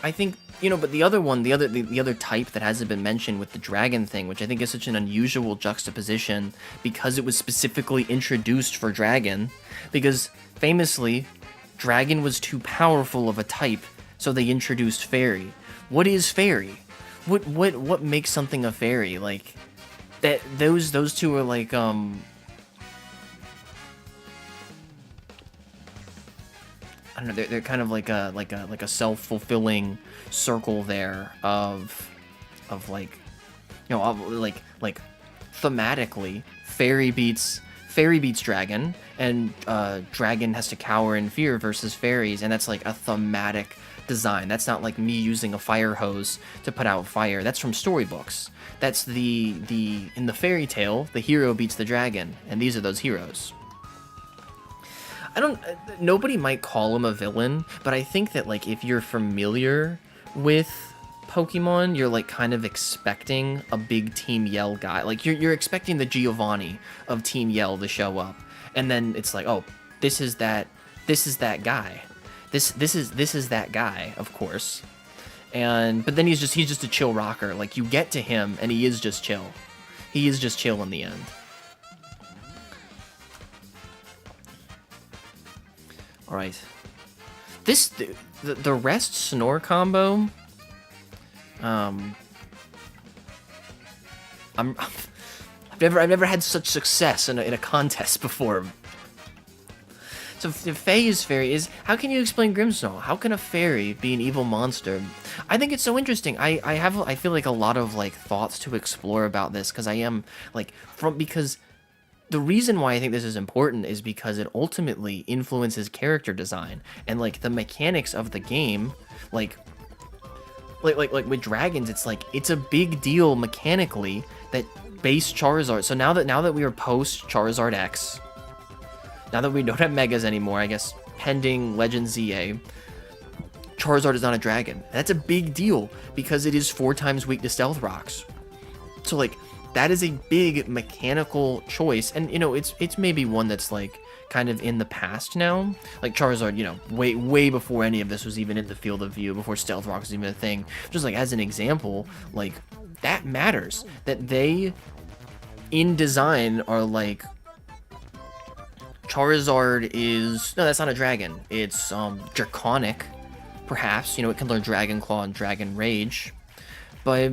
you know, but the other type that hasn't been mentioned with the dragon thing, which I think is such an unusual juxtaposition because it was specifically introduced for dragon, because famously dragon was too powerful of a type, so they introduced fairy. What is fairy? What makes something a fairy? Like, that those two are like I don't know, they're kind of like a self-fulfilling circle there of like, you know, like thematically, fairy beats dragon, and dragon has to cower in fear versus fairies, and that's like a thematic design. That's not like me using a fire hose to put out fire. That's from storybooks. That's the in the fairy tale, the hero beats the dragon, and these are those heroes. I don't, nobody might call him a villain, but I think that like if you're familiar with Pokemon, you're like kind of expecting a big Team Yell guy. Like you're expecting the Giovanni of Team Yell to show up, and then it's like, oh, this is that guy. This is that guy, of course. But then he's just a chill rocker. Like you get to him and he is just chill. He is just chill in the end. All right. The rest snore combo. I've never had such success in a contest before. So the Fae's fairy is, how can you explain Grimmsnarl? How can a fairy be an evil monster? I think it's so interesting. I feel like a lot of like thoughts to explore about this, because I am like because the reason why I think this is important is because it ultimately influences character design and like the mechanics of the game. Like with dragons, it's a big deal mechanically that base Charizard. So now that we are post Charizard X, now that we don't have Megas anymore, I guess pending Legend ZA, Charizard is not a dragon. That's a big deal because it is 4 times weak to Stealth Rocks. So like that is a big mechanical choice, and you know it's maybe one that's like kind of in the past now. Like Charizard, you know, way before any of this was even in the field of view, before Stealth Rocks was even a thing. Just like as an example, like that matters, that they in design are like, Charizard is, no, that's not a dragon. It's draconic, perhaps. You know, it can learn Dragon Claw and Dragon Rage, but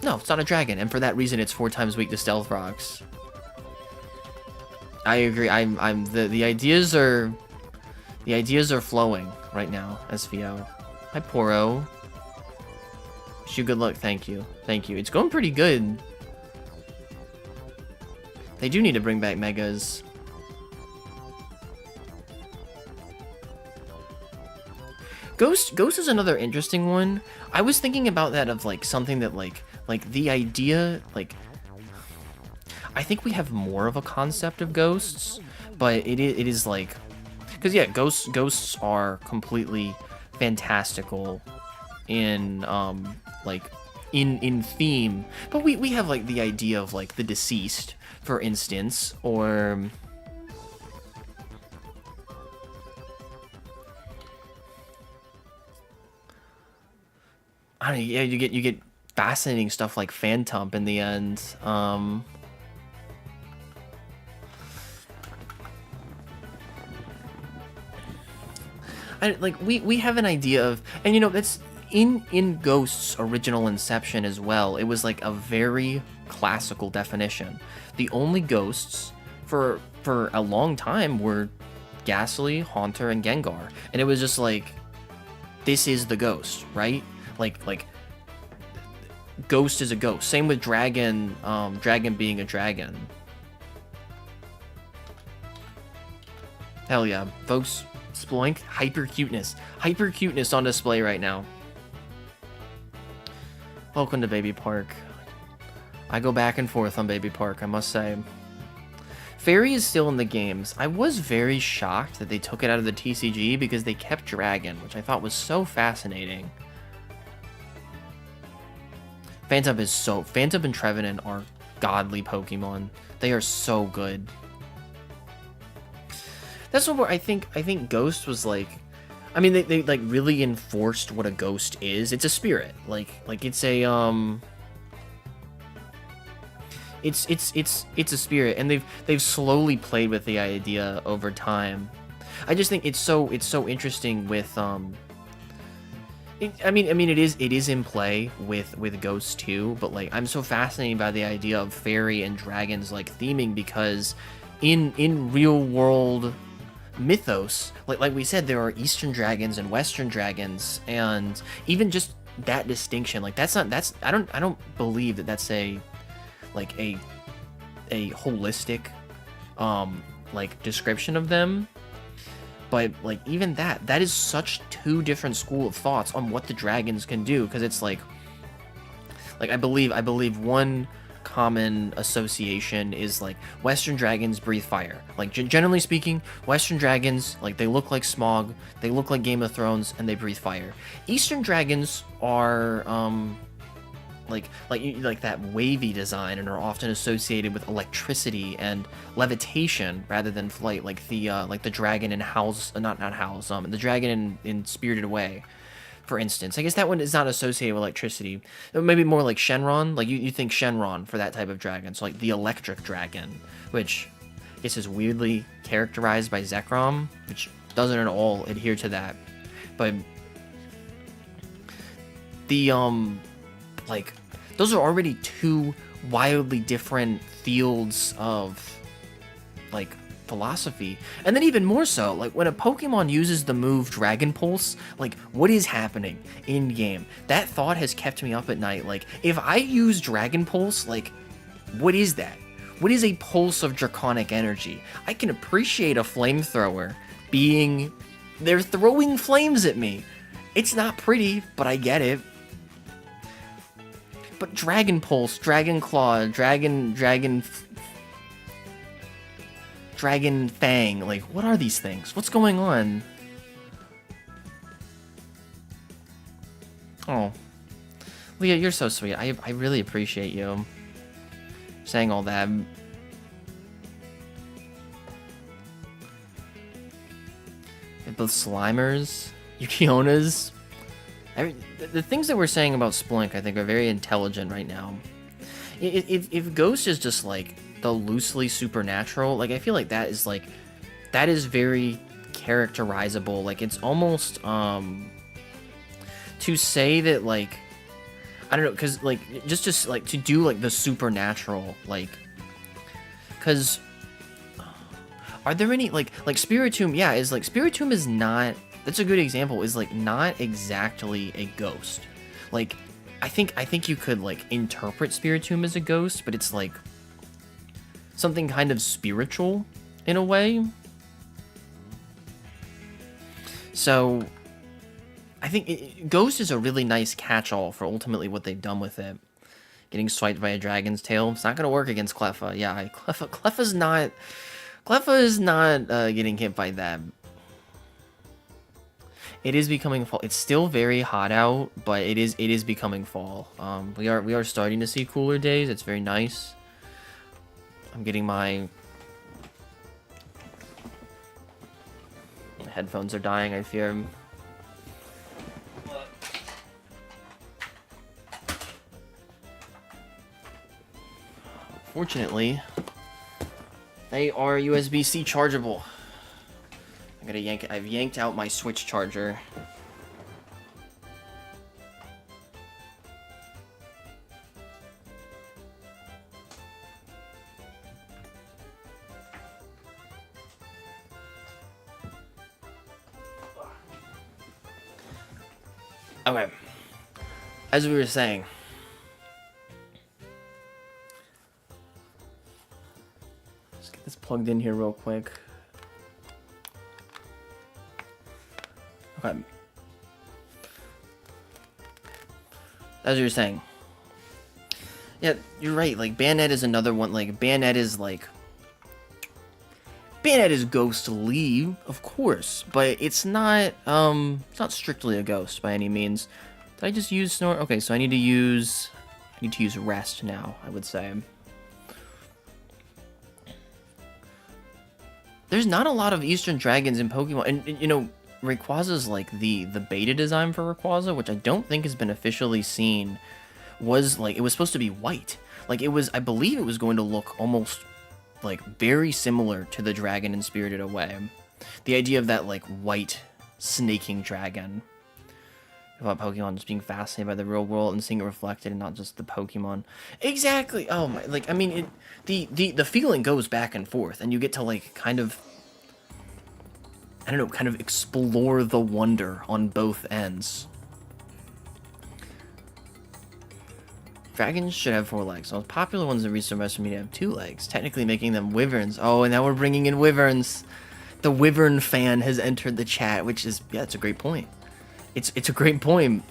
no, it's not a dragon, and for that reason, it's 4 times weak to Stealth Rocks. I agree. The ideas are flowing right now, SVO. Hi, Poro. Wish you good luck. Thank you. It's going pretty good. They do need to bring back Megas. Ghost is another interesting one. I was thinking about that, of like something that like the idea, like I think we have more of a concept of ghosts, but it is like, because yeah, ghosts are completely fantastical in like in theme, but we have like the idea of like the deceased, for instance, or I don't know, yeah, you get fascinating stuff like Phantump in the end. We have an idea of, and you know, that's in Ghost's original inception as well. It was like a very classical definition. The only ghosts for a long time were Ghastly, Haunter, and Gengar, and it was just like, this is the ghost, right? Like ghost is a ghost. Same with dragon, dragon being a dragon. Hell yeah, folks. Sploink, hyper cuteness on display right now. Welcome to Baby Park. I go back and forth on Baby Park, I must say. Fairy is still in the games. I was very shocked that they took it out of the TCG because they kept Dragon, which I thought was so fascinating. Phantump and Trevenant are godly Pokemon. They are so good. That's what I think Ghost was like. I mean, they like really enforced what a ghost is. It's a spirit. Like it's a it's a spirit, and they've slowly played with the idea over time. I just think it's so interesting with I mean it is in play with Ghost too, but like I'm so fascinated by the idea of fairy and dragons like theming, because in real world mythos. Like we said, there are Eastern dragons and Western dragons, and even just that distinction, like I don't believe that that's like a holistic like description of them. But like even that is such two different school of thoughts on what the dragons can do, because it's like I believe one common association is like Western dragons breathe fire. Like generally speaking, Western dragons, like, they look like Smog, they look like Game of Thrones, and they breathe fire. Eastern dragons are like that wavy design, and are often associated with electricity and levitation rather than flight, like the dragon in the dragon in Spirited Away, for instance. I guess that one is not associated with electricity. Maybe more like Shenron. Like you think Shenron for that type of dragon. So like the electric dragon, which I guess is weirdly characterized by Zekrom, which doesn't at all adhere to that. But the like those are already two wildly different fields of like philosophy. And then even more so, like when a Pokemon uses the move Dragon Pulse, like what is happening in game? That thought has kept me up at night. Like if I use Dragon Pulse, like what is that? What is a pulse of draconic energy? I can appreciate a flamethrower being, they're throwing flames at me. It's not pretty, but I get it. But Dragon Pulse, Dragon Claw, Dragon Fang, like, what are these things? What's going on? Oh. Leah, you're so sweet. I really appreciate you saying all that. Both Slimers, Yukionas. The things that we're saying about Splunk, I think, are very intelligent right now. If Ghost is just like the loosely supernatural, like I feel like that is very characterizable. Like it's almost to say that, like, I don't know, because like just like to do like the supernatural, like, because are there any like Spiritomb? Yeah, is like Spiritomb is not. That's a good example. Is like not exactly a ghost. Like I think you could like interpret Spiritomb as a ghost, but it's like something kind of spiritual in a way. So I think Ghost is a really nice catch-all for ultimately what they've done with it. Getting swiped by a dragon's tail. It's not going to work against Cleffa. Yeah, Cleffa is not getting hit by that. It is becoming fall. It's still very hot out, but it is becoming fall. We are starting to see cooler days. It's very nice. I'm getting my headphones are dying, I fear. Fortunately, they are USB-C chargeable. I gotta yank it. I've yanked out my Switch charger. Okay. As we were saying, let's get this plugged in here real quick. Okay. As you were saying, yeah, you're right. Like Bayonet is another one. Like Bayonet is Ghost Leave, of course, but it's not strictly a ghost by any means. Did I just use Snort? Okay, so I need to use Rest now, I would say. There's not a lot of Eastern dragons in Pokemon, and you know, Rayquaza's like the beta design for Rayquaza, which I don't think has been officially seen, was like, it was supposed to be white. Like it was, I believe it was going to look almost like very similar to the dragon in Spirited Away. The idea of that like white snaking dragon. About Pokemon just being fascinated by the real world and seeing it reflected and not just the Pokemon. Exactly. Oh my, like, I mean, the feeling goes back and forth, and you get to like kind of I don't know, kind of explore the wonder on both ends. Dragons should have 4 legs. The most popular ones in recent Western media have 2 legs, technically making them wyverns. Oh, and now we're bringing in wyverns. The wyvern fan has entered the chat, which is, yeah, it's a great point. It's a great point.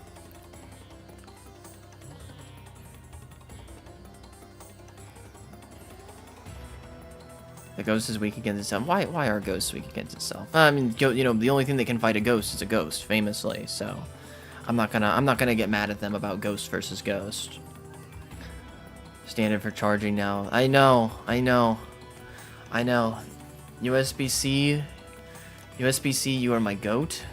The ghost is weak against itself. Why are ghosts weak against itself? I mean, you know, the only thing that can fight a ghost is a ghost, famously. So, I'm not gonna get mad at them about ghost versus ghost. Standard for charging now. I know. USB-C, you are my goat.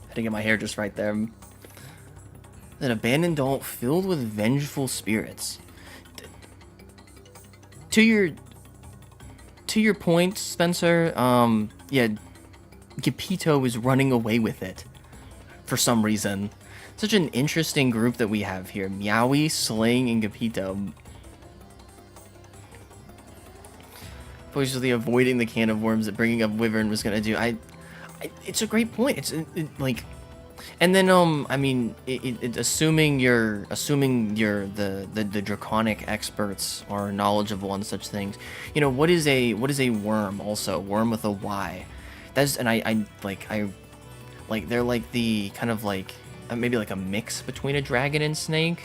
Had to get my hair just right there. An abandoned doll filled with vengeful spirits. To your point, Spencer, yeah, Geppetto is running away with it for some reason. Such an interesting group that we have here. Meowie, Sling, and Geppetto. Obviously avoiding the can of worms that bringing up Wyvern was gonna do. It's a great point. It's like, and then I mean, assuming the draconic experts are knowledgeable on such things, you know, what is a worm? Also, worm with a Y. That's, and I like they're like the kind of like maybe like a mix between a dragon and snake.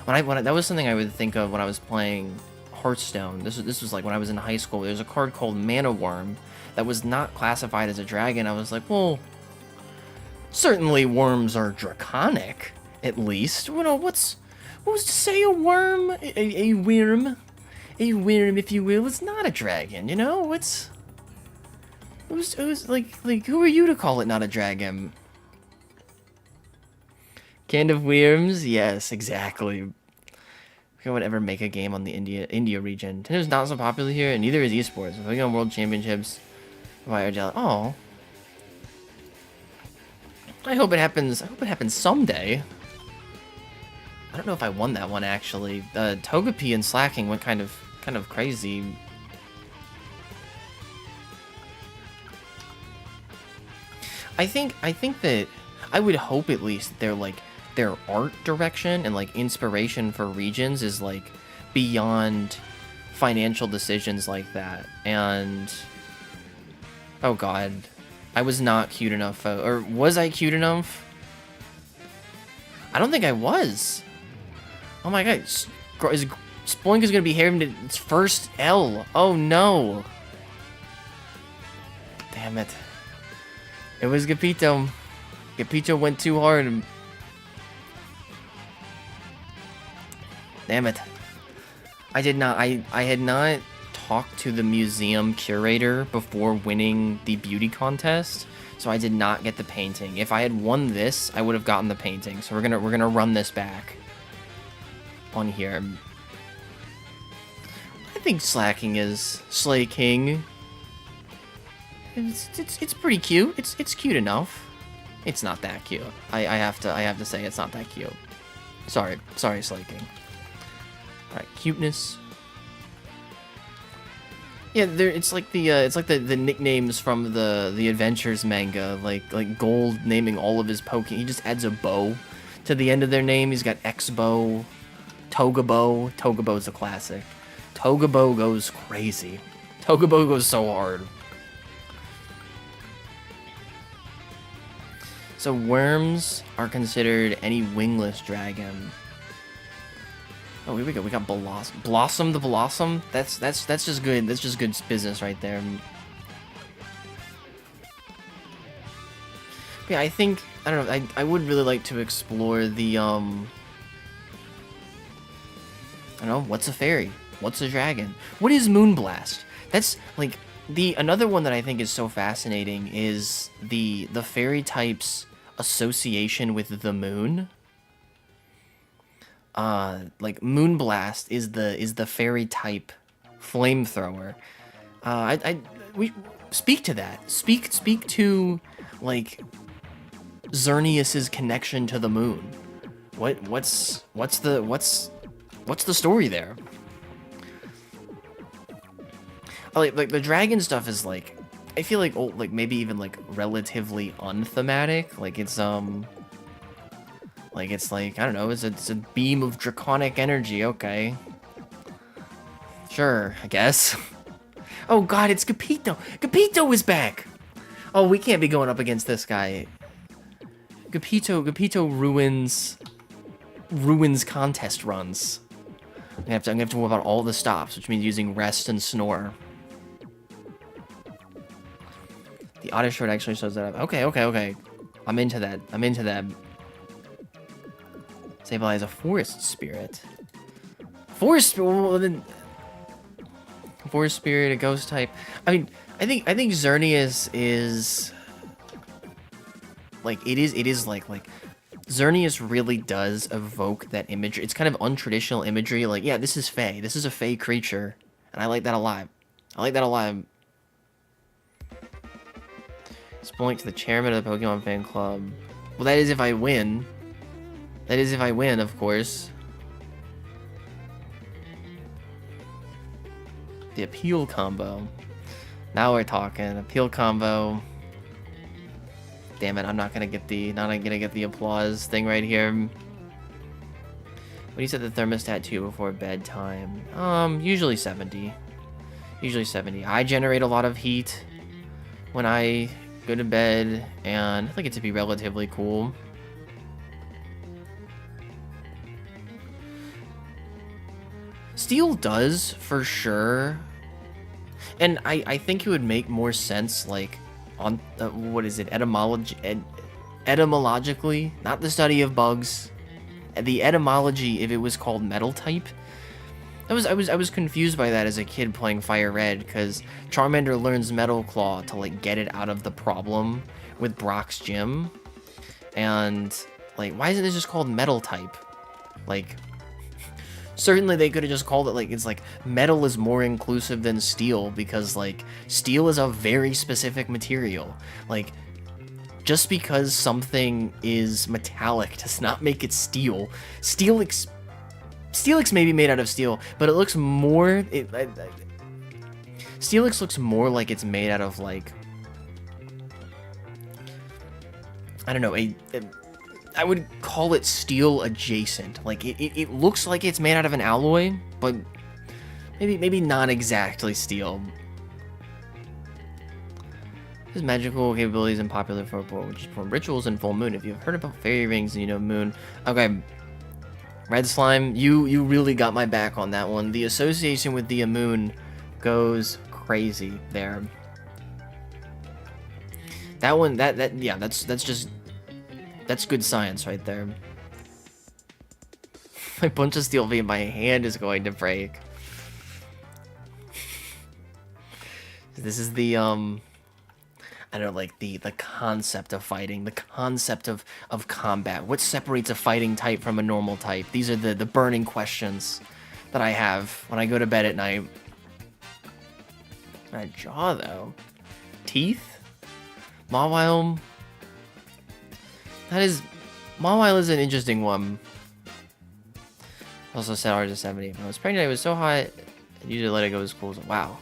When that was something I would think of when I was playing Hearthstone. This was like when I was in high school. There's a card called Mana Worm that was not classified as a dragon. I was like, well, certainly worms are draconic, at least. You know, what was to say a worm, a worm, if you will, it's not a dragon. You know, it was like who are you to call it not a dragon? Can of worms, yes, exactly. I would ever make a game on the India region. Nintendo's not so popular here, and neither is esports. If we go on World Championships, why are jealous? Oh, I hope it happens. I hope it happens someday. I don't know if I won that one actually. Togepi and Slacking went kind of crazy. I think that I would hope at least they're like their art direction and like inspiration for regions is like beyond financial decisions like that. And oh god, I was not cute enough, or was I cute enough? I don't think I was. Oh my god, Spoink is gonna be having its first L. Oh no. Damn it. It was Geppetto. Geppetto went too hard. Damn it. I had not talked to the museum curator before winning the beauty contest, so I did not get the painting. If I had won this, I would have gotten the painting. So we're gonna run this back on here. I think Slacking is Slay King. It's pretty cute. It's cute enough. It's not that cute. I have to say it's not that cute. Sorry, Slay King. Alright, cuteness. Yeah, it's like the nicknames from the Adventures manga, like Gold naming all of his Pokemon. He just adds a bow to the end of their name. He's got X-Bow, Togebow. Togebow's a classic. Togebow goes crazy. Togebow goes so hard. So worms are considered any wingless dragon. Oh, here we go. We got Blossom the Blossom. That's just good. That's just good business right there. Yeah, I think I don't know. I would really like to explore the I don't know, what's a fairy? What's a dragon? What is Moonblast? That's like another one that I think is so fascinating is the fairy type's association with the moon. like Moonblast is the fairy type flamethrower. We speak to that. Speak to like Xerneas's connection to the moon. What's the story there? Like the dragon stuff is like, I feel like like maybe even like relatively unthematic. Like it's like I don't know, it's a beam of draconic energy. Okay, sure, I guess. Oh god, it's Gepetto. Gepetto is back. Oh, we can't be going up against this guy. Gepetto ruins contest runs. I'm gonna have to worry about all the stops, which means using rest and snore. The auto short actually shows that up. Okay. I'm into that. Sableye is a forest spirit. Well, then forest spirit, a ghost type. I mean, I think Xerneas is like it is like Xerneas really does evoke that imagery. It's kind of untraditional imagery. Like, yeah, this is Fae. This is a Fae creature, and I like that a lot. Spoiling to the chairman of the Pokemon fan club. Well, that is if I win. Of course. The appeal combo. Now we're talking. Appeal combo. Damn it, I'm not gonna get the applause thing right here. When you set the thermostat to before bedtime? Usually 70. I generate a lot of heat when I go to bed, and I like it to be relatively cool. Steel does, for sure. And I think it would make more sense, like, on, what is it, etymologically, not the study of bugs, the etymology, if it was called metal type. I was confused by that as a kid playing Fire Red, because Charmander learns Metal Claw to, like, get it out of the problem with Brock's gym. And, like, why isn't this just called metal type? Like, certainly they could have just called it, like, it's like, metal is more inclusive than steel, because, like, steel is a very specific material. Like, just because something is metallic does not make it steel. Steelix may be made out of steel, but it looks more... Steelix looks more like it's made out of, like... I don't know, I would call it steel adjacent. Like, it looks like it's made out of an alloy, but maybe not exactly steel. His magical capabilities and popular for which perform rituals and full moon. If you've heard about fairy rings and you know moon... Okay... Red Slime, you really got my back on that one. The association with the moon goes crazy there. That one, yeah, that's good science right there. My bunch of steel V, my hand is going to break. This is the I don't know, like the concept of fighting, the concept of combat. What separates a fighting type from a normal type? These are the burning questions that I have when I go to bed at night. That jaw, though. Teeth? Mawile? Mawile is an interesting one. Also said ours is 70. When I was pregnant, it was so hot, I usually let it go to school. Wow.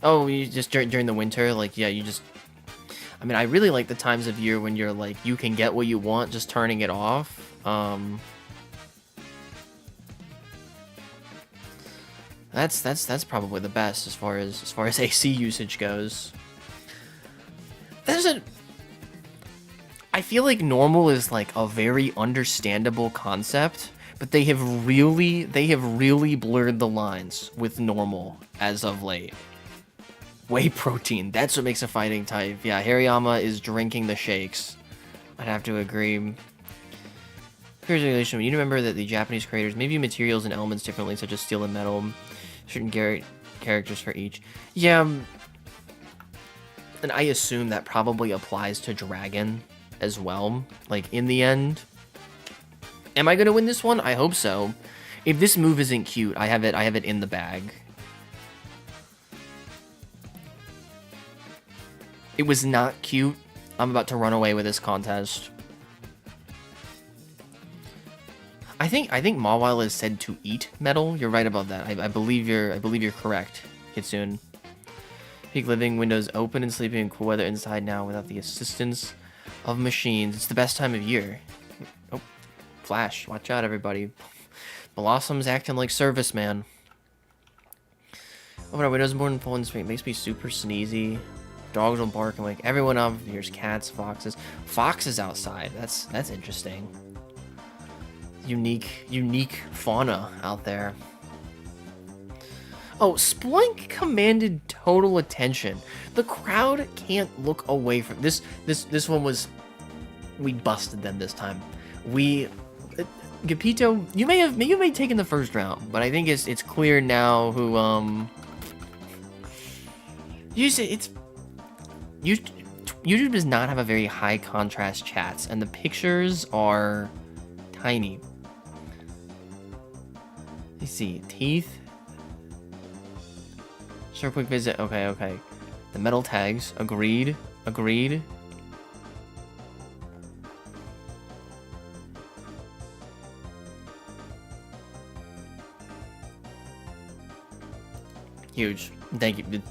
Oh, you just during the winter? Like, yeah, you just... I mean, I really like the times of year when you're like, you can get what you want just turning it off. That's probably the best as far as AC usage goes. I feel like normal is like a very understandable concept, but they have really blurred the lines with normal as of late. Whey protein, that's what makes a fighting type. Yeah, Hariyama is drinking the shakes. I'd have to agree. Here's a regulation. You remember that the Japanese creators may view materials and elements differently, such as steel and metal. Certain characters for each. Yeah, and I assume that probably applies to Dragon as well. Like, in the end, Am I gonna win this one? I hope so. If this move isn't cute, I have it in the bag. It was not cute. I'm about to run away with this contest. I think Mawile is said to eat metal. You're right about that. I believe you're correct, Kitsune. Peak living, windows open and sleeping in cool weather inside now without the assistance of machines. It's the best time of year. Oh, Flash. Watch out, everybody. Blossom's acting like serviceman. Open our windows more than full and spring. It makes me super sneezy. Dogs will bark and wake everyone up. Here's cats, foxes. Foxes outside. That's interesting. Unique fauna out there. Oh, Sploink commanded total attention. The crowd can't look away from this. This one was. We busted them this time. Gepito, you may have taken the first round, but I think it's clear now who YouTube does not have a very high contrast chats, and the pictures are tiny. Let's see, teeth. Sure, quick visit. Okay. The metal tags. Agreed. Huge. Thank you.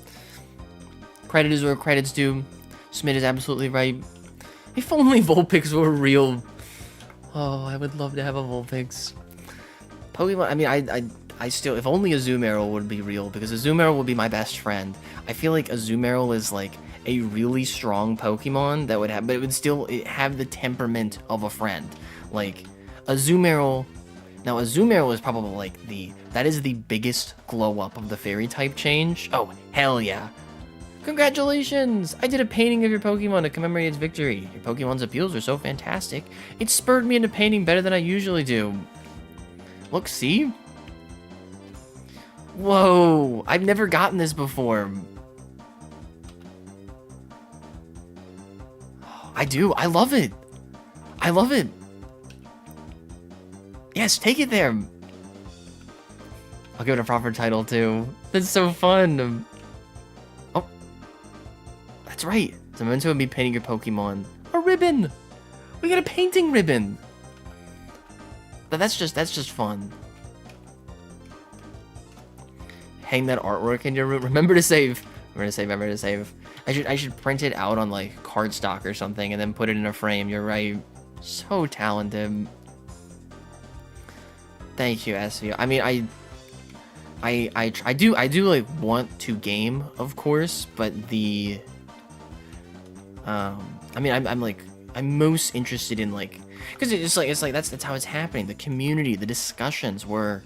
Credit is where credit's due. Smith is absolutely right. If only Vulpix were real. Oh, I would love to have a Vulpix. Pokemon, I mean, I still, if only Azumarill would be real, because Azumarill would be my best friend. I feel like Azumarill is like a really strong Pokemon that would have, but it would still have the temperament of a friend. Like, Azumarill, now Azumarill is probably like that is the biggest glow up of the fairy type change. Oh, hell yeah. Congratulations! I did a painting of your Pokemon to commemorate its victory. Your Pokemon's appeals are so fantastic. It spurred me into painting better than I usually do. Look, see? Whoa, I've never gotten this before. I do, I love it. Yes, take it there. I'll give it a proper title too. That's so fun. Oh, that's right. So Memento would be painting your Pokemon. A ribbon. We got a painting ribbon. But that's just fun. Hang that artwork in your room. Remember to save. Remember to save. I should print it out on like cardstock or something and then put it in a frame. You're right. So talented. Thank you, SVO. I mean, I do like want to game, of course, but the I mean, I'm most interested in like, because it's like that's how it's happening. The community, the discussions we're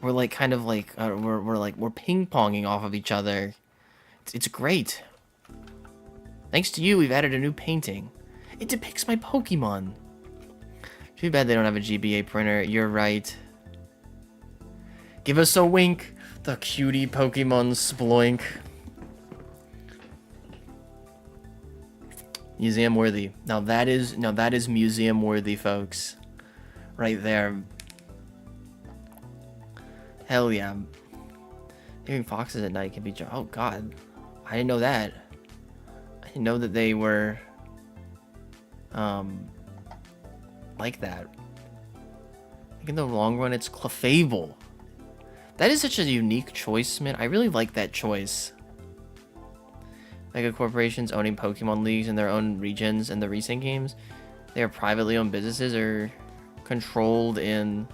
like kind of like we're ping-ponging off of each other. It's great. Thanks to you, we've added a new painting. It depicts my Pokemon. Too bad they don't have a GBA printer. You're right. Give us a wink. The cutie Pokemon Sploink. Museum worthy. Now that is museum worthy, folks. Right there. Hell yeah. Hearing foxes at night can be... Oh god. I didn't know that. I didn't know that they were... like that. I think in the long run it's Clefable. That is such a unique choice, man. I really like that choice. Mega corporations owning Pokemon leagues in their own regions in the recent games. They are privately owned businesses or controlled in...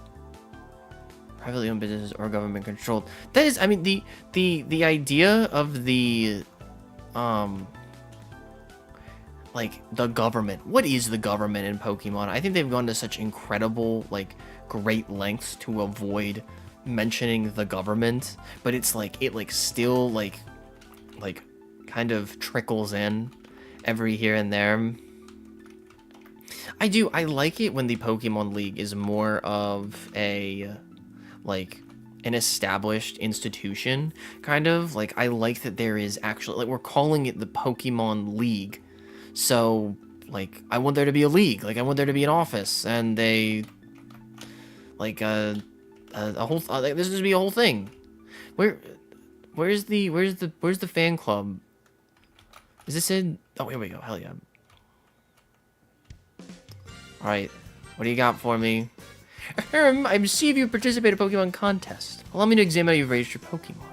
Privately owned businesses or government controlled. That is, I mean, the idea of the... like, the government. What is the government in Pokemon? I think they've gone to such incredible, like, great lengths to avoid mentioning the government. But it's like, it, like, still, like, kind of trickles in every here and there. I like it when the Pokemon League is more of a, like, an established institution, kind of. Like, I like that there is actually, like, we're calling it the Pokemon League. So, like, I want there to be a league. Like, I want there to be an office, and they like a whole like, this is gonna be a whole thing. Where's the fan club? Is this in? Oh, here we go. Hell yeah. All right, what do you got for me? I receive you participate in a Pokemon contest. Allow me to examine how you've raised your Pokemon.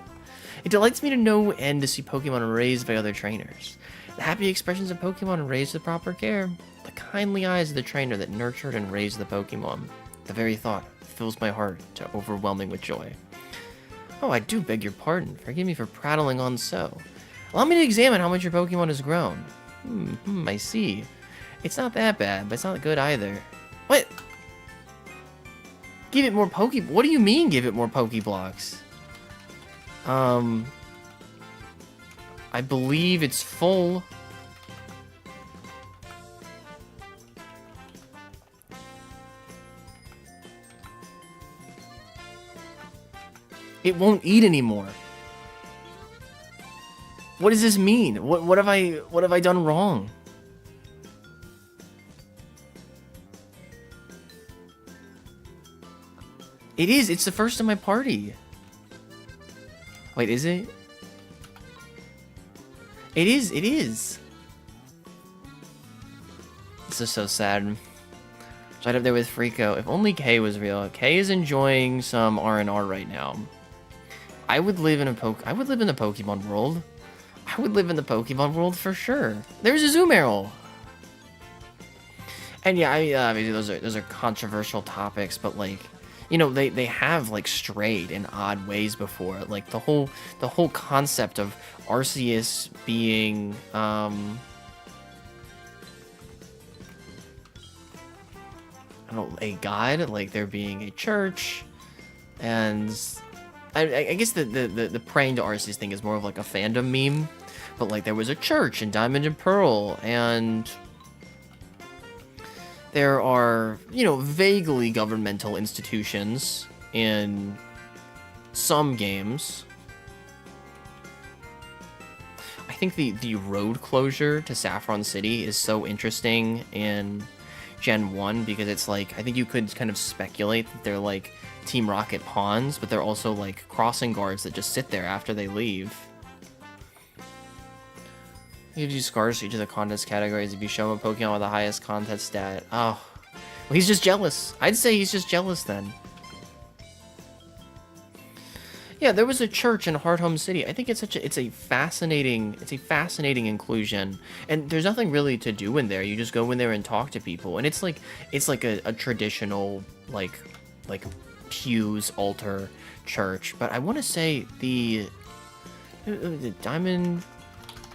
It delights me to no end to see Pokemon raised by other trainers. The happy expressions of Pokemon raised with proper care. The kindly eyes of the trainer that nurtured and raised the Pokemon. The very thought fills my heart to overwhelming with joy. Oh, I do beg your pardon. Forgive me for prattling on so. Allow me to examine how much your Pokemon has grown. I see. It's not that bad, but it's not good either. What? Give it more What do you mean, give it more Pokeblocks? I believe it's full. It won't eat anymore. What does this mean? What have I done wrong? It is. It's the first in my party. Wait, is it? It is. It is. This is so sad. Right up there with Freako. If only Kay was real. Kay is enjoying some R&R right now. I would live in the Pokemon world. I would live in the Pokemon world for sure. There's a Azumarill. And yeah, obviously those are controversial topics, but like, you know, they have like strayed in odd ways before. Like the whole concept of Arceus being I don't know, a god, like there being a church, and I guess the praying to Arceus thing is more of like a fandom meme, but like there was a church in Diamond and Pearl, and there are, you know, vaguely governmental institutions in some games. I think the road closure to Saffron City is so interesting in Gen 1 because it's like, I think you could kind of speculate that they're like Team Rocket pawns, but they're also like crossing guards that just sit there after they leave. You do scars for each of the contest categories if you show him a Pokemon with the highest contest stat. Oh, well, he's just jealous. I'd say he's just jealous then. Yeah, there was a church in Hearthome City. I think it's a fascinating inclusion, and there's nothing really to do in there. You just go in there and talk to people, and it's like a traditional like pews altar church. But I want to say the Diamond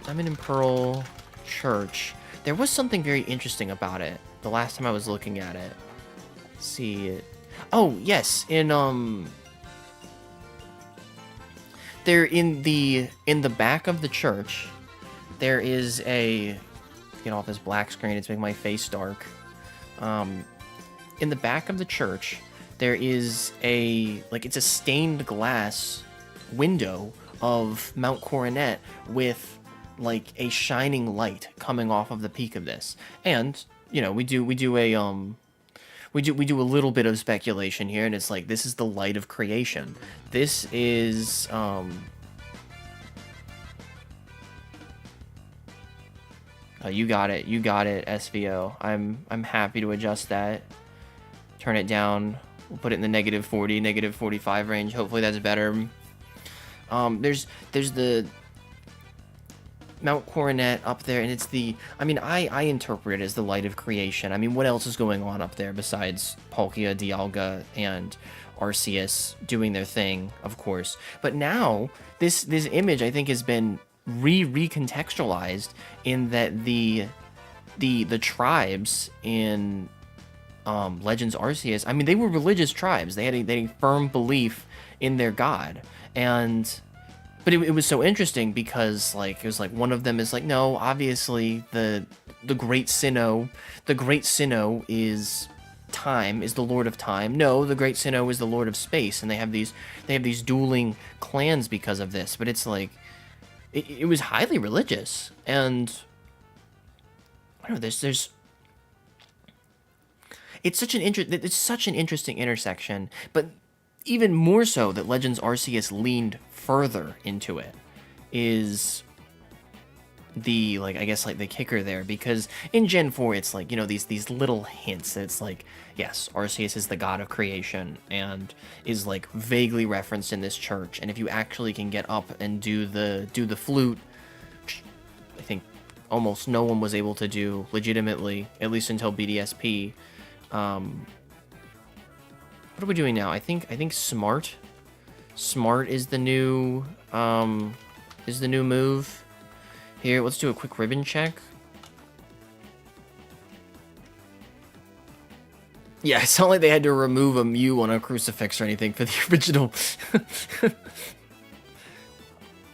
and Pearl church, there was something very interesting about it the last time I was looking at it. Let's see it. Oh yes, there in the back of the church, there is a, get off this black screen, it's making my face dark. In the back of the church, there is it's a stained glass window of Mount Coronet with like a shining light coming off of the peak of this. And, you know, we do a little bit of speculation here, and it's like, this is the light of creation. This is oh, you got it, SVO. I'm happy to adjust that. Turn it down. We'll put it in the -40, -45 range. Hopefully that's better. There's the Mount Coronet up there, and it's I interpret it as the light of creation. I mean, what else is going on up there besides Palkia, Dialga, and Arceus doing their thing, of course. But now, this image, I think, has been recontextualized in that the tribes in Legends Arceus, I mean, they were religious tribes. They had a firm belief in their god, but it was so interesting because like it was like one of them is like, no, obviously the great Sinnoh is time, is the Lord of Time. No, the great Sinnoh is the Lord of Space, and they have these dueling clans because of this. But it's like it was highly religious, and I don't know, it's such an interesting intersection, but even more so that Legends Arceus leaned further into it is the, like, I guess, like, the kicker there, because in Gen 4 it's like, you know, these little hints that it's like, yes, Arceus is the god of creation and is like vaguely referenced in this church, and if you actually can get up and do the flute, I think almost no one was able to do legitimately, at least until BDSP. What are we doing now? I think Smart is the new move. Here, let's do a quick ribbon check. Yeah, it's not like they had to remove a Mew on a crucifix or anything for the original.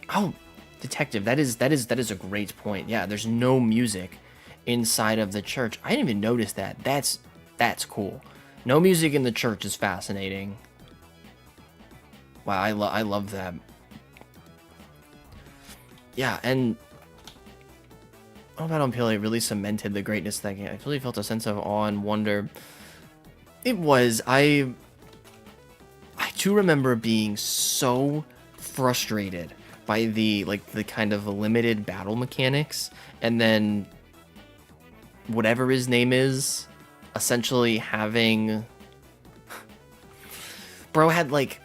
Oh, detective, that is a great point. Yeah, there's no music inside of the church. I didn't even notice that. That's cool. No music in the church is fascinating. Wow, I love that. Yeah, and All About Unpele really cemented the greatness of that game. I really felt a sense of awe and wonder. It was. I do remember being so frustrated by the kind of limited battle mechanics, and then whatever his name is, essentially having bro had like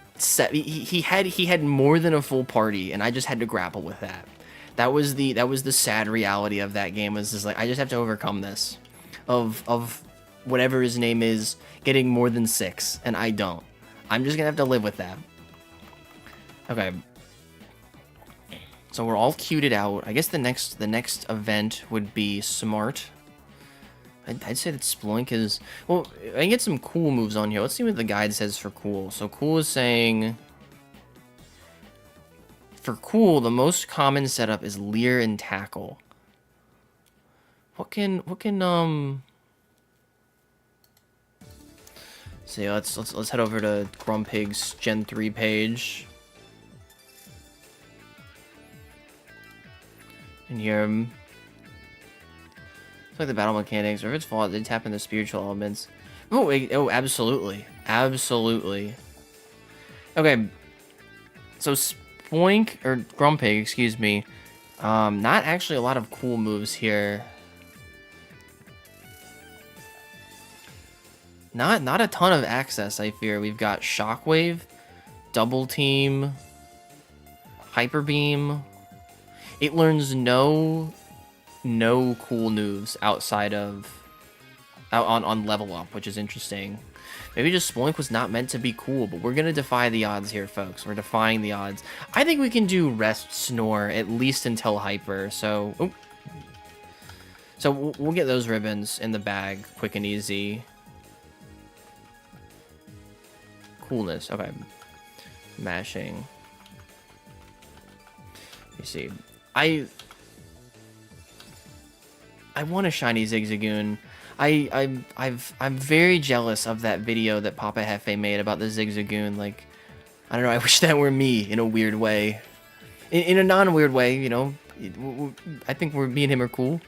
he had more than a full party, and I just had to grapple with that. That was the sad reality of that game, was just like, I just have to overcome this of whatever his name is getting more than 6, and I don't. I'm just gonna have to live with that. Okay. So we're all queued out. I guess the next event would be Smart. I'd say that Sploink is... Well, I can get some cool moves on here. Let's see what the guide says for cool. So cool is saying... For cool, the most common setup is Leer and Tackle. What can see, let's head over to Grumpig's Gen 3 page. And here, it's like the battle mechanics, or if it's Fallout, they tap into spiritual elements. Oh, absolutely. Absolutely. Okay. So Spoink, or Grumpig, excuse me. Not actually a lot of cool moves here. Not a ton of access, I fear. We've got Shockwave, Double Team, Hyper Beam. It learns no cool moves outside of on level up, which is interesting. Maybe just Sploink was not meant to be cool, but we're gonna defy the odds here, folks. We're defying the odds. I think we can do Rest Snore at least until Hyper. So, we'll get those ribbons in the bag, quick and easy. Coolness, okay. Mashing. Let me see. I want a shiny Zigzagoon. I'm very jealous of that video that Papa Hefe made about the Zigzagoon. Like, I don't know, I wish that were me in a weird way. In a non-weird way, you know. I think me and him are cool.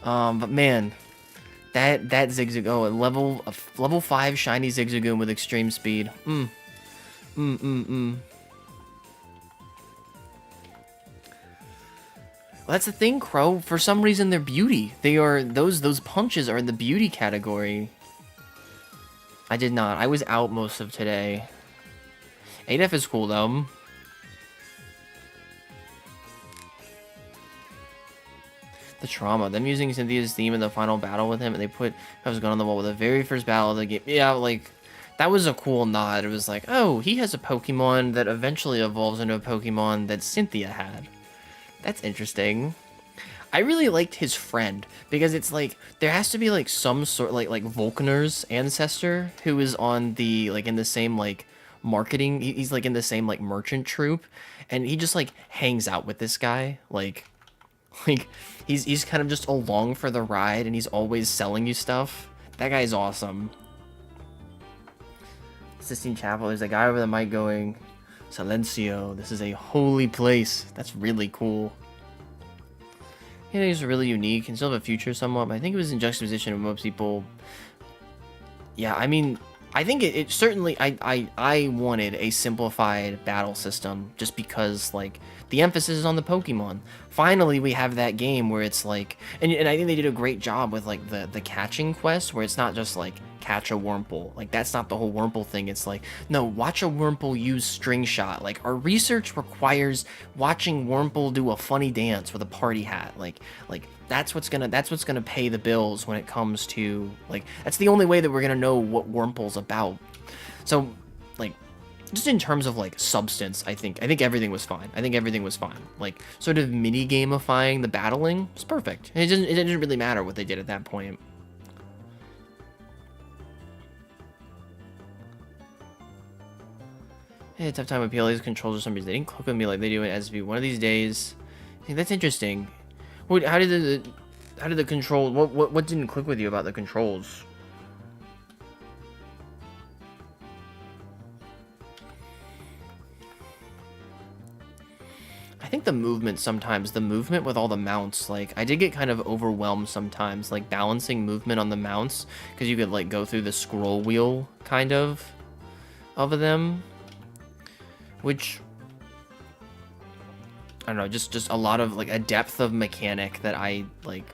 But man, that Zigzagoon, oh, a level 5 shiny Zigzagoon with extreme speed. Well, that's the thing, Crow. For some reason, they're beauty. They are those punches are in the beauty category. I did not. I was out most of today. 8F is cool though. The trauma. Them using Cynthia's theme in the final battle with him, and they put Kev's gun on the wall with the very first battle of the game. Yeah, like that was a cool nod. It was like, oh, he has a Pokemon that eventually evolves into a Pokemon that Cynthia had. That's interesting. I really liked his friend, because it's like there has to be like some sort like Volkner's ancestor who is on the in the same like marketing. He's like in the same like merchant troupe, and he just like hangs out with this guy. Like he's kind of just along for the ride, and he's always selling you stuff. That guy's awesome. Sistine Chapel. There's a guy over the mic going, Silencio, this is a holy place. That's really cool. Yeah, he's really unique and still have a future somewhat, but I think it was in juxtaposition of most people. Yeah, I mean, I think it certainly, I wanted a simplified battle system just because, like, the emphasis is on the Pokemon. Finally, we have that game where it's like, and I think they did a great job with, like, the catching quest, where it's not just, like, catch a Wurmple. Like, that's not the whole Wurmple thing. It's like, no, watch a Wurmple use String Shot. Like, our research requires watching Wurmple do a funny dance with a party hat. Like, that's what's gonna pay the bills when it comes to, like, that's the only way that we're gonna know what Wurmple's about. So, like, just in terms of, like, substance, I think everything was fine. I think everything was fine. Like, sort of mini gamifying the battling was perfect. It didn't really matter what they did at that point. Hey, tough time with PLA's controls for some reason. They didn't click with me like they do in SV. One of these days. Hey, that's interesting. What? How did the control? What didn't click with you about the controls? I think the movement sometimes, the movement with all the mounts, like, I did get kind of overwhelmed sometimes, like, balancing movement on the mounts, because you could, like, go through the scroll wheel, kind of them, which, I don't know, just a lot of, like, a depth of mechanic that I, like,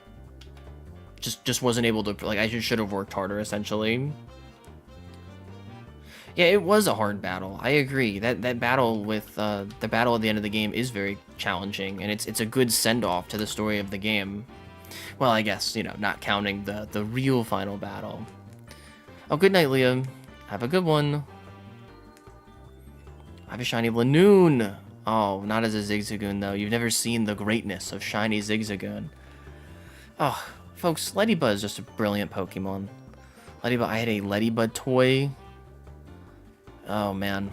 just wasn't able to, like, I should have worked harder, essentially. Yeah, it was a hard battle. I agree. That battle with the battle at the end of the game is very challenging, and it's a good send-off to the story of the game. Well, I guess, you know, not counting the real final battle. Oh, good night, Liam. Have a good one. I have a shiny Lanoon. Oh, not as a Zigzagoon, though. You've never seen the greatness of shiny Zigzagoon. Oh, folks, Ladybug is just a brilliant Pokemon. Ladybug, I had a Ladybug toy. Oh man,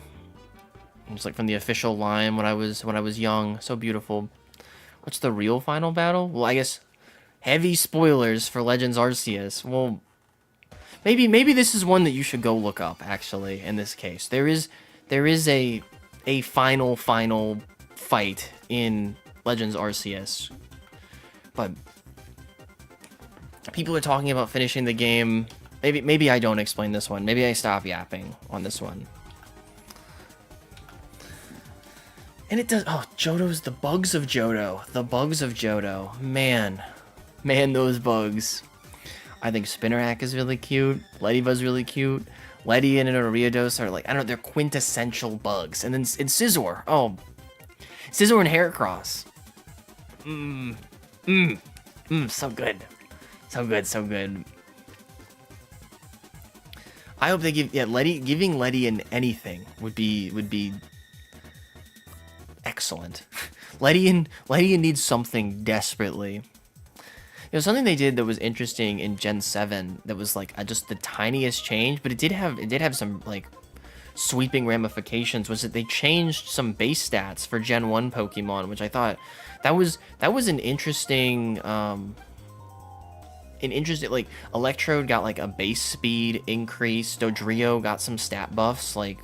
it's like from the official line when I was young. So beautiful. What's the real final battle? Well, I guess heavy spoilers for Legends Arceus. Well, maybe this is one that you should go look up. Actually, in this case, there is a final fight in Legends Arceus, but people are talking about finishing the game. Maybe I don't explain this one. Maybe I stop yapping on this one. And it does. Oh, Johto's the bugs of Johto. The bugs of Johto. Man, those bugs. I think Spinarak is really cute. Ladybug's really cute. Ledian and Ariados are, like, I don't know, they're quintessential bugs. And then in Scizor. Oh, Scizor and Heracross. So good. So good. I hope they give, yeah, giving Ledian anything would be excellent. Ledian needs something desperately. You know, something they did that was interesting in Gen 7 that was, like, just the tiniest change, but it did have some, like, sweeping ramifications, was that they changed some base stats for Gen 1 Pokemon, which I thought that was an interesting like, Electrode got, like, a base speed increase. Dodrio got some stat buffs. Like,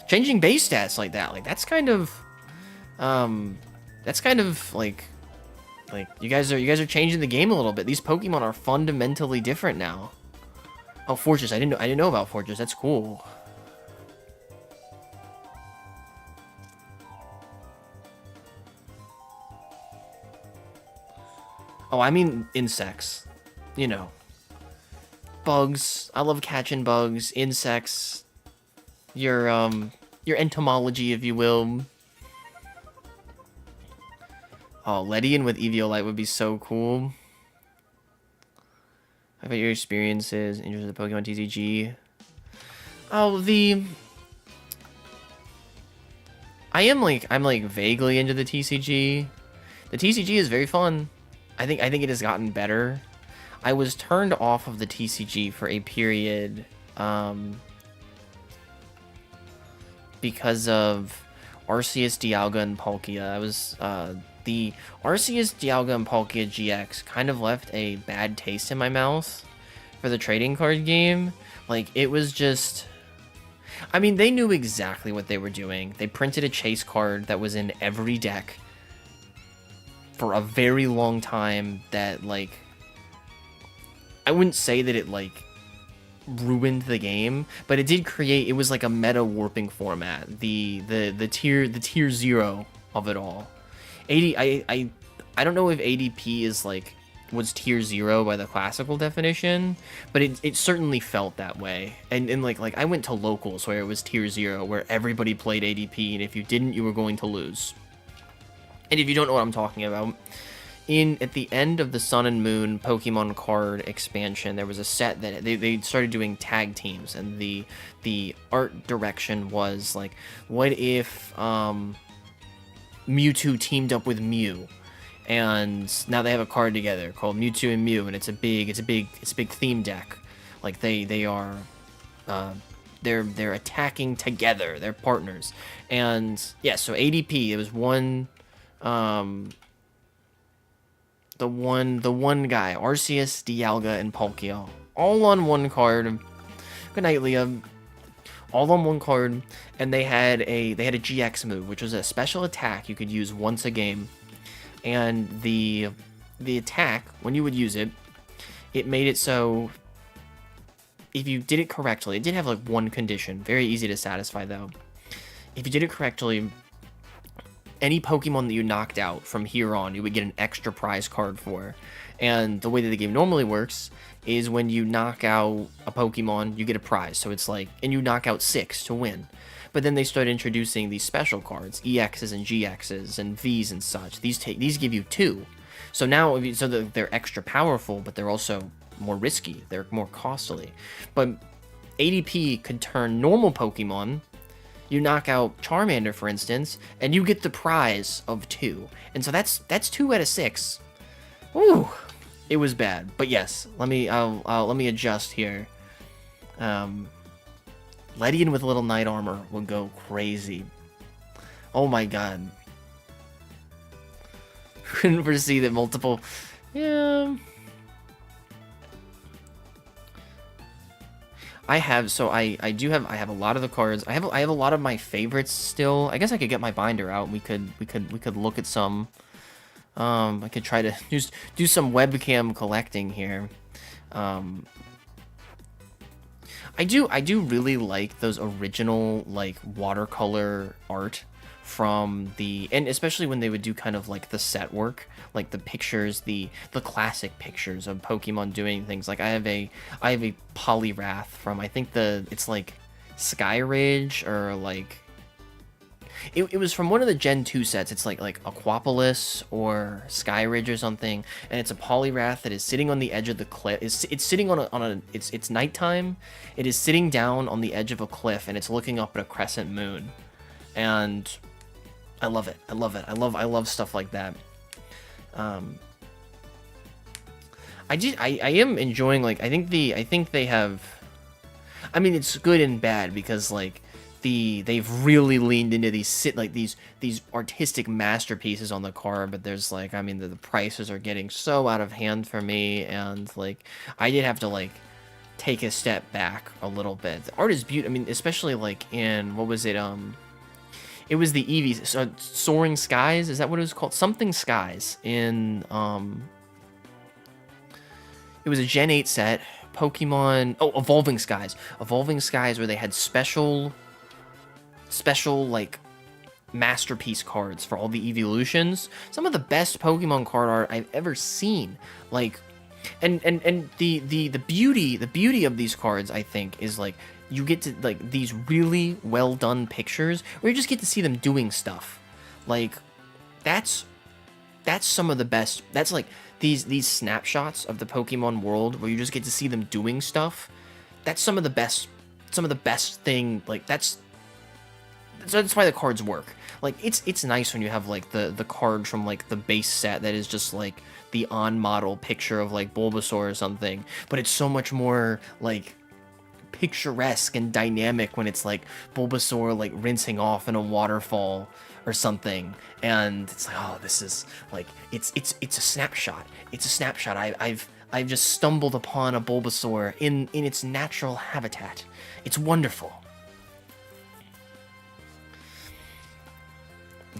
changing base stats like that, like, that's kind of like you guys are changing the game a little bit. These Pokemon are fundamentally different now. Oh, Fortress, I didn't know about Fortress. That's cool. Oh, I mean insects. You know, bugs. I love catching bugs, insects. Your entomology, if you will. Oh, Ledian with Eviolite would be so cool. How about your experiences, interest in the Pokemon TCG? Oh, I'm like vaguely into the TCG. The TCG is very fun. I think it has gotten better. I was turned off of the TCG for a period because of Arceus, Dialga, and Palkia. I was the Arceus, Dialga, and Palkia GX kind of left a bad taste in my mouth for the trading card game. Like, it was just, I mean, they knew exactly what they were doing. They printed a chase card that was in every deck for a very long time that, like, I wouldn't say that it, like, ruined the game, but it did create, it was like a meta warping format, the tier 0 of it all. 80 I don't know if ADP is like was tier 0 by the classical definition, but it certainly felt that way. And like I went to locals where it was tier 0, where everybody played ADP, and if you didn't, you were going to lose. And if you don't know what I'm talking about, at the end of the Sun and Moon Pokemon card expansion, there was a set that they started doing tag teams, and the art direction was like, what if Mewtwo teamed up with Mew, and now they have a card together called Mewtwo and Mew, and it's a big theme deck. Like they are they're attacking together, they're partners. And yeah, so ADP, it was one the one guy, Arceus, Dialga, and Palkia, all on one card. Good night, Leah. All on one card, and they had a GX move, which was a special attack you could use once a game. And the attack, when you would use it, it made it so if you did it correctly, it did have like one condition, very easy to satisfy though. If you did it correctly, any Pokemon that you knocked out from here on, you would get an extra prize card for. And the way that the game normally works is when you knock out a Pokemon, you get a prize. So it's like, and you knock out 6 to win. But then they started introducing these special cards, EXs and GXs and Vs and such. These give you 2. So now, they're extra powerful, but they're also more risky. They're more costly. But ADP could turn normal Pokemon. You knock out Charmander, for instance, and you get the prize of 2. And so that's 2 out of 6. Ooh, it was bad. But yes, let me adjust here. Ledian with a little Knight Armor will go crazy. Oh my god. Couldn't foresee that multiple... Yeah... I have a lot of the cards. I have a lot of my favorites still. I guess I could get my binder out and we could look at some. I could try to do some webcam collecting here. I do really like those original like watercolor art from and especially when they would do kind of like the set work, like the pictures, the classic pictures of Pokemon doing things. Like I have a Poliwrath from, I think it's like Sky Ridge, or like it was from one of the Gen 2 sets. It's like Aquapolis or Sky Ridge or something, and it's a Poliwrath that is sitting on the edge of the cliff. It's sitting it's nighttime. It is sitting down on the edge of a cliff, and it's looking up at a crescent moon. And I love it. I love stuff like that. I am enjoying, like, I think they have, I mean, it's good and bad because like they've really leaned into these artistic masterpieces on the card, but there's like, I mean, the prices are getting so out of hand for me, and like I did have to like take a step back a little bit. The art is beautiful. I mean, especially like in, what was it, it was the Eevee, Soaring Skies, is that what it was called? Something Skies in, it was a Gen 8 set, Pokemon, Evolving Skies, where they had special, like, masterpiece cards for all the evolutions. Some of the best Pokemon card art I've ever seen. Like, and the beauty of these cards, I think, is like, you get to, like, these really well done pictures where you just get to see them doing stuff. Like, that's some of the best. That's like these snapshots of the Pokemon world where you just get to see them doing stuff. That's some of the best thing. Like, that's why the cards work. Like, it's nice when you have like the card from like the base set that is just like the on model picture of like Bulbasaur or something, but it's so much more like picturesque and dynamic when it's like Bulbasaur like rinsing off in a waterfall or something, and it's like, oh, this is like, it's a snapshot. I've just stumbled upon a Bulbasaur in its natural habitat. It's wonderful.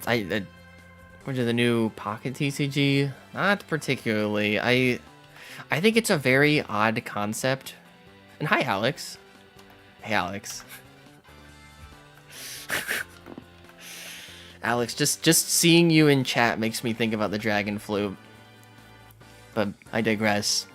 What are the new Pocket TCG? Not particularly. I think it's a very odd concept And hi, Alex. Hey, Alex. Alex, just seeing you in chat makes me think about the dragon flute. But I digress.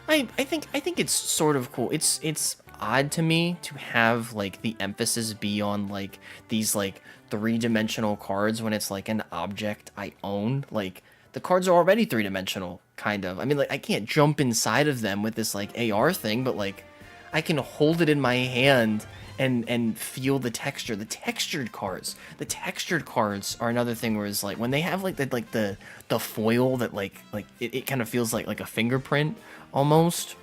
I think it's sort of cool. It's odd to me to have like the emphasis be on like these like three-dimensional cards when it's like an object I own. Like the cards are already three-dimensional, kind of. I mean, like I can't jump inside of them with this like AR thing, but like I can hold it in my hand and feel the texture. The textured cards are another thing where it's like when they have like the foil that like it kind of feels like a fingerprint almost.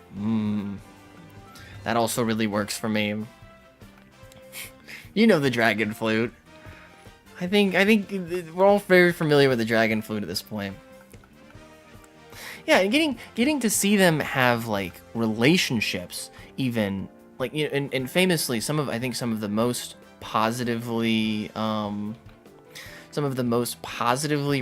That also really works for me. You know the dragon flute. I think we're all very familiar with the dragon flute at this point. Yeah, and getting to see them have like relationships, even like, you know, and famously some of the most positively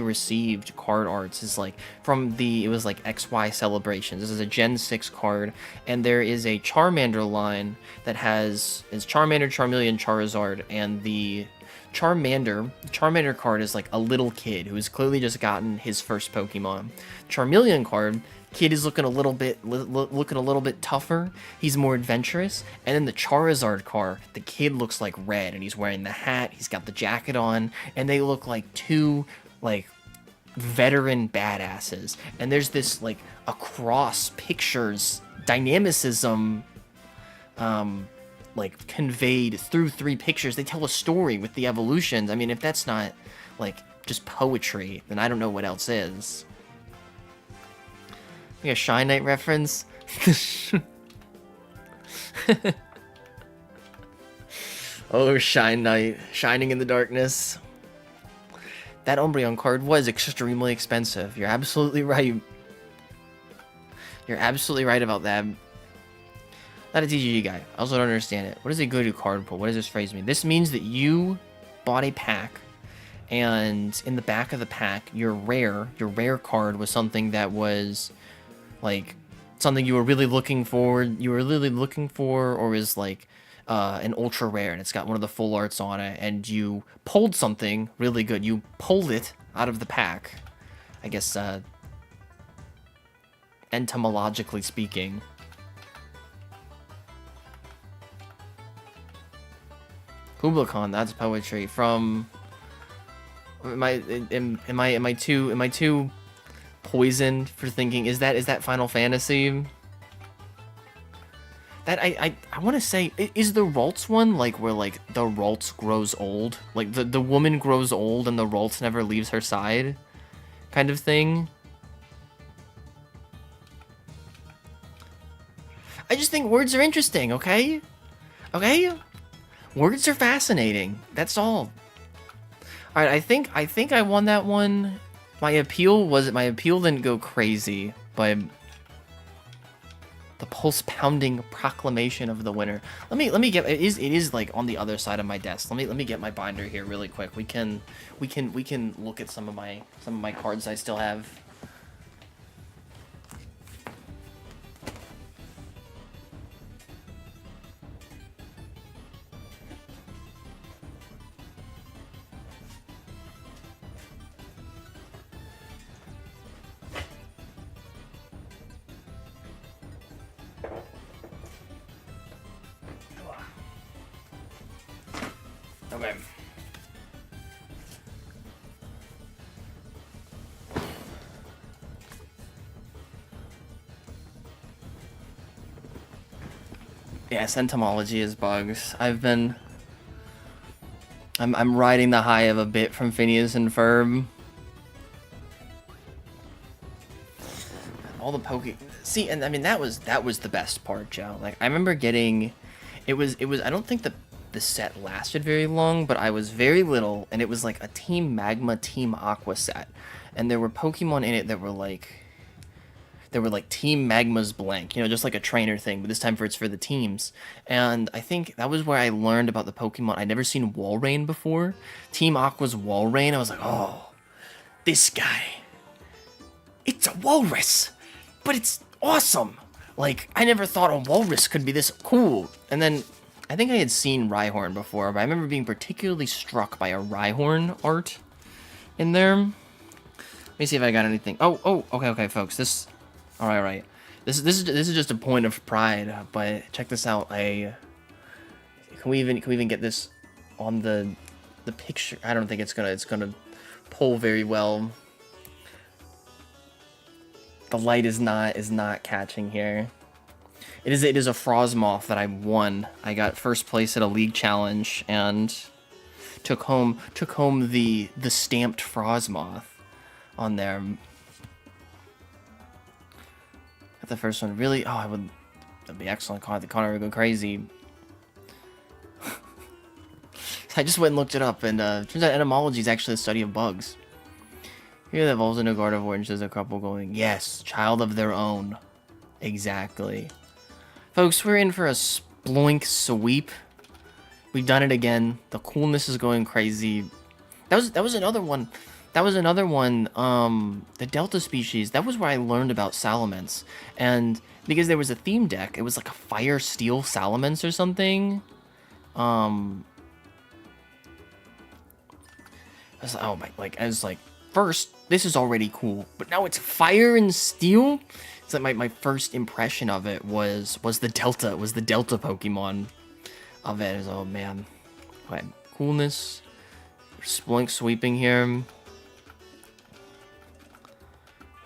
received card arts is like from it was like XY Celebrations. This is a Gen 6 card, and there is a Charmander line that is Charmander, Charmeleon, Charizard, and the Charmander card is like a little kid who has clearly just gotten his first Pokemon. Charmeleon card, kid is looking a little bit tougher. He's more adventurous. And then the Charizard card, the kid looks like red, and he's wearing the hat. He's got the jacket on, and they look like two like veteran badasses. And there's this like across pictures dynamicism, like conveyed through three pictures. They tell a story with the evolutions. I mean, if that's not like just poetry, then I don't know what else is. Like a Shine Knight reference. Oh, Shine Knight, shining in the darkness. That Umbreon card was extremely expensive. You're absolutely right. You're absolutely right about that. Not a TGG guy. I also don't understand it. What does a go-to card pull? What does this phrase mean? This means that you bought a pack, and in the back of the pack, your rare card was something that was like something you were really looking for. Or is like an ultra rare, and it's got one of the full arts on it, and you pulled something really good. You pulled it out of the pack. I guess etymologically speaking. Kubla that's poetry. From am I too poisoned for thinking is that Final Fantasy? That I want to say, is the Ralts one like where like the Ralts grows old, like the woman grows old and the Ralts never leaves her side, kind of thing? I just think words are interesting. Okay. Words are fascinating. That's all. All right, I think I won that one. My appeal didn't go crazy, but the pulse pounding proclamation of the winner. Let me get it is like on the other side of my desk. Let me get my binder here really quick. We can look at some of my cards I still have. Okay. Yes, entomology is bugs. I'm riding the high of a bit from Phineas and Ferb. All the see, and I mean that was the best part, Joe. Like I remember getting, it was I don't think the set lasted very long, but I was very little, and it was like a Team Magma, Team Aqua set, and there were Pokemon in it that were like Team Magma's blank, you know, just like a trainer thing, but this time it's for the teams. And I think that was where I learned about the Pokemon. I'd never seen Walrein before. Team Aqua's Walrein, I was like, oh, this guy, it's a walrus, but it's awesome. Like, I never thought a walrus could be this cool. And then, I think I had seen Rhyhorn before, but I remember being particularly struck by a Rhyhorn art in there. Let me see if I got anything. Okay, folks. All right. This is just a point of pride. But check this out. Can we even get this on the picture? I don't think it's gonna pull very well. The light is not catching here. It is a Frostmoth that I won. I got first place at a league challenge and took home the stamped Frostmoth on there. Got the first one. Really? Oh, that'd be excellent. The Connor would go crazy. I just went and looked it up, and turns out etymology is actually the study of bugs. Here that evolves into Gardevoir and shows a couple going, yes, child of their own. Exactly. Folks, we're in for a sploink sweep. We've done it again. The coolness is going crazy. That was another one. The Delta species, that was where I learned about Salamence. And because there was a theme deck, it was like a Fire Steel Salamence or something. I was like, first, this is already cool, but now it's Fire and Steel? It's like my first impression of it was the Delta Pokemon of it. It was, oh man. Okay, coolness. Splunk sweeping here.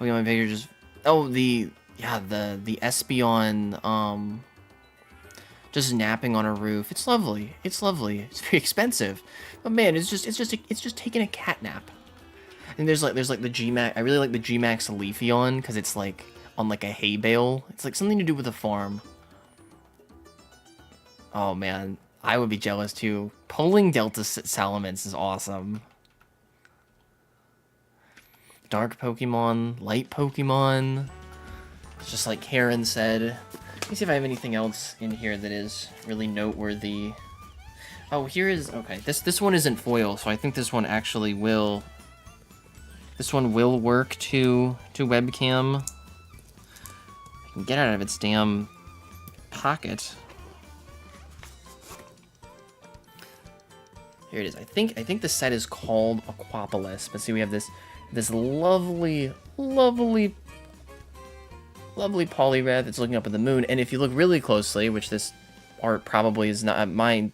Pokemon picture just... Oh, the Espeon, just napping on a roof. It's lovely. It's very expensive. But man, it's just taking a cat nap. And there's like the G-Max. I really like the G-Max Leafeon because it's like on like a hay bale. It's like something to do with a farm. Oh man, I would be jealous too. Pulling Delta Salamence is awesome. Dark Pokemon, light Pokemon. It's just like Karen said. Let me see if I have anything else in here that is really noteworthy. Oh, here is... Okay, this one isn't foil, so I think this one actually will... This one will work to webcam. I can get out of its damn pocket. Here it is. I think the set is called Aquapolis. But see, we have this lovely Poliwrath that's looking up at the moon. And if you look really closely, which this art probably is not mine,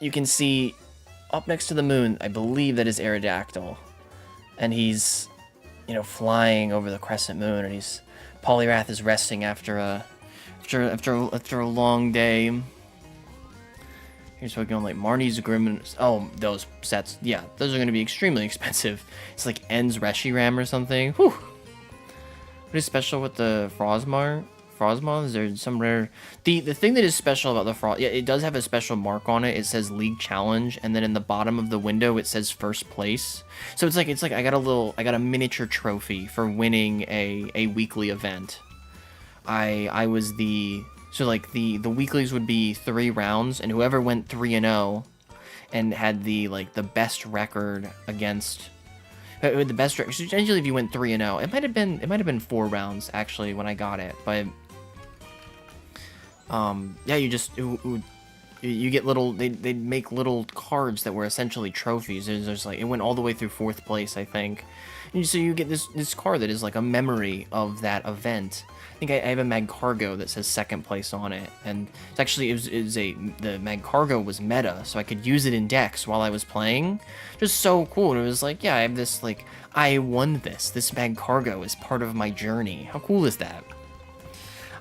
you can see up next to the moon, I believe that is Aerodactyl. And he's, flying over the crescent moon, and Poliwrath is resting after a long day. Here's Pokemon like Marnie's Grim. Oh, those sets, yeah, those are going to be extremely expensive. It's like En's Reshiram or something. Whew. What is special with the Frostmoth? Is there some rare... The thing that is special about the Frost... Yeah, it does have a special mark on it. It says League Challenge, and then in the bottom of the window, it says first place. So it's like I got a miniature trophy for winning a weekly event. I was the... So, like, the weeklies would be 3 rounds, and whoever went 3-0 and had the best record against... The best record... Essentially, if you went 3-0, it might have been 4 rounds, actually, when I got it, but... yeah, you get little... They'd make little cards that were essentially trophies. There's like... It went all the way through 4th place, I think. And so you get this card that is like a memory of that event. I think I have a Magcargo that says 2nd place on it, and it's actually the Magcargo was meta, so I could use it in decks while I was playing. Just so cool. And it was like, yeah, I have this I won this. This Magcargo is part of my journey. How cool is that?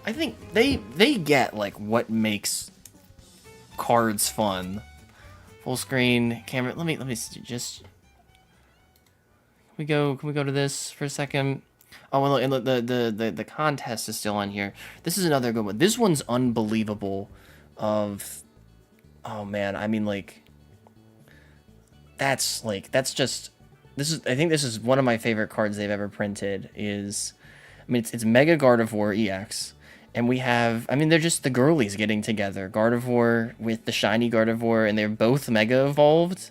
I think they get what makes cards fun. Full screen camera. Let me just. Can we go to this for a second? Oh, well, and the contest is still on here. This is another good one. This one's unbelievable. Oh man, I mean that's just this is. I think this is one of my favorite cards they've ever printed. It's Mega Gardevoir EX, and we have. I mean, they're just the girlies getting together. Gardevoir with the shiny Gardevoir, and they're both Mega evolved.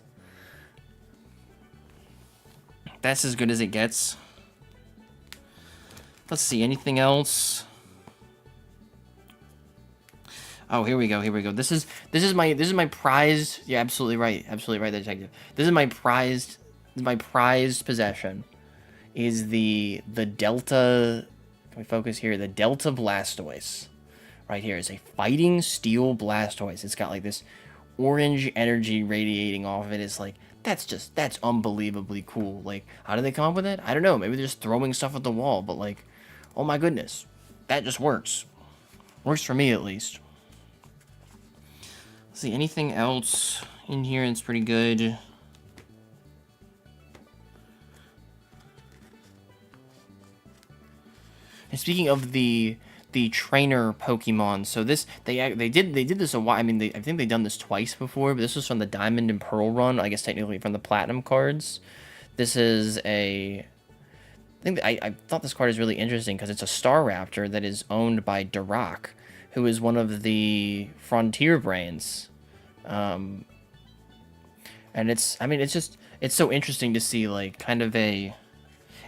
That's as good as it gets. Let's see, anything else? Oh, here we go. Here we go. This is my prized. Yeah, absolutely right. Absolutely right, detective. This is my prized possession. Is the Delta? Can we focus here? The Delta Blastoise. Right here is a fighting steel Blastoise. It's got like this orange energy radiating off of it. It's like that's unbelievably cool. Like, how did they come up with it? I don't know. Maybe they're just throwing stuff at the wall, but like, oh my goodness, that just works. Works for me at least. Let's see, anything else in here that's pretty good? And speaking of the trainer Pokemon, so this they did this a while. I mean, I think they've done this twice before, but this was from the Diamond and Pearl run. I guess technically from the Platinum cards. This is a I thought this card is really interesting because it's a Staraptor that is owned by Dirac, who is one of the Frontier Brains. And it's so interesting to see like kind of an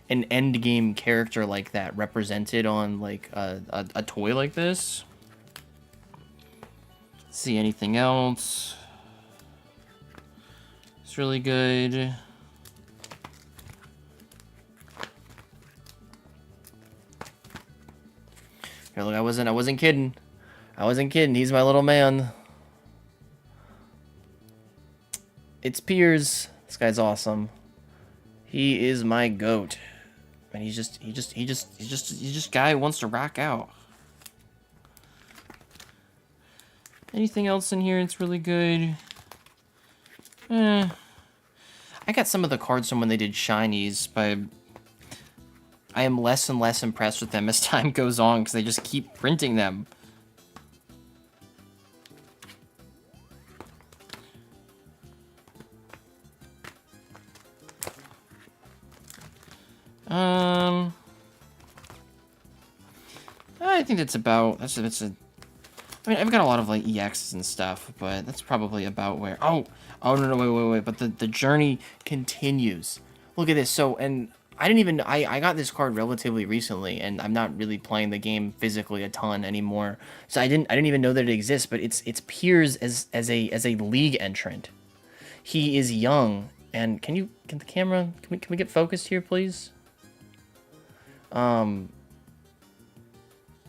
end game character like that represented on like a toy like this. Let's see anything else? It's really good. Here, look, I wasn't kidding. I wasn't kidding. He's my little man. It's Piers. This guy's awesome. He is my goat. And he's just guy who wants to rock out. Anything else in here that's really good? I got some of the cards from when they did shinies, but I am less and less impressed with them as time goes on because they just keep printing them. I think that's about, I mean, I've got a lot of, like, EXs and stuff, but that's probably about where, oh, no, wait, but the journey continues. Look at this, so, and I got this card relatively recently, and I'm not really playing the game physically a ton anymore, so I didn't even know that it exists, but it's Piers as a league entrant. He is young, and can the camera, can we get focused here, please?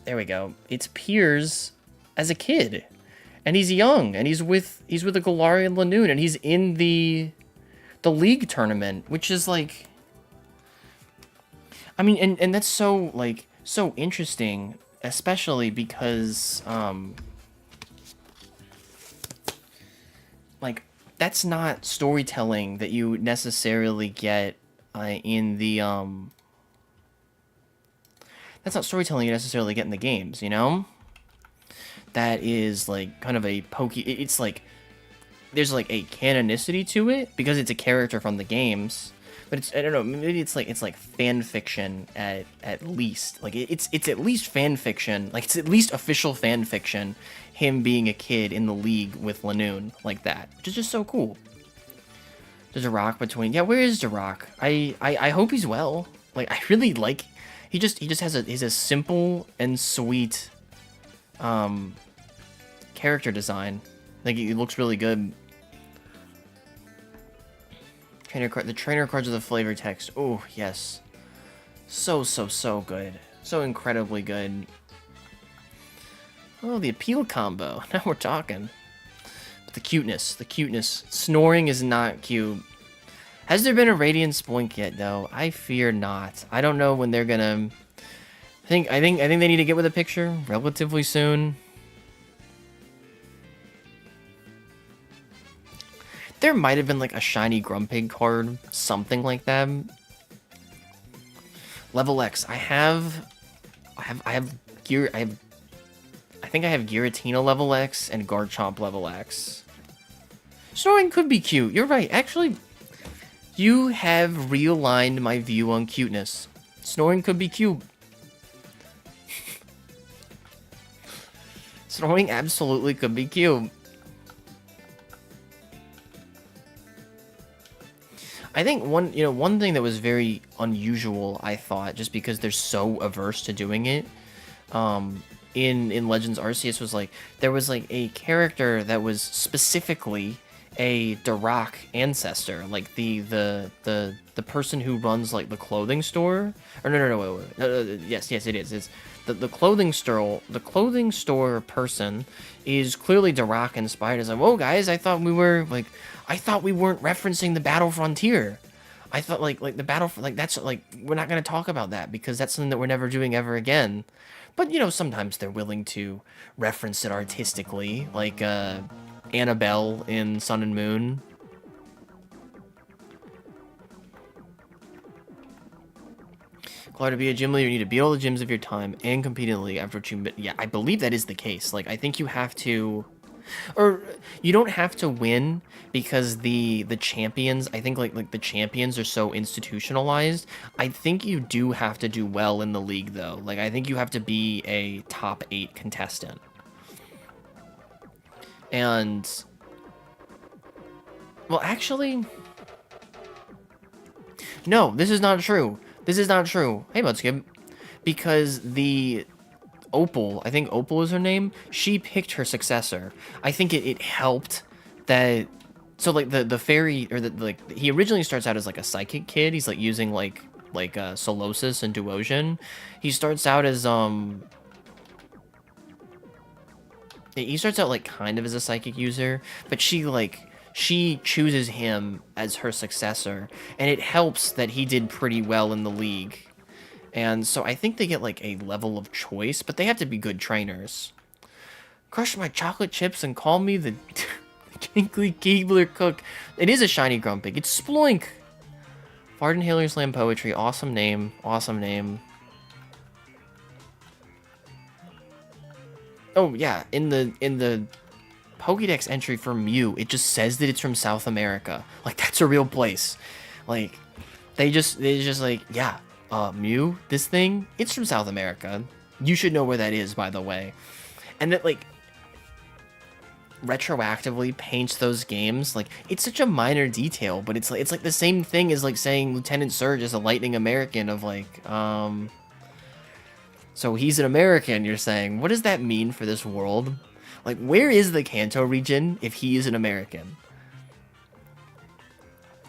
There we go. It's Piers as a kid, and he's young, and he's with a Galarian Lanoon, and he's in the league tournament, which is like, I mean, and that's so like so interesting, especially because like that's not storytelling that you necessarily get in the that's not storytelling you necessarily get in the games, you know? That is, like, kind of a it's like, there's, like, a canonicity to it, because it's a character from the games, but it's, I don't know, maybe it's like fan fiction at least. Like, it's at least fan fiction, like, it's at least official fan fiction, him being a kid in the league with Lanoon, like that, which is just so cool. There's a rock between, yeah, where is Dirac? I hope he's well. Like, I really like... He just has a simple and sweet character design. I think he looks really good. The trainer cards of the flavor text. Oh, yes. So good. So incredibly good. Oh, the appeal combo. Now we're talking. But the cuteness. Snoring is not cute. Has there been a Radiant Spoink yet, though? I fear not. I don't know when they're gonna... I think they need to get with a picture relatively soon. There might have been like a shiny Grumpig card, something like that. Level X. I think I have Giratina level X and Garchomp level X. Snoring could be cute. You're right. Actually, you have realigned my view on cuteness. Snoring could be cute. Snoring absolutely could be cute. I think one thing that was very unusual, I thought, just because they're so averse to doing it, in Legends Arceus was like there was like a character that was specifically a Dirac ancestor, like the person who runs like the clothing store. Or no, wait. Yes, it is. It's the clothing store. The clothing store person is clearly Dirac inspired. It's like, whoa, guys, I thought we weren't referencing the Battle Frontier. I thought like the battle, like that's like we're not gonna talk about that because that's something that we're never doing ever again. But sometimes they're willing to reference it artistically, like Annabelle in Sun and Moon. Claire, to be a gym leader, you need to beat all the gyms of your time and compete in the league after achievement. Yeah, I believe that is the case. Like, I think you have to, or you don't have to win because the champions, I think like the champions are so institutionalized. I think you do have to do well in the league though. Like, I think you have to be a top 8 contestant. And, well, actually, no, this is not true. This is not true. Hey, Mudskip. Because the Opal, I think Opal is her name, she picked her successor. I think it helped that, so like the fairy, or like he originally starts out as like a psychic kid. He's like using like Solosis and Duosion. He starts out as he starts out like kind of as a psychic user, but she chooses him as her successor, and it helps that he did pretty well in the league. And so I think they get like a level of choice, but they have to be good trainers. Crush my chocolate chips and call me the Kinkly Keebler Cook. It is a shiny Grumpig. It's Sploink. Fart Inhaler Slam Poetry. Awesome name. Awesome name. Oh yeah, in the Pokédex entry for Mew, it just says that it's from South America. Like, that's a real place. Like, they just like, yeah, Mew, this thing, it's from South America. You should know where that is, by the way. And that, like, retroactively paints those games, like, it's such a minor detail, but it's like the same thing as, like, saying Lieutenant Surge is a Lightning American of, like, so he's an American, you're saying. What does that mean for this world? Like, where is the Kanto region if he is an American?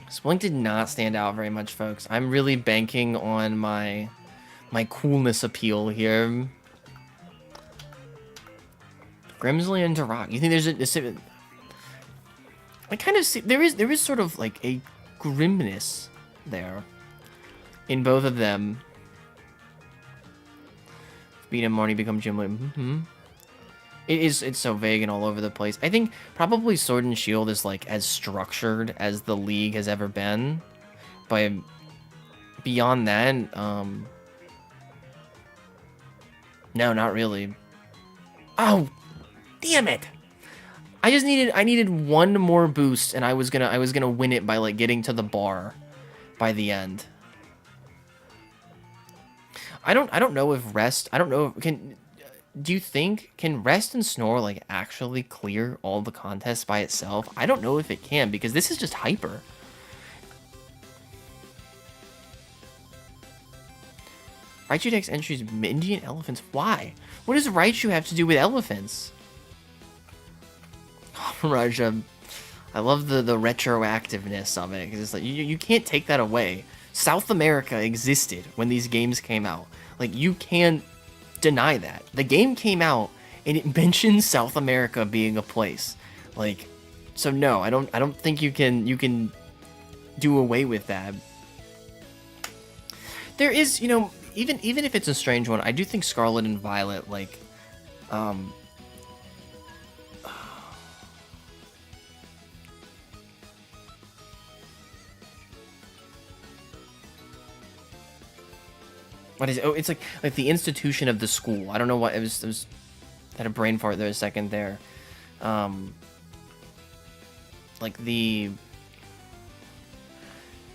Splunk did not stand out very much, folks. I'm really banking on my coolness appeal here. Grimsley and Dirac. You think there's a I kind of see there is sort of like a grimness there in both of them. Beat him, Marnie become gym leader. It's so vague and all over the place. I think probably Sword and Shield is like as structured as the league has ever been. But beyond that, no, not really. Oh, damn it! I needed one more boost, and I was gonna win it by like getting to the bar by the end. I don't know if Rest. I don't know if do you think, can Rest and Snore, like, actually clear all the contests by itself? I don't know if it can, because this is just hyper. Raichu Dex entries Indian elephants. Why? What does Raichu have to do with elephants? Oh, Raja, I love the retroactiveness of it, because it's like, you can't take that away. South America existed when these games came out. Like, you can't deny that. The game came out and it mentions South America being a place. Like, so no, I don't think you can do away with that. There is, even if it's a strange one, I do think Scarlet and Violet, like, what is it? Oh, it's like the institution of the school. I don't know what it was had a brain fart there a second there. Like the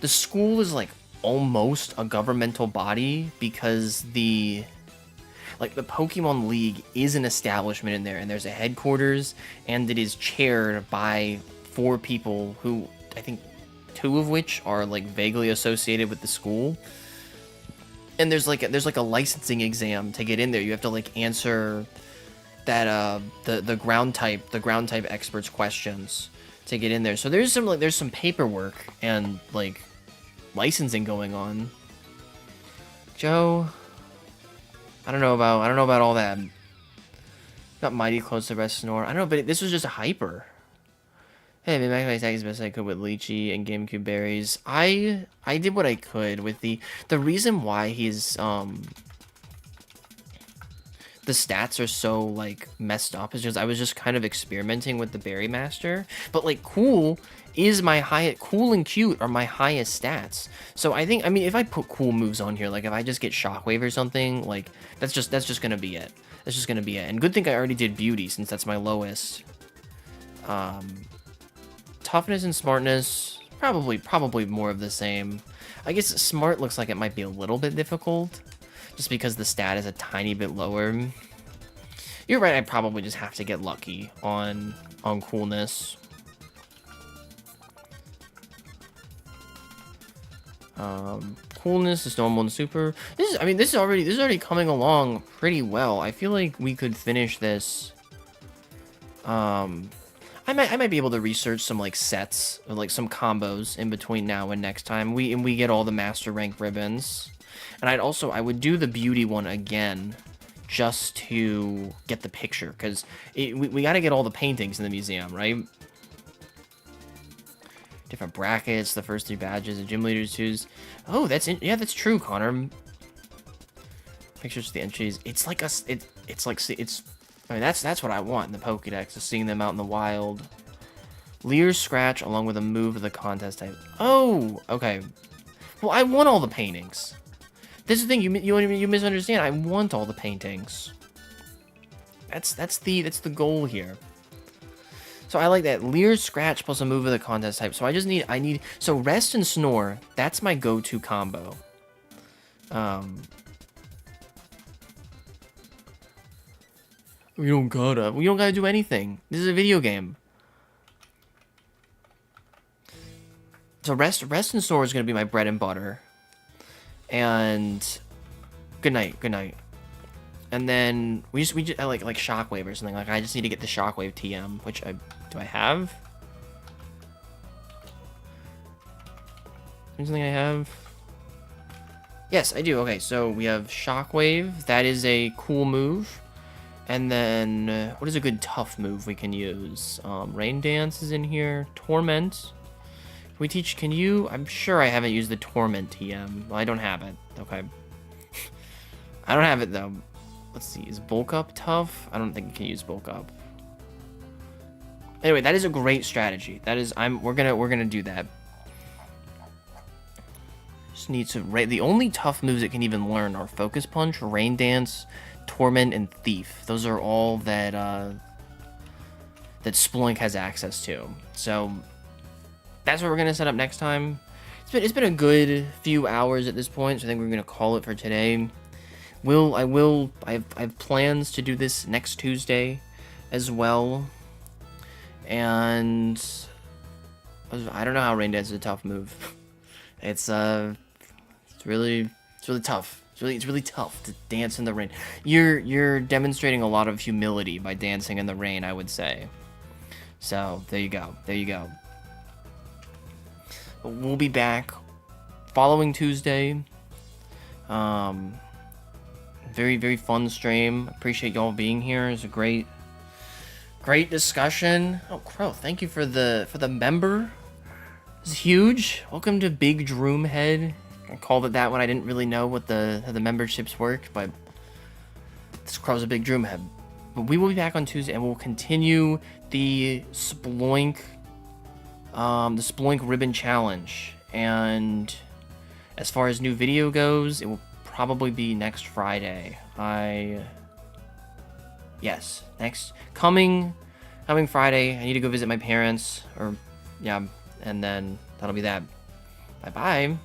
school is like almost a governmental body because the Pokemon League is an establishment in there, and there's a headquarters, and it is chaired by 4 people who I think 2 of which are like vaguely associated with the school. And there's like a licensing exam to get in there. You have to like answer that the ground type experts questions to get in there. So there's some paperwork and like licensing going on. Joe, I don't know about all that. Got mighty close to rest snore. I don't know, but this was just a hyper. Hey, I made my attack as best I could with lychee and GameCube berries. I did what I could with the reason why he's the stats are so like messed up is just I was just kind of experimenting with the Berry Master. But like cool and cute are my highest stats. So I mean if I put cool moves on here, like if I just get Shockwave or something, like that's just gonna be it. That's just gonna be it. And good thing I already did Beauty since that's my lowest. Toughness and smartness, probably more of the same. I guess smart looks like it might be a little bit difficult, just because the stat is a tiny bit lower. You're right, I probably just have to get lucky on coolness. Coolness is normal and super. This is already coming along pretty well. I feel like we could finish this. I might be able to research some like sets or like some combos in between now and next time we get all the master rank ribbons. And I would do the beauty one again just to get the picture, because we got to get all the paintings in the museum, right? Different brackets, the first 3 badges, the gym leaders choose. Oh, yeah, that's true, Connor. Pictures of the entries. I mean, that's what I want in the Pokédex, is seeing them out in the wild. Leer's Scratch along with a move of the contest type. Oh, okay. Well, I want all the paintings. This is the thing, you misunderstand. I want all the paintings. That's the goal here. So I like that. Leer's Scratch plus a move of the contest type. So I need so Rest and Snore, that's my go-to combo. We don't gotta do anything. This is a video game. So rest and snore is gonna be my bread and butter. And good night. And then I like Shockwave or something. Like I just need to get the Shockwave TM, which do I have? Something I have? Yes, I do. Okay, so we have Shockwave. That is a cool move. And then, what is a good tough move we can use? Rain Dance is in here. Torment. I'm sure I haven't used the Torment TM. Well, I don't have it. Okay. I don't have it, though. Let's see, is Bulk Up tough? I don't think you can use Bulk Up. Anyway, that is a great strategy. We're gonna do that. Just need to, the only tough moves it can even learn are Focus Punch, Rain Dance, Torment, and Thief. Those are all that Sploink has access to. So that's what we're gonna set up next time. It's been a good few hours at this point, so I think we're gonna call it for today. I have plans to do this next Tuesday as well, and I don't know how Rain Dance is a tough move. It's really tough. It's really tough to dance in the rain. You're demonstrating a lot of humility by dancing in the rain, I would say. So there you go. We'll be back following Tuesday. Very, very fun stream. Appreciate y'all being here. It's a great discussion. Oh, Crow, thank you for the member. It's huge. Welcome to Big Droomhead. I called it that when I didn't really know how the memberships worked, but this Crow's a Big Droomhead. But we will be back on Tuesday, and we'll continue the Sploink Ribbon Challenge. And as far as new video goes, it will probably be next Friday. Coming Friday. I need to go visit my parents, and then that'll be that. Bye bye.